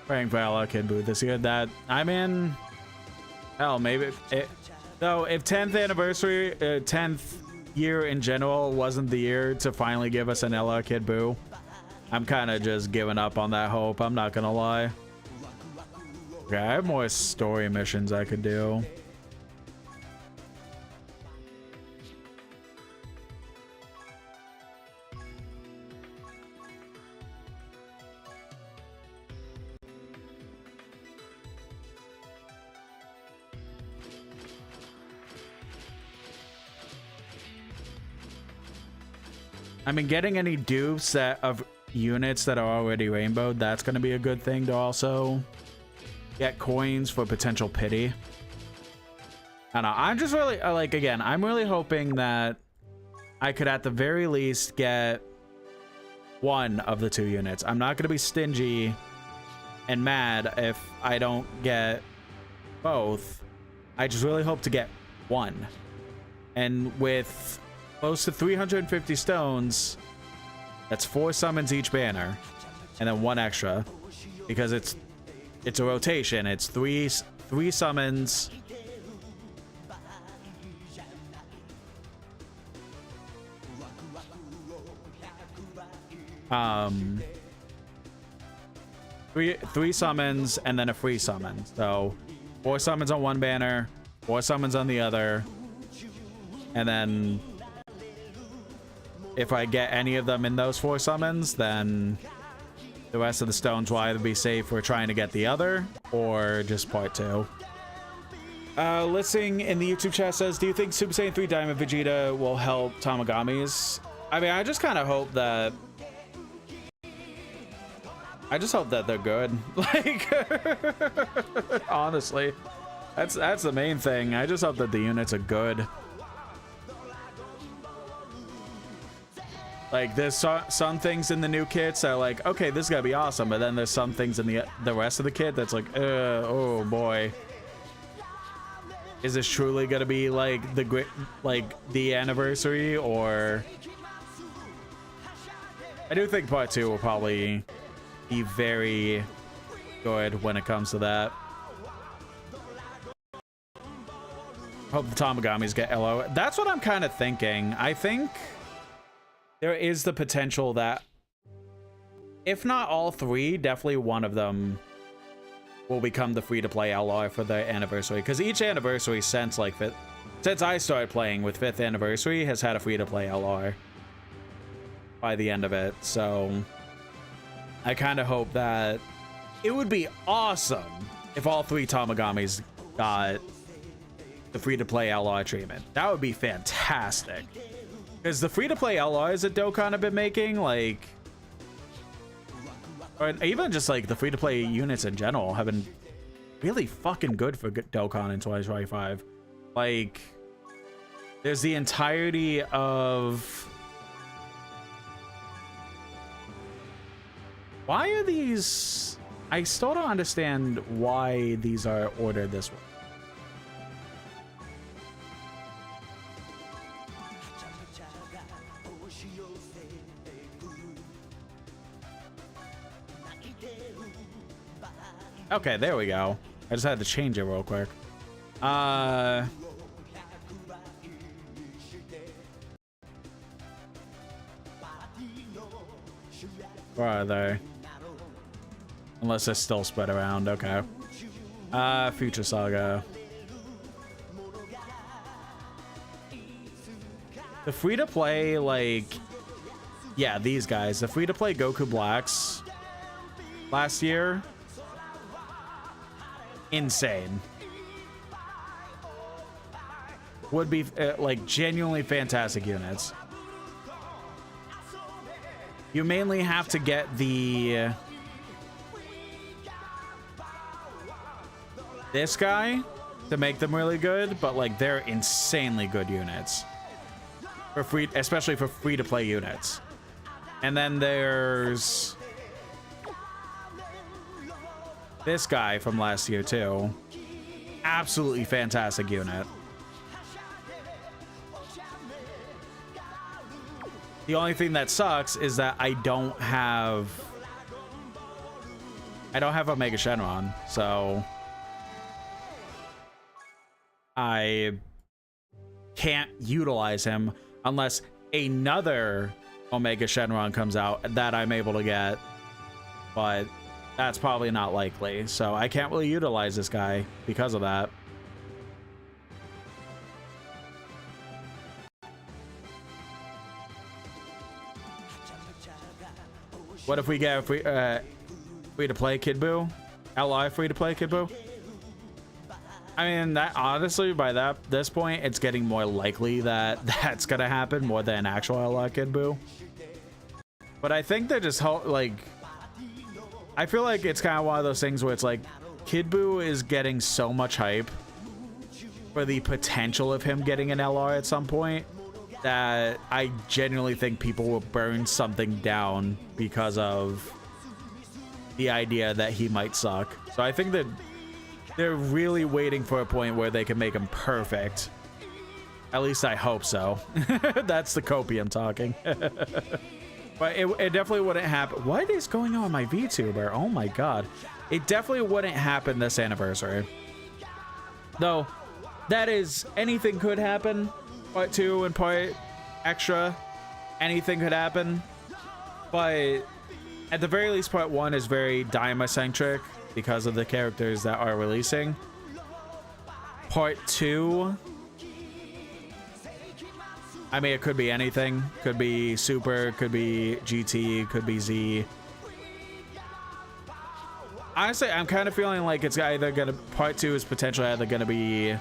Praying for Ella Kid Boo this year. That I mean, hell, maybe though if 10th anniversary, 10th year in general wasn't the year to finally give us an Ella Kid Boo, I'm kind of just giving up on that hope. I'm not gonna lie. Okay, I have more story missions I could do. I mean, getting any dupes that of units that are already rainbowed, that's going to be a good thing to also get coins for potential pity. I don't know. I'm just really, like, again, I'm really hoping that I could at the very least get one of the two units. I'm not going to be stingy and mad if I don't get both. I just really hope to get one. And with close to 350 stones, that's 4 summons each banner, and then 1 extra, because it's a rotation. It's three summons. Three summons and then a free summon. So 4 summons on one banner, 4 summons on the other, and then if I get any of them in those 4 summons, then the rest of the stones will either be saved for trying to get the other or just part 2. Listening in the YouTube chat says, do you think Super Saiyan 3 Diamond Vegeta will help Tamagamis? I mean, I just kind of hope that they're good. Like, honestly, that's the main thing. I just hope that the units are good. Like, there's some things in the new kits that are like, okay, this is gonna be awesome, but then there's some things in the rest of the kit that's like, oh boy, is this truly gonna be like the anniversary? Or I do think part 2 will probably be very good when it comes to that. Hope the Tamagamis get LO. That's what I'm kind of thinking. I think there is the potential that, if not all 3, definitely one of them will become the free-to-play LR for the anniversary. Because each anniversary since I started playing with 5th anniversary has had a free-to-play LR by the end of it. So I kind of hope that it would be awesome if all 3 Tamagamis got the free-to-play LR treatment. That would be fantastic. Because the free-to-play LRs that Dokkan have been making, like, or even just like the free-to-play units in general, have been really fucking good for Dokkan in 2025. Like, there's the entirety of... Why are these... I still don't understand why these are ordered this way. Okay, there we go. I just had to change it real quick. Where are they? Unless they're still spread around. Okay. Future Saga. The free-to-play, like... Yeah, these guys. The free-to-play Goku Blacks last year... insane. Would be like genuinely fantastic units. You mainly have to get this guy to make them really good, but like they're insanely good units for free, especially for free to play units. And then there's this guy from last year too. Absolutely fantastic unit. The only thing that sucks is that I don't have Omega Shenron, so I can't utilize him unless another Omega Shenron comes out that I'm able to get, but that's probably not likely, so I can't really utilize this guy because of that. What if we get a free to play Kid Buu? LI free to play Kid Buu? I mean, that honestly, by this point, it's getting more likely that that's gonna happen more than actual LI Kid Buu. But I think they're just like, I feel like it's kind of one of those things where it's like Kid Buu is getting so much hype for the potential of him getting an LR at some point that I genuinely think people will burn something down because of the idea that he might suck. So I think that they're really waiting for a point where they can make him perfect. At least I hope so. That's the copium talking. But it definitely wouldn't happen. What is going on with my VTuber? Oh my god. It definitely wouldn't happen this anniversary. Though, that is, anything could happen. Part 2 and part extra. Anything could happen. But at the very least, part 1 is very Daima-centric because of the characters that are releasing. Part 2... I mean, it could be anything. Could be Super, could be GT, could be Z. Honestly, I'm kind of feeling like it's either gonna... Part 2 is potentially either gonna be...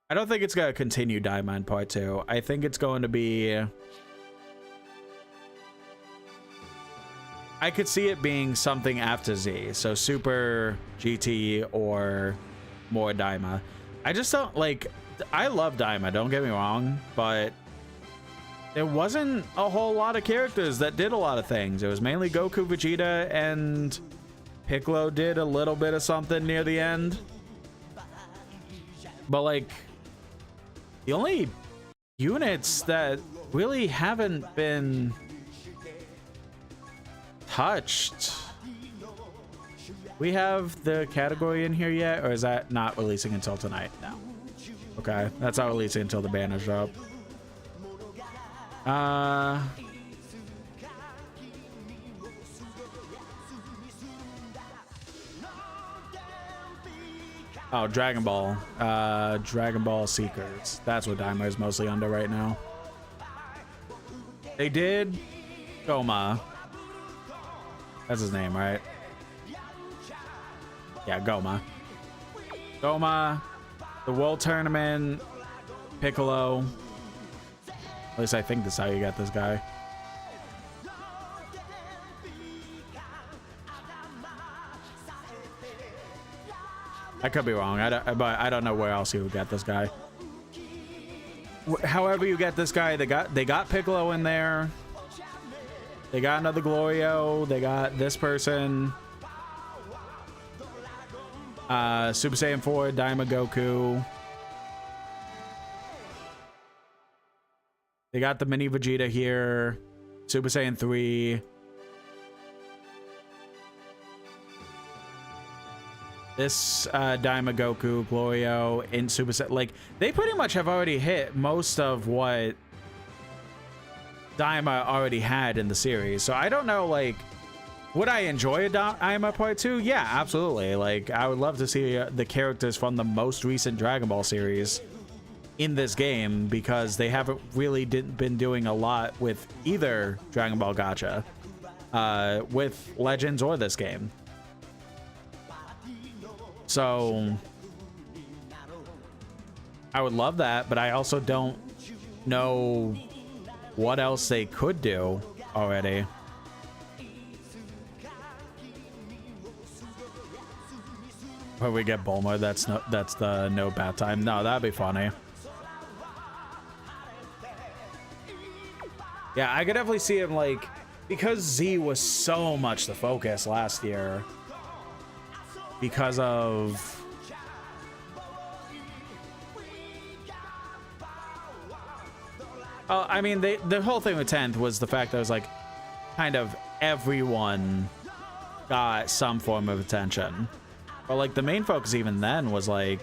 I don't think it's gonna continue Diamond Part 2. I think it's going to be... I could see it being something after Z. So Super, GT, or more Daima. I just don't like, I love Daima, don't get me wrong, but there wasn't a whole lot of characters that did a lot of things. It was mainly Goku, Vegeta, and Piccolo did a little bit of something near the end. But like, the only units that really haven't been touched. We have the category in here yet, or is that not releasing until tonight? No. Okay, that's not releasing until the banners drop. Oh, Dragon Ball. Dragon Ball Seekers. That's what Daima is mostly under right now. They did Goma. That's his name, right? Yeah, Goma. Goma, the World Tournament, Piccolo. At least I think that's how you got this guy. I could be wrong. I don't know where else you would get this guy. However you get this guy, they got Piccolo in there. They got another Glorio. They got this person. Super Saiyan 4, Daima Goku. They got the mini Vegeta here. Super Saiyan 3. This Daima Goku, Glorio, in Super Saiyan. Like, they pretty much have already hit most of what Daima already had in the series. So I don't know, like, would I enjoy a Daima Part 2? Yeah, absolutely. Like, I would love to see the characters from the most recent Dragon Ball series in this game, because they haven't really been doing a lot with either Dragon Ball Gacha, with Legends or this game. So I would love that, but I also don't know what else they could do already. When we get Bulma, that's the no bat time. No, that'd be funny. Yeah, I could definitely see him, like, because Z was so much the focus last year because of I mean, the whole thing with 10th was the fact that it was like kind of everyone got some form of attention. But like the main focus even then was like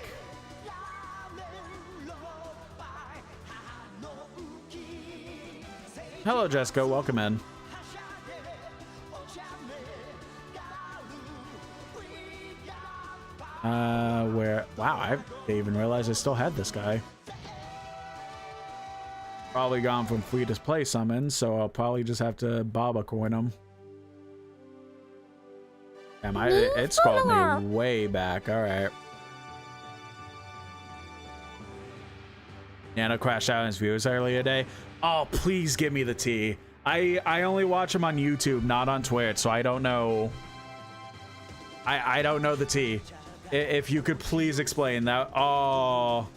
hello Jessica, welcome in. Where, wow, I didn't even realize I still had this guy. Probably gone from free to play summons, so I'll probably just have to Baba coin him. Damn, it's called me way back. All right. Nano crashed out in his views earlier today. Oh, please give me the tea. I only watch him on YouTube, not on Twitch, so I don't know. I don't know the tea. If you could please explain that. Oh.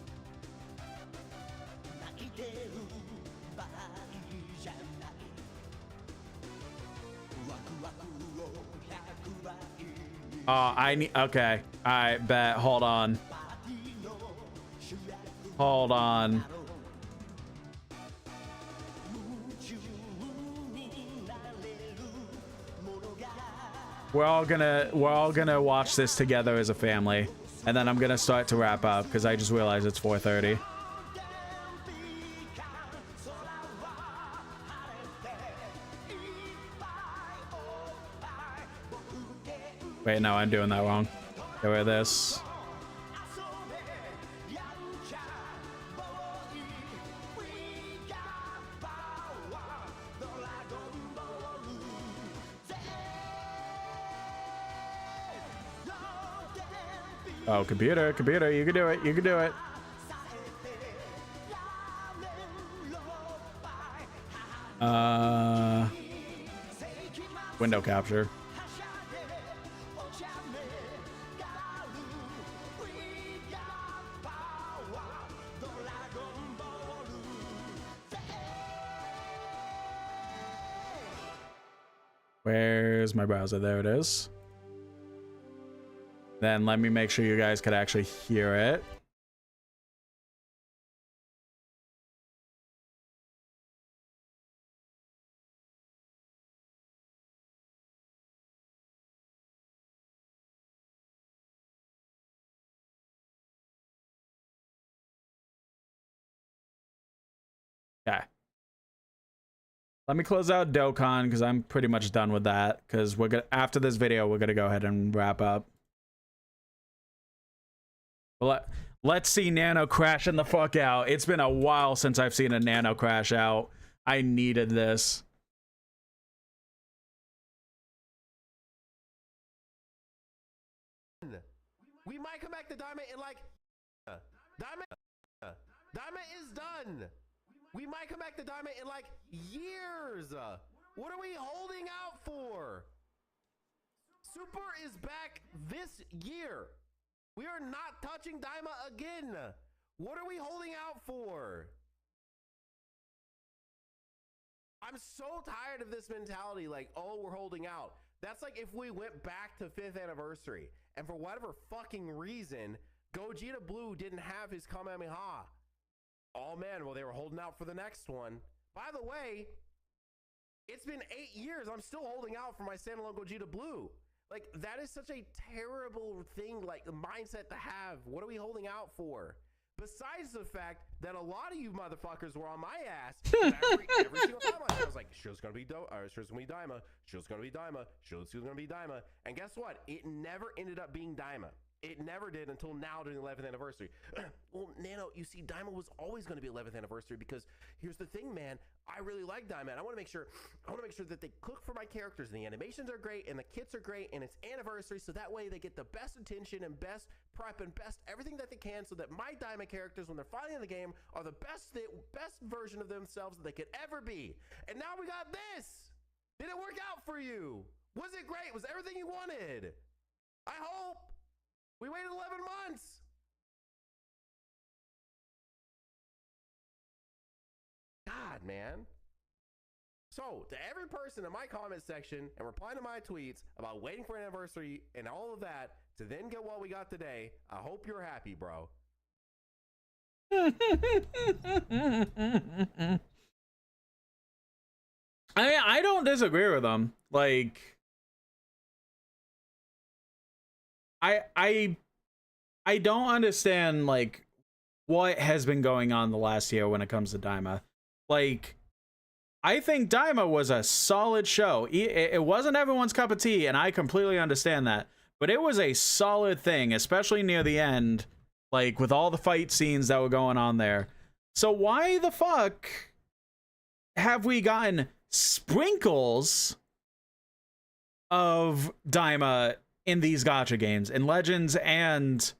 Oh, I need. Okay. I bet. Hold on. Hold on. We're all gonna watch this together as a family, and then I'm gonna start to wrap up because I just realized it's 4:30. Wait, no, I'm doing that wrong. Get rid of this. Oh, computer, you can do it, you can do it. Window capture. Where's my browser? There it is. Then let me make sure you guys could actually hear it. Okay. Let me close out Dokkan because I'm pretty much done with that. Because we're gonna, after this video, we're gonna go ahead and wrap up. Let's see Nano crashing the fuck out. It's been a while since I've seen a Nano crash out. I needed this. We might come back to Diamond in like Diamond is done. We might come back to Diamond in like years. What are we holding out for? Super is back this year. We are not touching Daima again. What are we holding out for? I'm so tired of this mentality like, oh, we're holding out. That's like if we went back to 5th anniversary and for whatever fucking reason, Gogeta Blue didn't have his Kamehameha. Oh man, well, they were holding out for the next one. By the way, it's been 8 years. I'm still holding out for my standalone Gogeta Blue. Like, that is such a terrible thing, like, mindset to have. What are we holding out for? Besides the fact that a lot of you motherfuckers were on my ass every single time I was like, Shield's gonna be Shield's gonna be Daima, Shield's gonna be Daima, Shield's gonna be Daima. And guess what? It never ended up being Daima. It never did until now during the 11th anniversary. Well, Nano, you see, Daima was always going to be 11th anniversary because here's the thing, man. I really like Daima. I want to make sure that they cook for my characters and the animations are great and the kits are great and it's anniversary, so that way they get the best attention and best prep and best everything that they can, so that my Daima characters, when they're finally in the game, are the best version of themselves that they could ever be. And now we got this. Did it work out for you? Was it great? Was it everything you wanted? I hope. We waited 11 months. God, man. So, to every person in my comment section and replying to my tweets about waiting for an anniversary and all of that to then get what we got today, I hope you're happy, bro. I mean, I don't disagree with them. Like, I don't understand like what has been going on the last year when it comes to Daima. Like, I think Daima was a solid show. It wasn't everyone's cup of tea, and I completely understand that. But it was a solid thing, especially near the end, like with all the fight scenes that were going on there. So why the fuck have we gotten sprinkles of Daima in these gacha games, in Legends and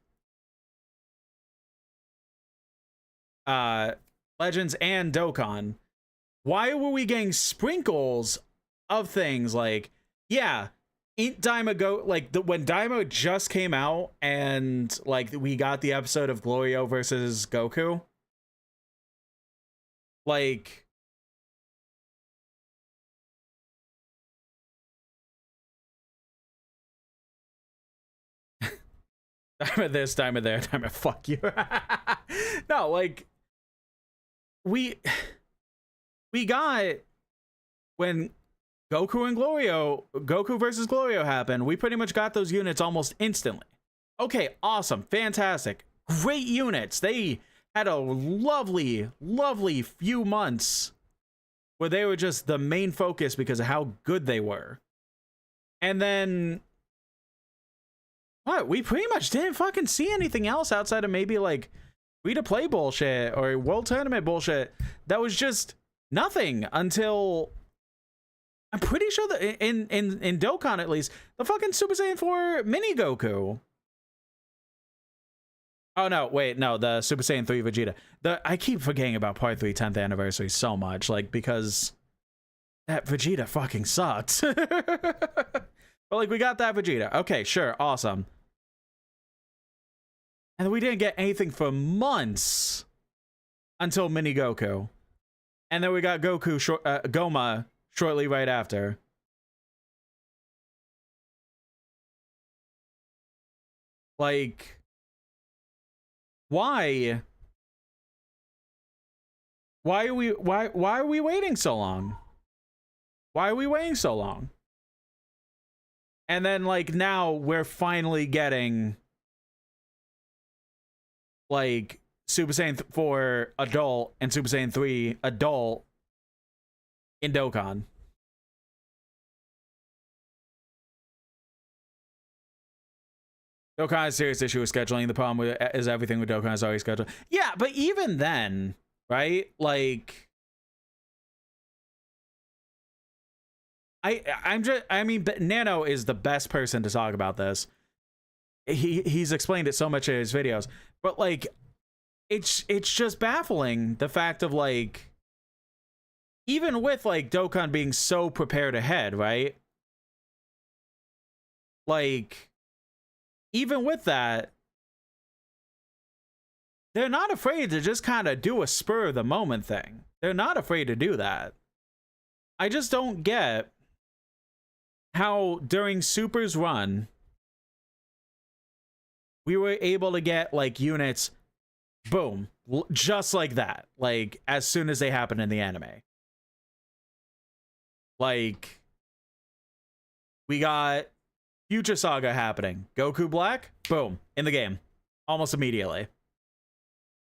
Legends and Dokkan, why were we getting sprinkles of things like, yeah, ain't Daima go, like when Daima just came out and like we got the episode of Glorio versus Goku, like Daima this, Daima there, Daima fuck you. No, like we got when Goku versus Glorio happened, we pretty much got those units almost instantly. Okay, awesome, fantastic, great units. They had a lovely few months where they were just the main focus because of how good they were. And then what? We pretty much didn't fucking see anything else outside of maybe like free-to-play bullshit or World Tournament bullshit. That was just nothing until I'm pretty sure that in Dokkan at least, the fucking Super Saiyan 4 Mini Goku. Oh no, wait, no, the Super Saiyan 3 Vegeta. I keep forgetting about Part 3 10th anniversary so much, like, because that Vegeta fucking sucked. But like, we got that Vegeta. Okay, sure, awesome. And we didn't get anything for months until Mini Goku. And then we got Goma shortly right after. Like, why? Why are we waiting so long? Why are we waiting so long? And then like now we're finally getting like Super Saiyan 4 adult and Super Saiyan 3 adult in Dokkan. Dokkan has a serious issue with scheduling. The problem is everything with Dokkan is already scheduled. Yeah, but even then, right? Like, I mean, Nano is the best person to talk about this. He's explained it so much in his videos, but like, it's just baffling the fact of like, even with like Dokkan being so prepared ahead, right? Like, even with that, they're not afraid to just kind of do a spur of the moment thing. They're not afraid to do that. I just don't get how during Super's run, we were able to get like units, boom, just like that, like as soon as they happen in the anime. Like, we got Future Saga happening. Goku Black, boom, in the game. Almost immediately.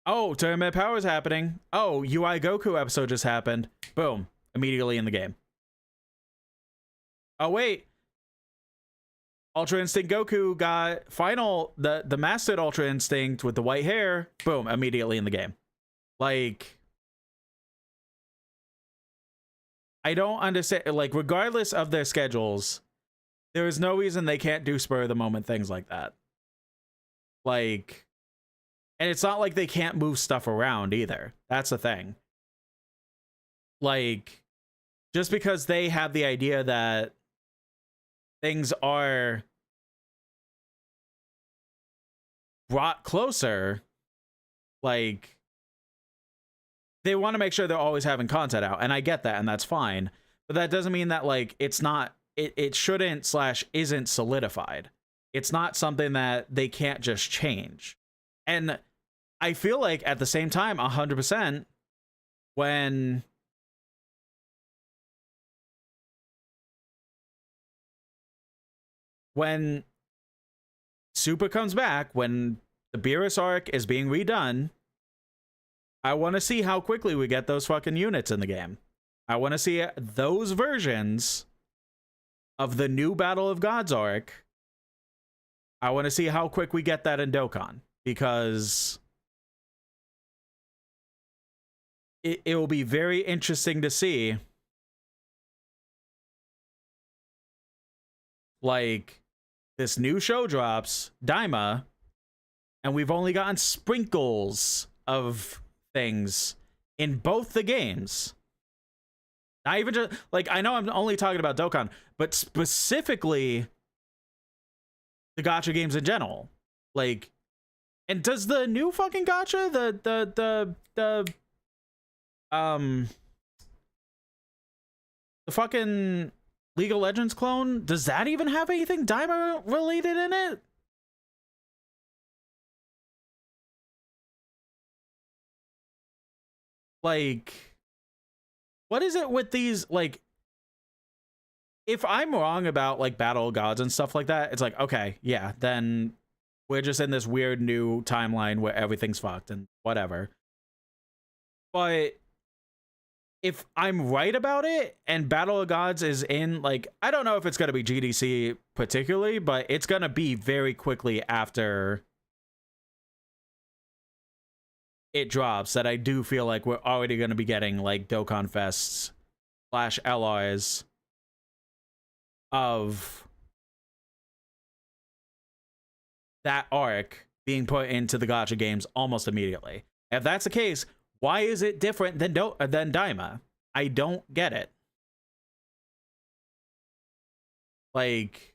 Oh, Tournament Power's happening. Oh, UI Goku episode just happened. Boom, immediately in the game. Oh, wait. Ultra Instinct Goku got the mastered Ultra Instinct with the white hair. Boom, immediately in the game. Like, I don't understand. Like, regardless of their schedules, there is no reason they can't do spur of the moment things like that. Like, and it's not like they can't move stuff around either. That's the thing. Like, just because they have the idea that things are brought closer, like, they want to make sure they're always having content out, and I get that, and that's fine, but that doesn't mean that like it's not, it shouldn't / isn't solidified. It's not something that they can't just change. And I feel like at the same time, 100%, when Super comes back, when the Beerus arc is being redone, I want to see how quickly we get those fucking units in the game. I want to see those versions of the new Battle of Gods arc. I want to see how quick we get that in Dokkan, because it will be very interesting to see, like, this new show drops, Daima, and we've only gotten sprinkles of things in both the games. Not even just like, I know I'm only talking about Dokkan, but specifically the gacha games in general. Like, and does the new fucking gacha, the fucking League of Legends clone, does that even have anything Daima related in it? Like, what is it with these, like, if I'm wrong about like Battle of Gods and stuff like that, it's like, okay, yeah, then we're just in this weird new timeline where everything's fucked and whatever. But if I'm right about it and Battle of Gods is in, like, I don't know if it's going to be GDC particularly, but it's going to be very quickly after it drops, that I do feel like we're already going to be getting like Dokkan Fests / LRs of that arc being put into the gacha games almost immediately. If that's the case, why is it different than Daima? I don't get it. Like,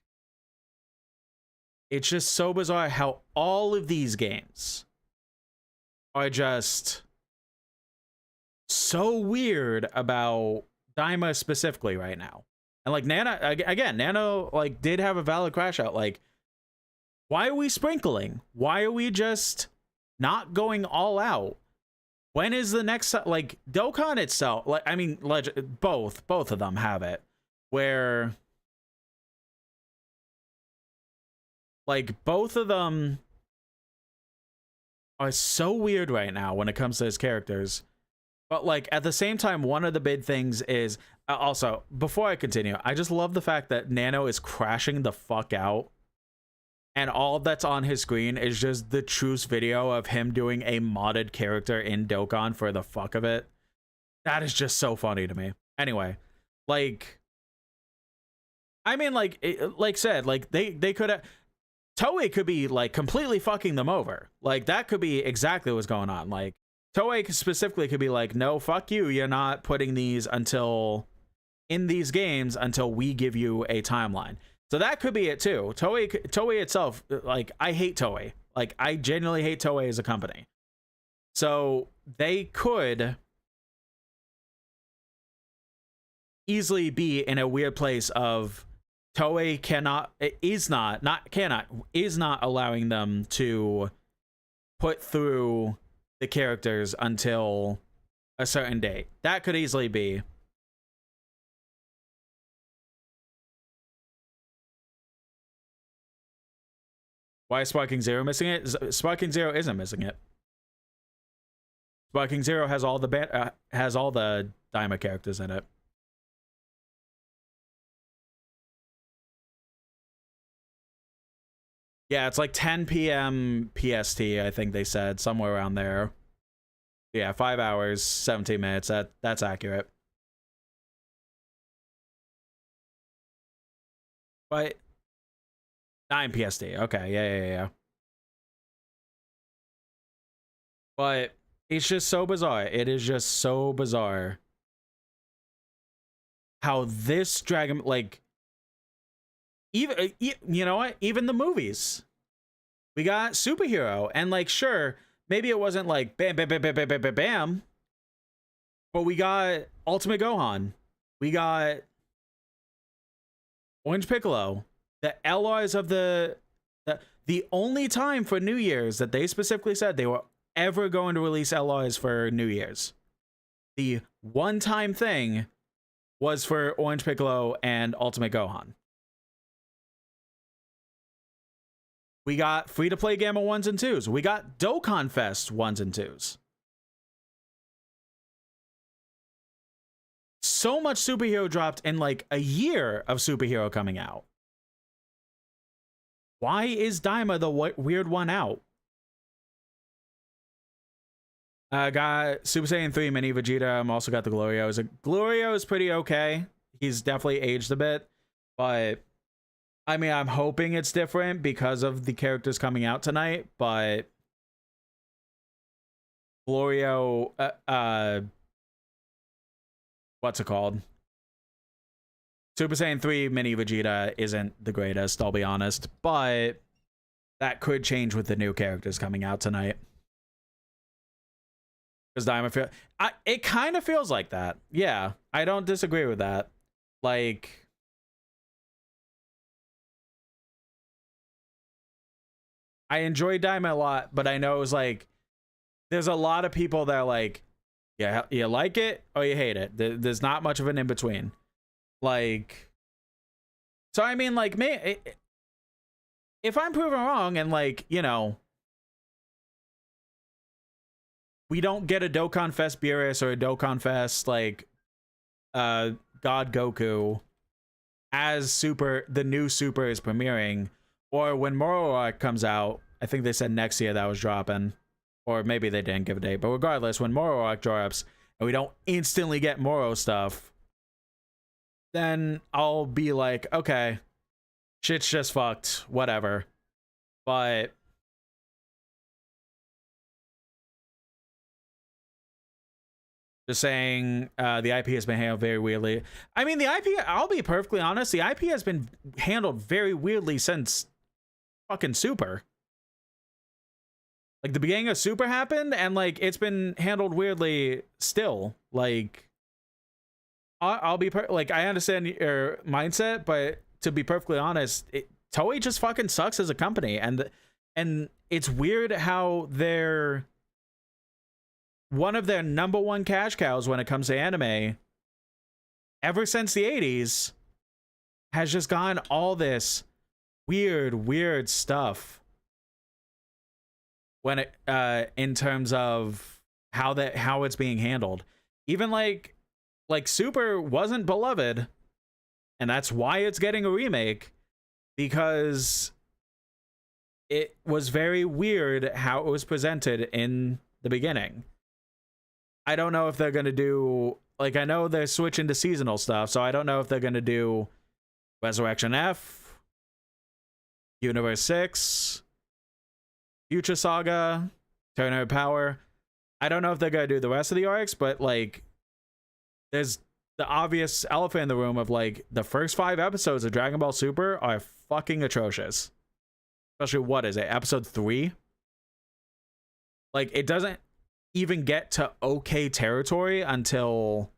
it's just so bizarre how all of these games are just so weird about Daima specifically right now. And like Nano like did have a valid crash out. Like, why are we sprinkling? Why are we just not going all out? When is the next, like, Dokkan itself, like, I mean, both of them have it, where like both of them are so weird right now when it comes to his characters. But like at the same time, one of the big things is also, before I continue, I just love the fact that Nano is crashing the fuck out, and all that's on his screen is just the truce video of him doing a modded character in Dokkan for the fuck of it. That is just so funny to me. Anyway, like, I mean, like said, like they could have, Toei could be like completely fucking them over. Like, that could be exactly what's going on. Like, Toei specifically could be like, no, fuck you, you're not putting these in these games until we give you a timeline. So that could be it too. Toei itself, like, I hate Toei. Like, I genuinely hate Toei as a company. So they could easily be in a weird place of Toei is not allowing them to put through the characters until a certain date. That could easily be. Why is Sparking Zero missing it? Sparking Zero isn't missing it. Sparking Zero has all the Daima characters in it. Yeah, it's like 10 p.m. PST, I think they said, somewhere around there. Yeah, 5 hours, 17 minutes. That's accurate. But 9 PST. Okay, yeah. But it's just so bizarre. It is just so bizarre how this Dragon, like, even, you know what? Even the movies. We got Superhero, and like, sure, maybe it wasn't like bam, bam, bam, bam, bam, bam, bam, bam, but we got Ultimate Gohan. We got Orange Piccolo. The LRs of the only time for New Year's that they specifically said they were ever going to release LRs for New Year's. The one-time thing was for Orange Piccolo and Ultimate Gohan. We got free-to-play Gamma 1s and 2s. We got Dokkan Fest 1s and 2s. So much Superhero dropped in like a year of Superhero coming out. Why is Daima the weird one out? Got Super Saiyan 3 Mini Vegeta. I'm also got the Glorio. Glorio is pretty okay. He's definitely aged a bit, but I mean, I'm hoping it's different because of the characters coming out tonight, but Florio, what's it called? Super Saiyan 3 Mini Vegeta isn't the greatest, I'll be honest, but that could change with the new characters coming out tonight. Because Diamond it kind of feels like that. Yeah, I don't disagree with that. Like, I enjoy Diamond a lot, but I know it was like, there's a lot of people that are like, yeah, you like it or you hate it. There's not much of an in-between. Like, so I mean, like, if I'm proven wrong and, like, you know, we don't get a Dokkan Fest Beerus or a Dokkan Fest, like, God Goku as the new Super is premiering, or when Moro Arc comes out, I think they said next year that was dropping, or maybe they didn't give a date, but regardless, when Moro Arc drops and we don't instantly get Moro stuff, then I'll be like, okay, shit's just fucked, whatever. But just saying, the IP has been handled very weirdly. I mean, the IP, I'll be perfectly honest, the IP has been handled very weirdly since fucking Super. Like, the beginning of Super happened, and, like, it's been handled weirdly still. Like, I'll be like, I understand your mindset, but to be perfectly honest, Toei just fucking sucks as a company, and it's weird how they're one of their number one cash cows when it comes to anime, ever since the 80s, has just gotten all this weird stuff when it in terms of how it's being handled. Even like Super wasn't beloved, and that's why it's getting a remake, because it was very weird how it was presented in the beginning. I don't know if they're gonna do, like, I know they're switching to seasonal stuff, so I don't know if they're gonna do Resurrection F, Universe 6, Future Saga, Turner Power. I don't know if they're gonna do the rest of the arcs, but, like, there's the obvious elephant in the room of, like, the first 5 episodes of Dragon Ball Super are fucking atrocious. Especially, what is it, episode 3? Like, it doesn't even get to okay territory until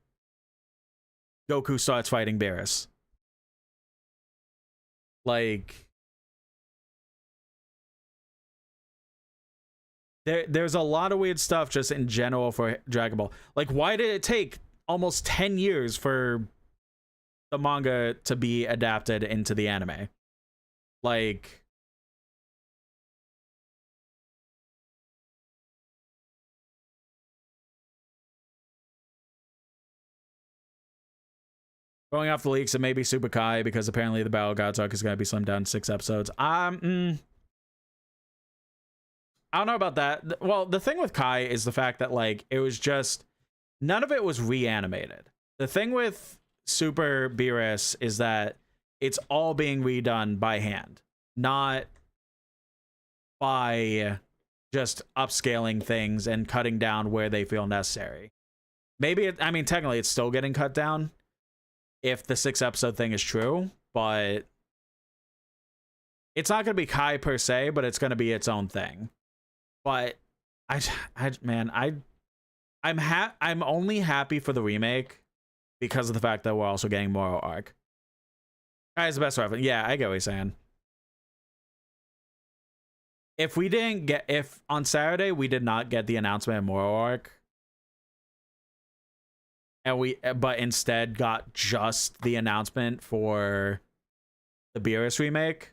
Goku starts fighting Beerus. Like, there's a lot of weird stuff just in general for Dragon Ball. Like, why did it take almost 10 years for the manga to be adapted into the anime? Like, going off the leaks, it may be Super Kai, because apparently the Battle Gods arc is going to be slimmed down to 6 episodes. I don't know about that. Well, the thing with Kai is the fact that, like, it was just, none of it was reanimated. The thing with Super Beerus is that it's all being redone by hand, not by just upscaling things and cutting down where they feel necessary. Maybe, I mean, technically it's still getting cut down if the 6 episode thing is true, but it's not going to be Kai per se, but it's going to be its own thing. But I'm only happy for the remake because of the fact that we're also getting Moro Arc. Kai is the best reference. Yeah, I get what you're saying. If on Saturday we did not get the announcement of Moro Arc, but instead got just the announcement for the Beerus remake,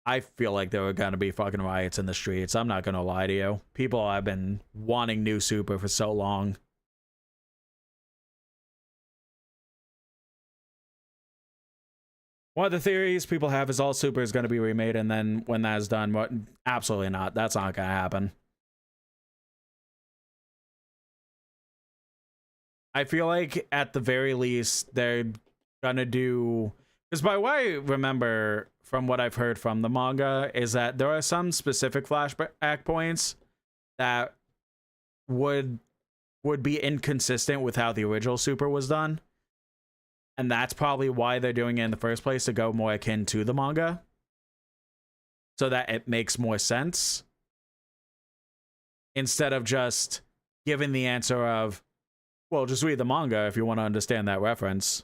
I feel like there were gonna be fucking riots in the streets. I'm not gonna lie to you. People have been wanting new Super for so long. One of the theories people have is all Super is gonna be remade, and then when that is done, absolutely not. That's not gonna happen. I feel like at the very least they're gonna do, because by what I remember from what I've heard from the manga is that there are some specific flashback points that would be inconsistent with how the original Super was done. And that's probably why they're doing it in the first place, to go more akin to the manga, so that it makes more sense, instead of just giving the answer of, well, just read the manga if you want to understand that reference.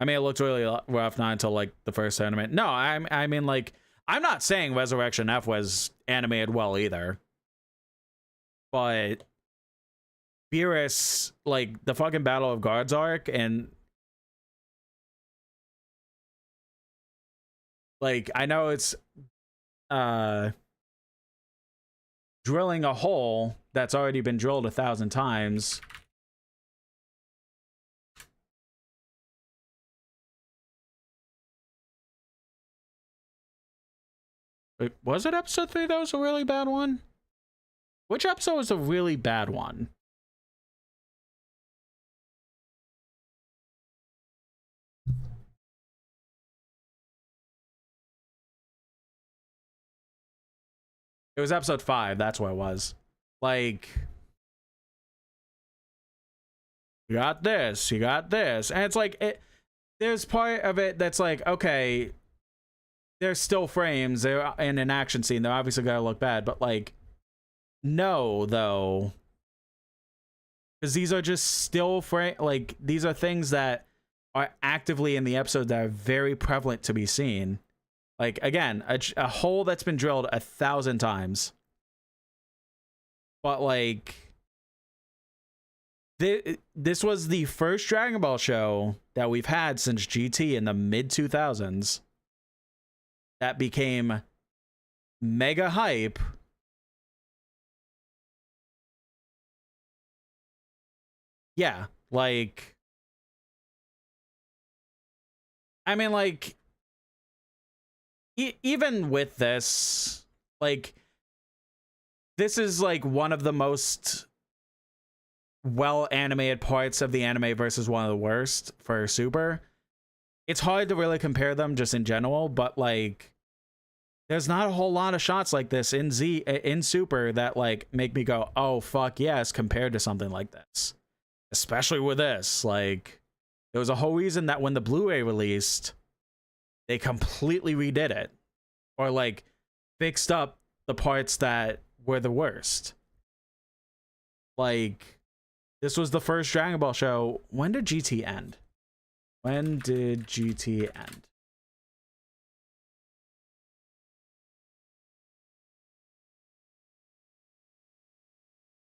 I mean, it looked really rough, not until like the first tournament. No, I mean, like, I'm not saying Resurrection F was animated well either, but Beerus, like the fucking Battle of Guards arc, and like, I know it's drilling a hole that's already been drilled 1,000 times. Wait, was it episode 3 that was a really bad one? Which episode was a really bad one? It was episode 5, that's what it was. Like, you got this, you got this. And it's like, there's part of it that's like, okay, there's still frames, they're in an action scene, they're obviously gonna look bad, but like, no, though. Because these are just still like, these are things that are actively in the episode that are very prevalent to be seen. Like, again, a hole that's been drilled 1,000 times. But like, this was the first Dragon Ball show that we've had since GT in the mid-2000s that became mega hype. Yeah, like, I mean, like, even with this, like, this is like one of the most well animated parts of the anime versus one of the worst for Super. It's hard to really compare them just in general, but like, there's not a whole lot of shots like this in Super that like make me go, oh fuck yes, compared to something like this. Especially with this, like, there was a whole reason that when the Blu-ray released, they completely redid it, or like fixed up the parts that were the worst. Like, this was the first Dragon Ball show. When did GT end? When did GT end?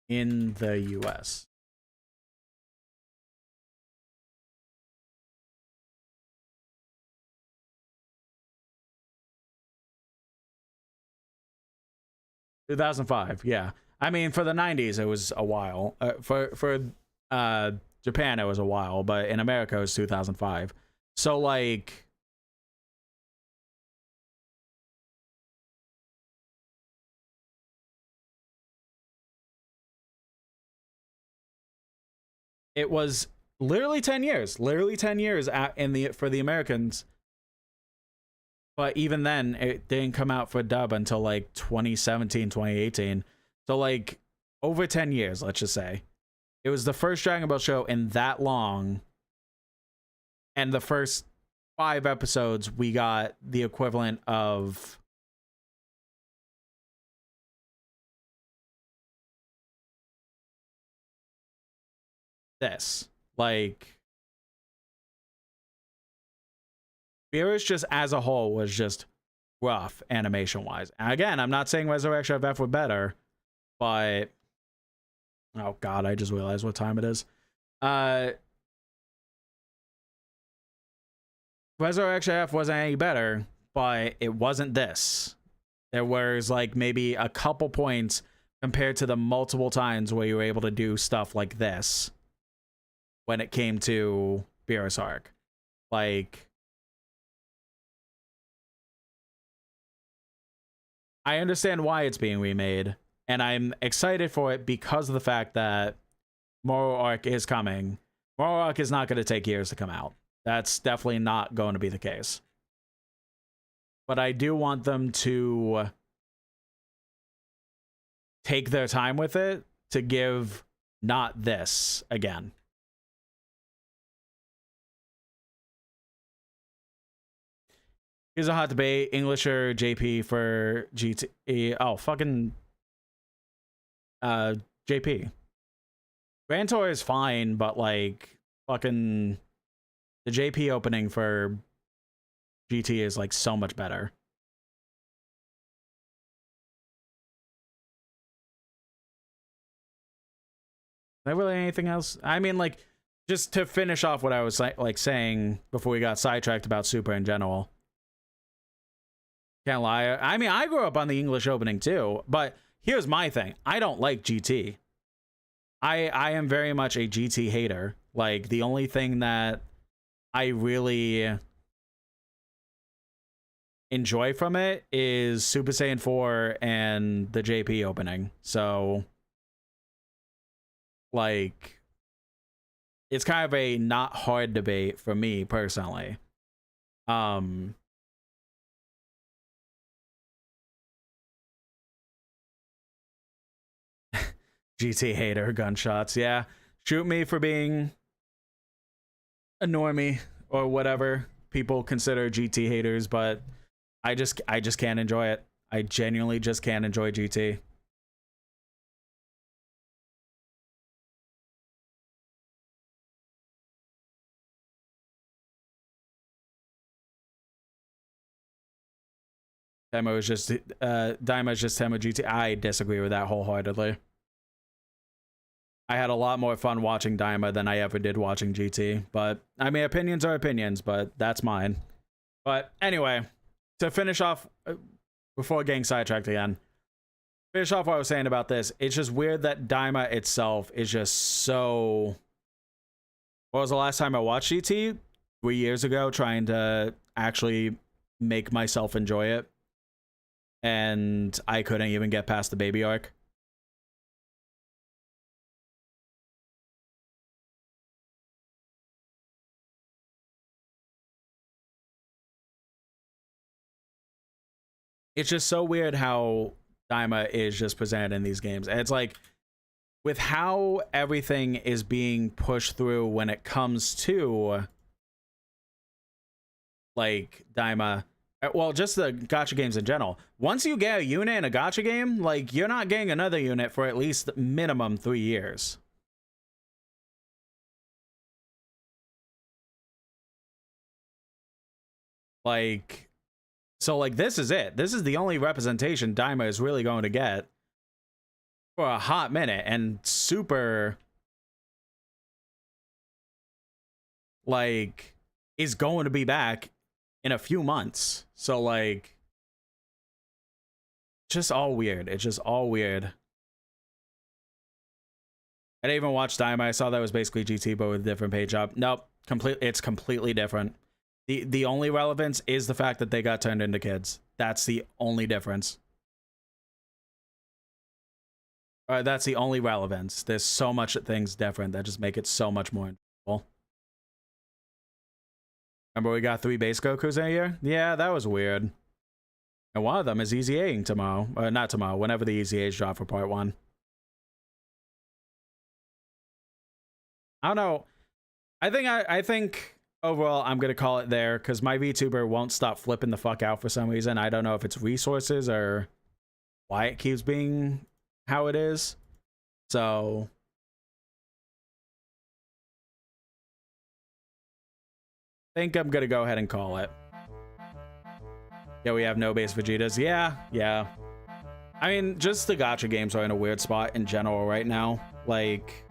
In the US. In 2005, yeah. I mean, for the 90s, it was a while. For Japan, it was a while, but in America, it was 2005. So, like, it was literally 10 years. Literally 10 years for the Americans. But even then, it didn't come out for dub until like 2017, 2018. So like over 10 years, let's just say. It was the first Dragon Ball show in that long. And the first 5 episodes, we got the equivalent of this. Like, Beerus just as a whole was just rough animation wise. And again, I'm not saying Resurrection of F were better, but oh god, I just realized what time it is. Resurrection F wasn't any better, but it wasn't this. There was like maybe a couple points compared to the multiple times where you were able to do stuff like this when it came to Beerus arc. Like, I understand why it's being remade, and I'm excited for it because of the fact that Moro arc is coming. Moro arc is not going to take years to come out. That's definitely not going to be the case. but I do want them to take their time with it to give not this again. Here's a hot debate: English or JP for GT? Oh, fucking JP. Grand Tour is fine, but like fucking the JP opening for GT is like so much better. Is there really anything else? I mean, like, just to finish off what I was like saying before we got sidetracked about Super in general. Can't lie. I mean, I grew up on the English opening too, but here's my thing. I don't like GT. I am very much a GT hater. Like, the only thing that I really enjoy from it is Super Saiyan 4 and the JP opening. So, like, it's kind of a not hard debate for me personally. GT hater, gunshots. Yeah, shoot me for being a normie or whatever people consider GT haters, but I just can't enjoy it. I genuinely just can't enjoy GT. Daima is just Tema GT. I disagree with that wholeheartedly. I had a lot more fun watching Daima than I ever did watching GT. But, I mean, opinions are opinions, but that's mine. But, anyway, to finish off, before getting sidetracked again, finish off what I was saying about this, it's just weird that Daima itself is just so... What was the last time I watched GT? 3 years ago, trying to actually make myself enjoy it. And I couldn't even get past the baby arc. It's just so weird how Daima is just presented in these games. And it's like, with how everything is being pushed through when it comes to, like, Daima, well, just the gacha games in general. Once you get a unit in a gacha game, like, you're not getting another unit for at least minimum 3 years. Like... So, like, this is it. This is the only representation Daima is really going to get for a hot minute. And Super, like, is going to be back in a few months. So, like, just all weird. It's just all weird. I didn't even watch Daima. I saw that was basically GT, but with a different page up. Nope. It's completely different. The only relevance is the fact that they got turned into kids. That's the only difference. That's the only relevance. There's so much things different that just make it so much more enjoyable. Remember we got 3 base Gokus in a year? Yeah, that was weird. And one of them is Easy A-ing tomorrow. Not tomorrow, whenever the Easy A's drop for part 1. I don't know. I think overall, I'm going to call it there because my VTuber won't stop flipping the fuck out for some reason. I don't know if it's resources or why it keeps being how it is. So, I think I'm going to go ahead and call it. Yeah, we have no base Vegetas. Yeah. I mean, just the gacha games are in a weird spot in general right now. Like...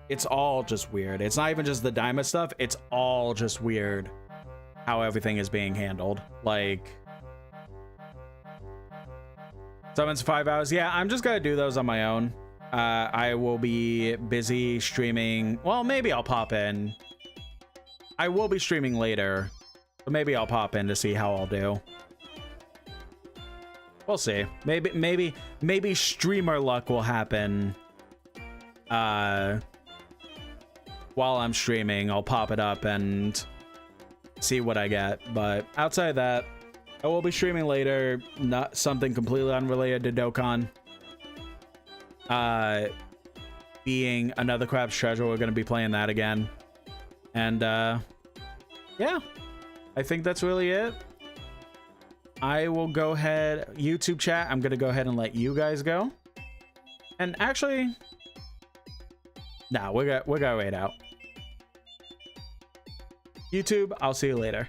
It's all just weird. It's not even just the Daima stuff. It's all just weird how everything is being handled. Like, summons 5 hours. Yeah, I'm just going to do those on my own. I will be busy streaming. Well, maybe I'll pop in. I will be streaming later, but maybe I'll pop in to see how I'll do. We'll see. Maybe streamer luck will happen. While I'm streaming, I'll pop it up and see what I get. But outside of that, I will be streaming later, not something completely unrelated to Dokkan. Being Another Crab's Treasure, we're going to be playing that again. And, yeah, I think that's really it. I will go ahead, YouTube chat, I'm going to go ahead and let you guys go. And actually, nah, we're gonna wait out. YouTube, I'll see you later.